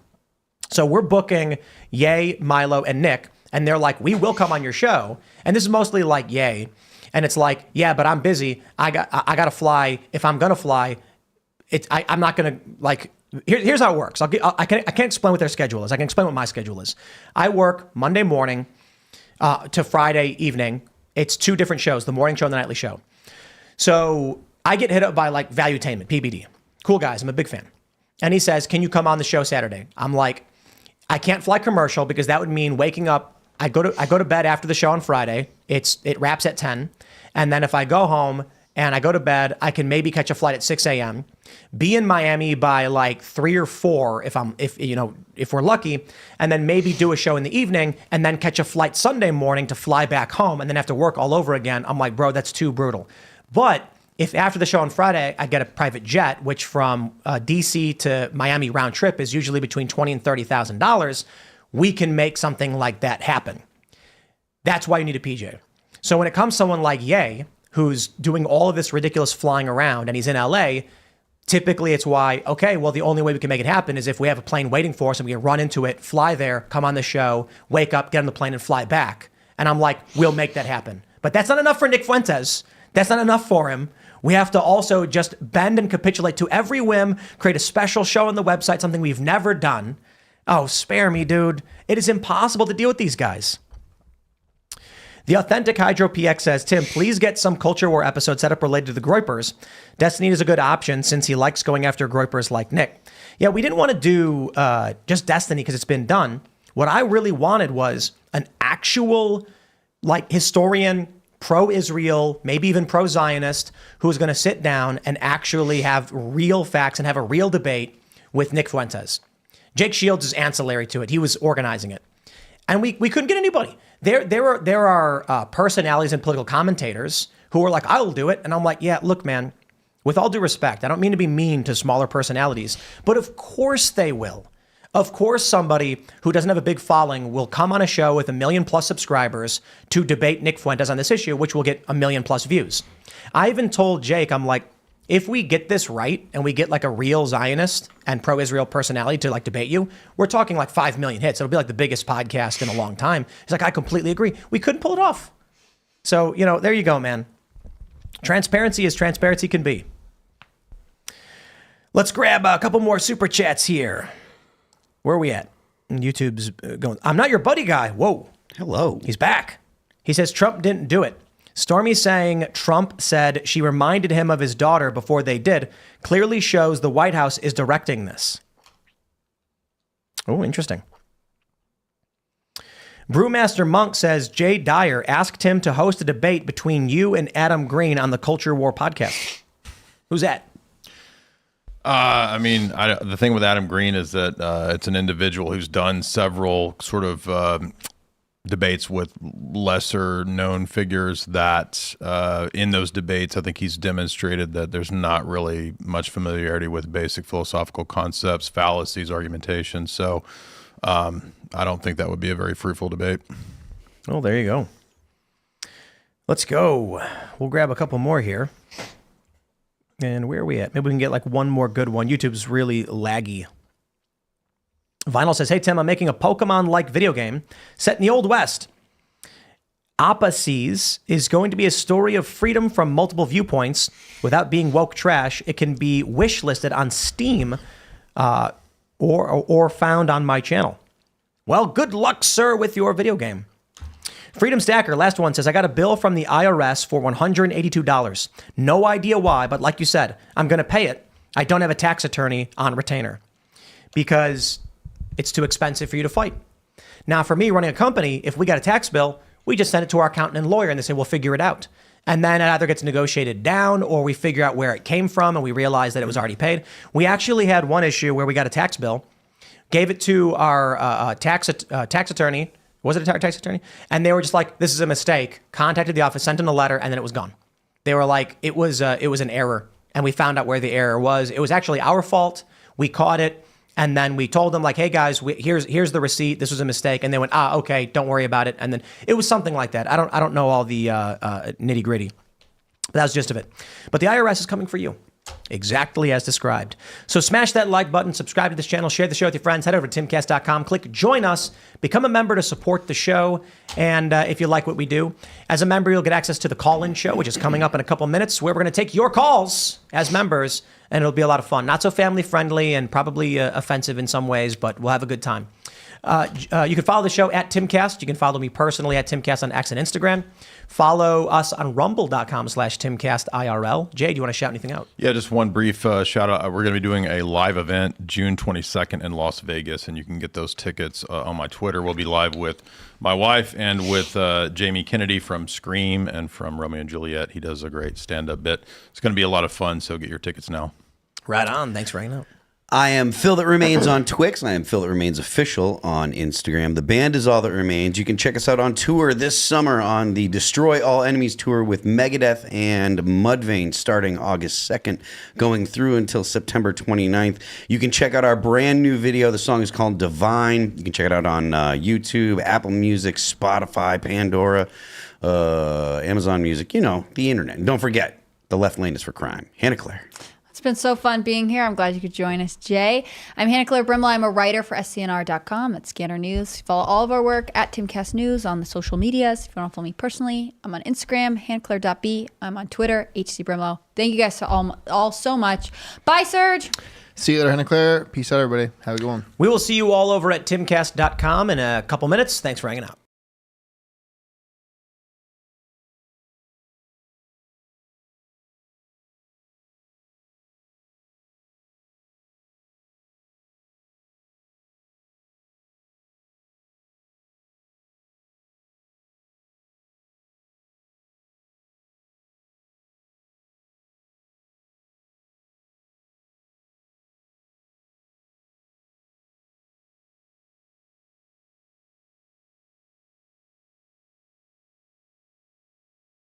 So we're booking Ye, Milo, and Nick, and they're like, we will come on your show. And this is mostly like Ye. And it's like, yeah, but I'm busy. I got to fly. If I'm going to fly, I'm not going to like... Here's how it works. I can't explain what their schedule is. I can explain what my schedule is. I work Monday morning to Friday evening. It's 2 different shows, the morning show and the nightly show. So I get hit up by like Valuetainment, PBD. Cool guys, I'm a big fan. And he says, can you come on the show Saturday? I'm like, I can't fly commercial because that would mean waking up. I go to bed after the show on Friday. It wraps at 10. And then if I go home and I go to bed, I can maybe catch a flight at 6 a.m., be in Miami by like 3 or 4 if we're lucky, and then maybe do a show in the evening and then catch a flight Sunday morning to fly back home and then have to work all over again. I'm like, bro, that's too brutal. But if after the show on Friday, I get a private jet, which from DC to Miami round trip is usually between $20,000 and $30,000, we can make something like that happen. That's why you need a PJ. So when it comes to someone like Ye, who's doing all of this ridiculous flying around and he's in LA, typically it's why, okay, well, the only way we can make it happen is if we have a plane waiting for us and we can run into it, fly there, come on the show, wake up, get on the plane and fly back. And I'm like, we'll make that happen. But that's not enough for Nick Fuentes. That's not enough for him. We have to also just bend and capitulate to every whim, create a special show on the website, something we've never done. Oh, spare me, dude. It is impossible to deal with these guys. The Authentic Hydro PX says, Tim, please get some Culture War episode set up related to the Groypers. Destiny is a good option since he likes going after Groypers like Nick. Yeah, we didn't want to do just Destiny because it's been done. What I really wanted was an actual historian, pro-Israel, maybe even pro-Zionist, who's going to sit down and actually have real facts and have a real debate with Nick Fuentes. Jake Shields is ancillary to it. He was organizing it. And we couldn't get anybody. There are personalities and political commentators who are like, I'll do it. And I'm like, yeah, look, man, with all due respect, I don't mean to be mean to smaller personalities, but of course they will. Of course, somebody who doesn't have a big following will come on a show with 1 million+ subscribers to debate Nick Fuentes on this issue, which will get 1 million+ views. I even told Jake, I'm like, if we get this right and we get like a real Zionist and pro-Israel personality to like debate you, we're talking like 5 million hits. It'll be like the biggest podcast in a long time. He's like, I completely agree. We couldn't pull it off. So, there you go, man. Transparency as transparency can be. Let's grab a couple more super chats here. Where are we at? YouTube's going, I'm not your buddy guy. Whoa. Hello. He's back. He says Trump didn't do it. Stormy's saying Trump said she reminded him of his daughter before they did. Clearly shows the White House is directing this. Oh, interesting. Brewmaster Monk says Jay Dyer asked him to host a debate between you and Adam Green on the Culture War podcast. Who's that? The thing with Adam Green is that it's an individual who's done several sort of debates with lesser known figures that in those debates, I think he's demonstrated that there's not really much familiarity with basic philosophical concepts, fallacies, argumentation. So I don't think that would be a very fruitful debate. Oh, there you go. Let's go. We'll grab a couple more here. And where are we at? Maybe we can get like one more good one. YouTube's really laggy. Vinyl says, hey, Tim, I'm making a Pokemon-like video game set in the Old West. Opposies is going to be a story of freedom from multiple viewpoints without being woke trash. It can be wish-listed on Steam or found on my channel. Well, good luck, sir, with your video game. Freedom Stacker, last one, says, I got a bill from the IRS for $182. No idea why, but like you said, I'm going to pay it. I don't have a tax attorney on retainer because it's too expensive for you to fight. Now, for me running a company, if we got a tax bill, we just send it to our accountant and lawyer and they say, we'll figure it out. And then it either gets negotiated down or we figure out where it came from and we realize that it was already paid. We actually had one issue where we got a tax bill, gave it to our tax attorney. Was it a tax attorney? And they were just like, this is a mistake. Contacted the office, sent them a letter, and then it was gone. They were like, it was an error. And we found out where the error was. It was actually our fault. We caught it. And then we told them like, hey guys, here's the receipt. This was a mistake. And they went, okay, don't worry about it. And then it was something like that. I don't know all the nitty gritty. But that was the gist of it. But the IRS is coming for you. Exactly as described. So smash that like button, subscribe to this channel, share the show with your friends, head over to timcast.com, click join us, become a member to support the show. And if you like what we do, as a member, you'll get access to the call-in show, which is coming up in a couple minutes, where we're going to take your calls as members, and it'll be a lot of fun. Not so family friendly and probably offensive in some ways, but we'll have a good time. You can follow the show at Timcast. You can follow me personally at Timcast on X and Instagram. Follow us on rumble.com/Timcast IRL. Jay, do you want to shout anything out? Yeah, just one brief shout out. We're going to be doing a live event June 22nd in Las Vegas, and you can get those tickets on my Twitter. We'll be live with my wife and with Jamie Kennedy from Scream and from Romeo and Juliet. He does a great stand-up bit. It's going to be a lot of fun, so get your tickets now. Right on. Thanks for hanging out. I am Phil That Remains on Twix. I am Phil That Remains Official on Instagram. The band is All That Remains. You can check us out on tour this summer on the Destroy All Enemies tour with Megadeth and Mudvayne starting August 2nd, going through until September 29th. You can check out our brand new video. The song is called Divine. You can check it out on YouTube, Apple Music, Spotify, Pandora, Amazon Music, the internet. And don't forget, the left lane is for crime. Hannah Claire. It's been so fun being here. I'm glad you could join us, Jay. I'm Hannah Claire Brimlow. I'm a writer for SCNR.com. That's Scanner News. Follow all of our work at Timcast News on the social medias. If you want to follow me personally, I'm on Instagram, hannahclaire.b. I'm on Twitter, HC Brimlow. Thank you guys all so much. Bye, Serge. See you later, Hannah Claire. Peace out, everybody. Have a good one. We will see you all over at timcast.com in a couple minutes. Thanks for hanging out.